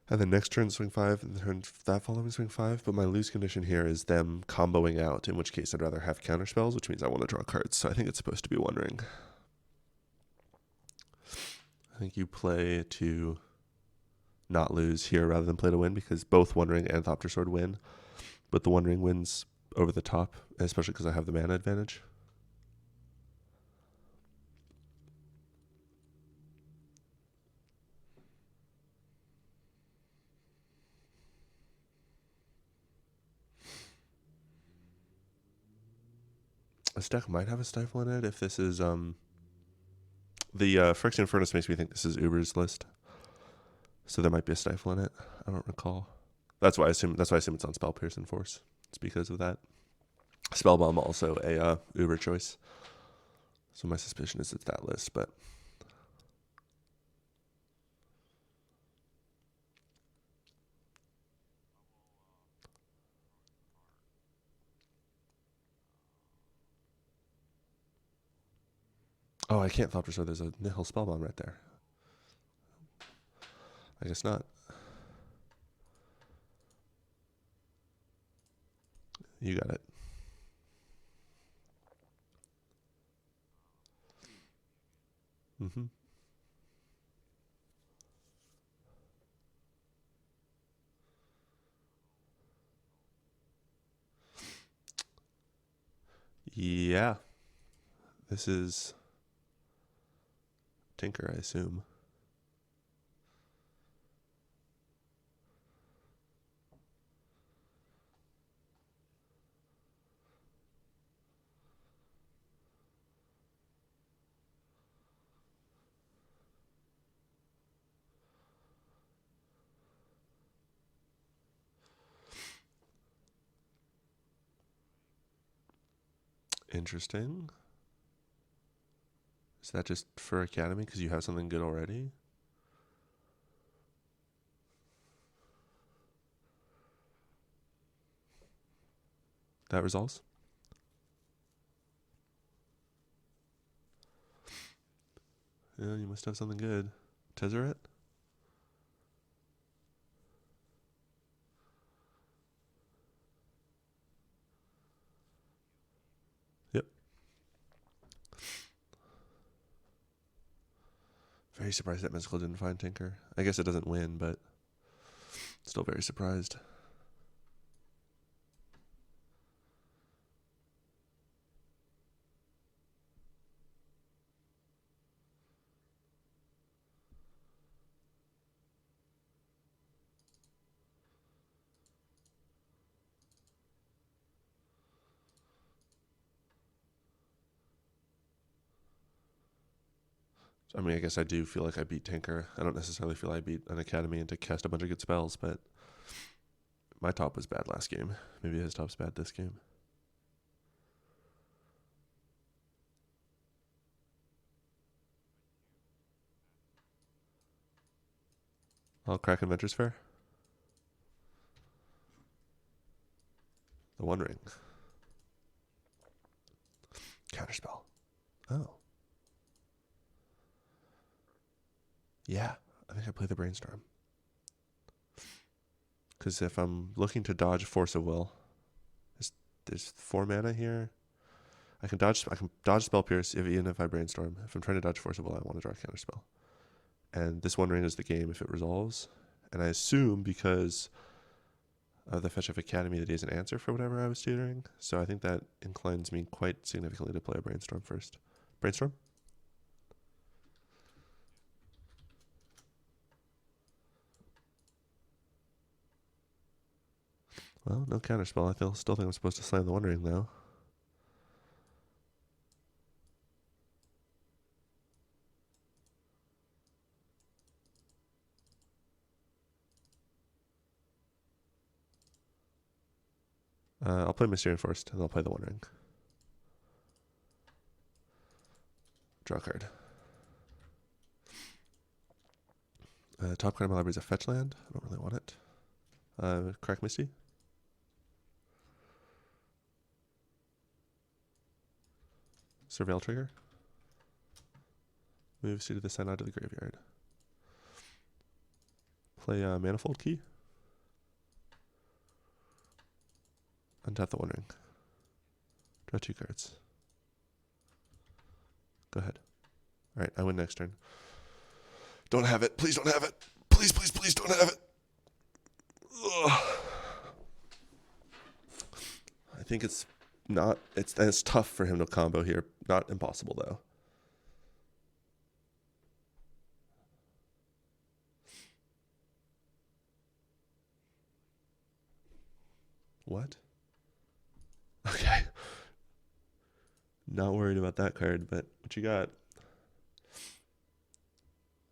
And then next turn swing 5, and then that following swing 5. But my lose condition here is them comboing out, in which case I'd rather have counter spells, which means I want to draw cards. So I think it's supposed to be One Ring. I think you play to not lose here rather than play to win, because both One Ring and Thopter Sword win. But the One Ring wins over the top, especially because I have the mana advantage. This deck might have a Stifle in it if this is the Phyrexian Furnace makes me think this is Uber's list, so there might be a Stifle in it. I don't recall. That's why I assume it's on Spell Pierce and Force. It's because of that. Spellbomb also a Uber choice, so my suspicion is it's that list. But oh, I can't Thopter Sword. There's a Nihil Spellbomb right there. I guess not. You got it. Yeah. This is Tinker, I assume. Interesting. Is that just for Academy because you have something good already? That resolves? Yeah, you must have something good. Tezzeret? Yep. Very surprised that Mystical didn't find Tinker. I guess it doesn't win, but still very surprised. I mean, I guess I do feel like I beat Tinker. I don't necessarily feel I beat an Academy and to cast a bunch of good spells, but my top was bad last game. Maybe his top's bad this game. I'll crack Adventures Fair. The One Ring. Counterspell. Oh. Yeah, I think I play the Brainstorm. Because if I'm looking to dodge Force of Will, there's 4 mana here. I can dodge Spell Pierce even if I Brainstorm. If I'm trying to dodge Force of Will, I want to draw a Counterspell. And this One Ring is the game if it resolves. And I assume because of the Fetch of Academy that he has an answer for whatever I was tutoring. So I think that inclines me quite significantly to play a Brainstorm first. Brainstorm? Well, no Counterspell. I still think I'm supposed to slam the One Ring, though. I'll play Mysterium first, and I'll play the One Ring. Draw a card. Top card of my library is a fetch land. I don't really want it. Crack Misty. Surveil trigger. Move Suit of the Sun out of the graveyard. Play Manifold Key. Untap the One Ring. Draw 2 cards. Go ahead. Alright, I win next turn. Don't have it. Please don't have it. Please, please, please don't have it. Ugh. I think it's tough for him to combo here. Not impossible, though. What? Okay. Not worried about that card, but what you got?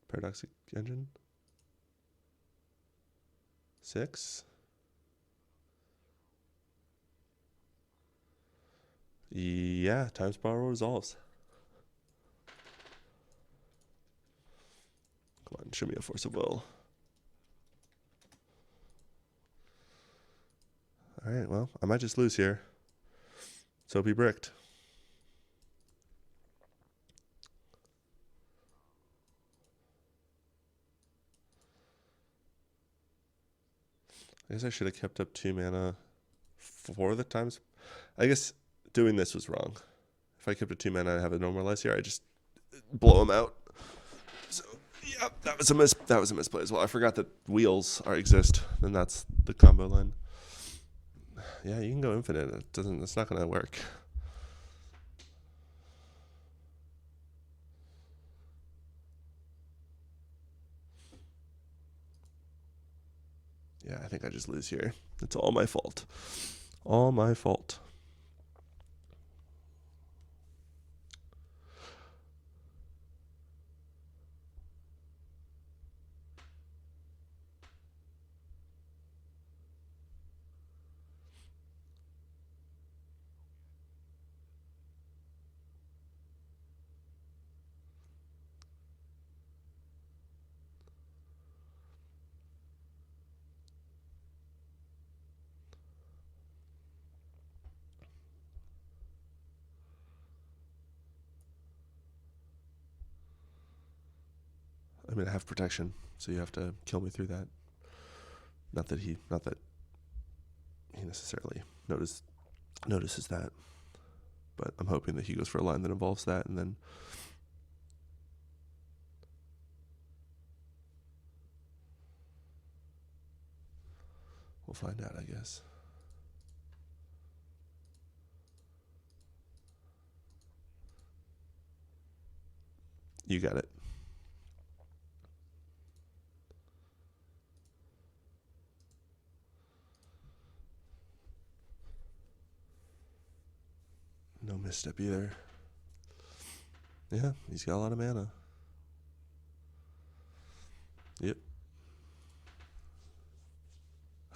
Paradoxic Engine? 6? Yeah, Time Spiral resolves. Come on, show me a Force of Will. Alright, well, I might just lose here. So be bricked. I guess I should have kept up 2 mana for the times. I guess doing this was wrong. If I kept up 2 mana and have a normalize here, I just blow them out. So yeah, that was a misplay as well. I forgot that wheels exist, and that's the combo line. Yeah, you can go infinite. It's not gonna work. Yeah, I think I just lose here. It's all my fault. All my fault. I mean, I have protection, so you have to kill me through that. Not that he necessarily notices that, but I'm hoping that he goes for a line that involves that, and then we'll find out, I guess. You got it. No misstep either. Yeah, he's got a lot of mana. Yep.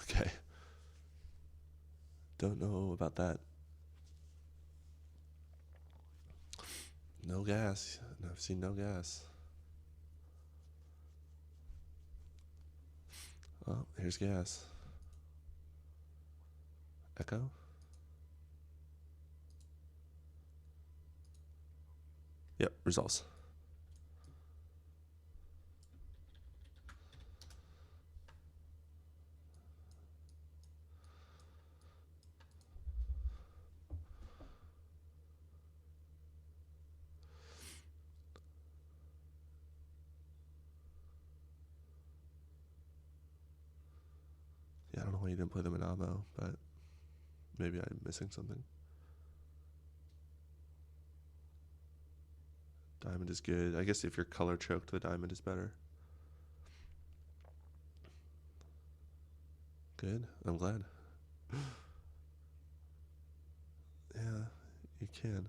Okay. Don't know about that. No gas. I've seen no gas. Oh, here's gas. Echo? Yep, resolves. Yeah, I don't know why you didn't play them in ammo, but maybe I'm missing something. Diamond is good. I guess if you're color choked, the diamond is better. Good. I'm glad. Yeah, you can.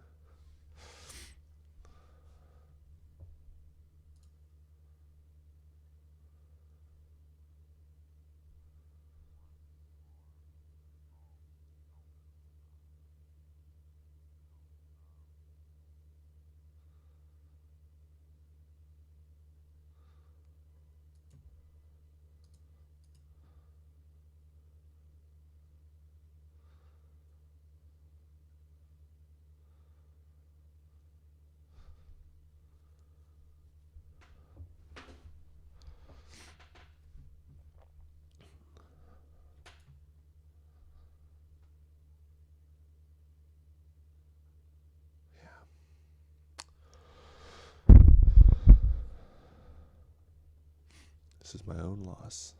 This is my own loss.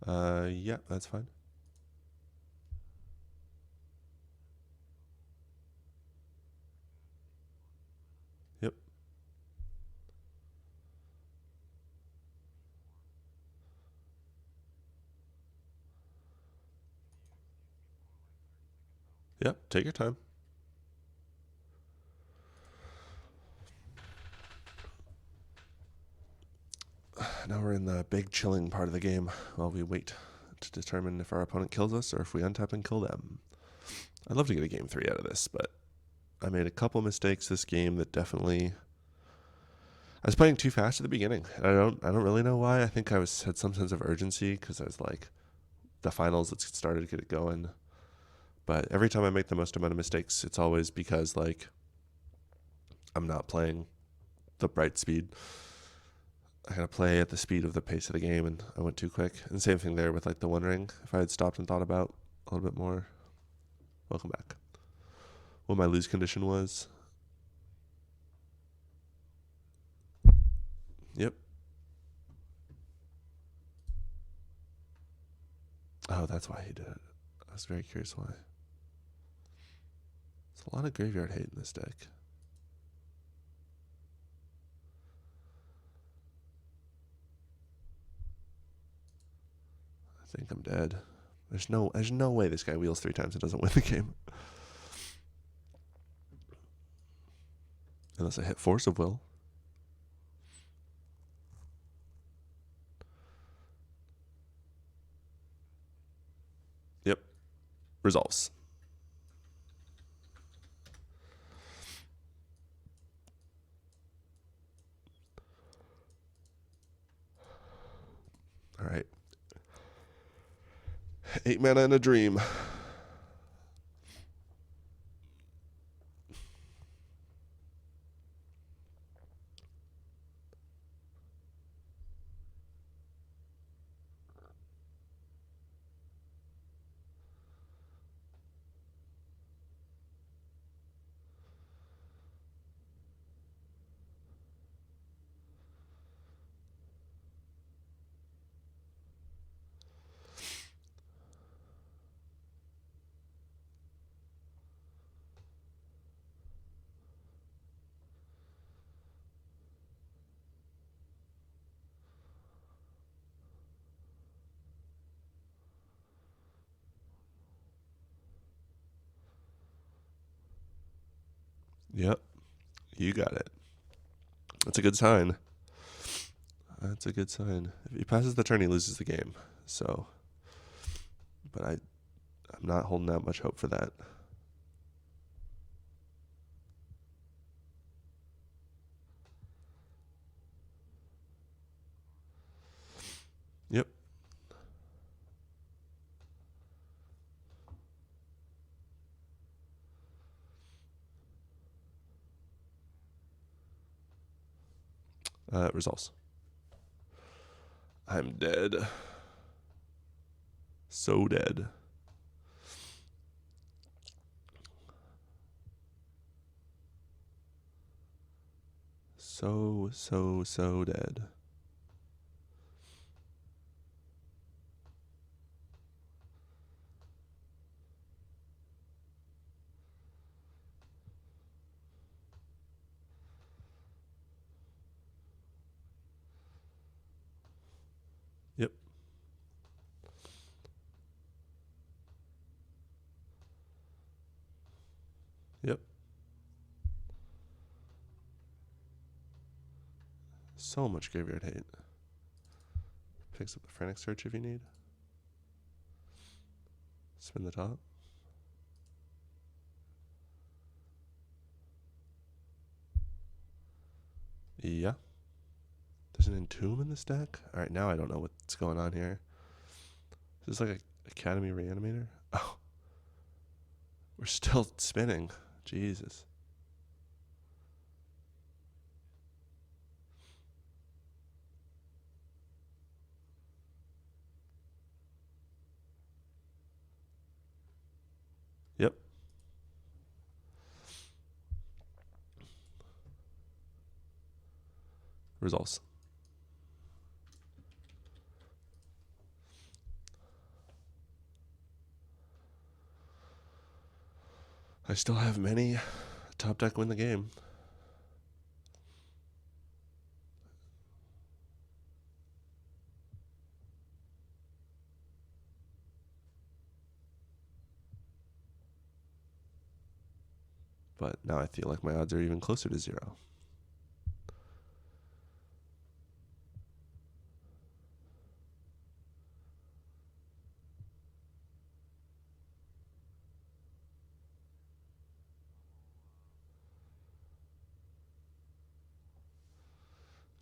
Yeah, that's fine. Yep. Yep, take your time. Now we're in the big chilling part of the game while we wait to determine if our opponent kills us or if we untap and kill them. I'd love to get a game 3 out of this, but I made a couple mistakes this game that definitely... I was playing too fast at the beginning. I don't really know why. I think I had some sense of urgency because I was like, the finals, let's get started, get it going. But every time I make the most amount of mistakes, it's always because like I'm not playing the right speed. I gotta play at the speed of the pace of the game, and I went too quick. And same thing there with like the One Ring. If I had stopped and thought about a little bit more. Welcome back. What my lose condition was. Yep. Oh, that's why he did it. I was very curious why. There's a lot of graveyard hate in this deck. I think I'm dead. There's no way this guy wheels 3 times and doesn't win the game. Unless I hit Force of Will. Yep. Resolves. All right. 8 mana and a dream. Yep. You got it. That's a good sign. That's a good sign. If he passes the turn, he loses the game. So, but I'm not holding out much hope for that. Yep. Resolves. I'm dead. So dead. So dead. Yep. Yep. So much graveyard hate. Picks up the frantic search if you need. Spin the top. Yeah. There's an Entomb in this deck? Alright, now I don't know what's going on here. Is this like a Academy Reanimator? Oh. We're still spinning. Jesus. Yep. Results. I still have many top deck win the game. But now I feel like my odds are even closer to 0.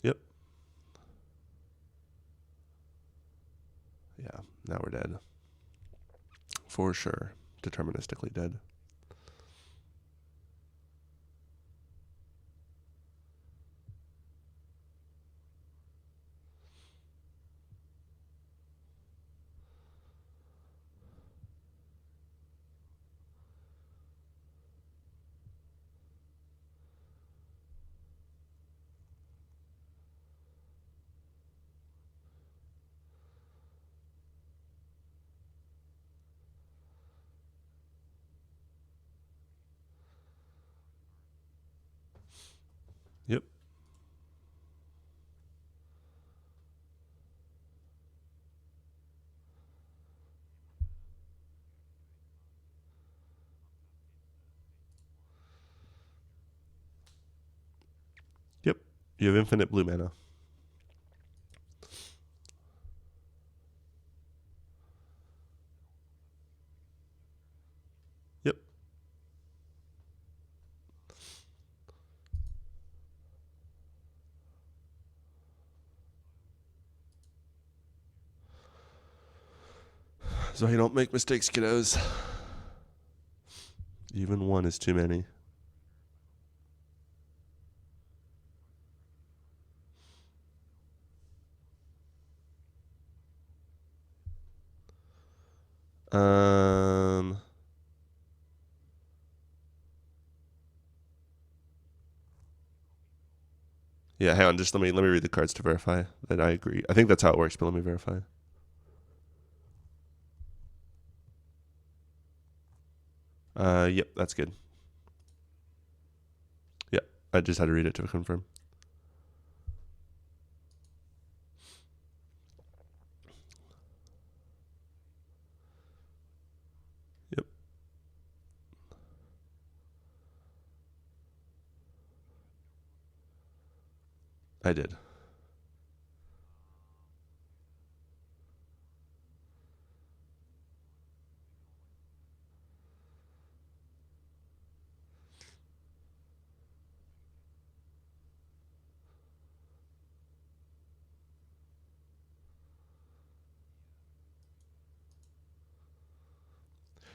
Yep. Yeah, now we're dead. For sure. Deterministically dead. Yep. Yep. You have infinite blue mana. Yep. So you don't make mistakes, kiddos. Even one is too many. Yeah, hang on, just let me read the cards to verify that I agree. I think that's how it works, but let me verify. Yep, that's good. Yeah, I just had to read it to confirm. Yep. I did.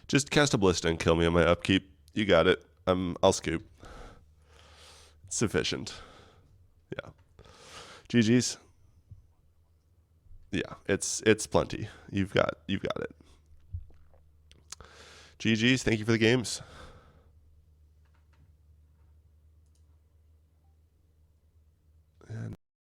Just cast a ballista and kill me on my upkeep. You got it. I'll scoop. It's sufficient. Yeah. GG's. Yeah, it's plenty. You've got it. GG's. Thank you for the games.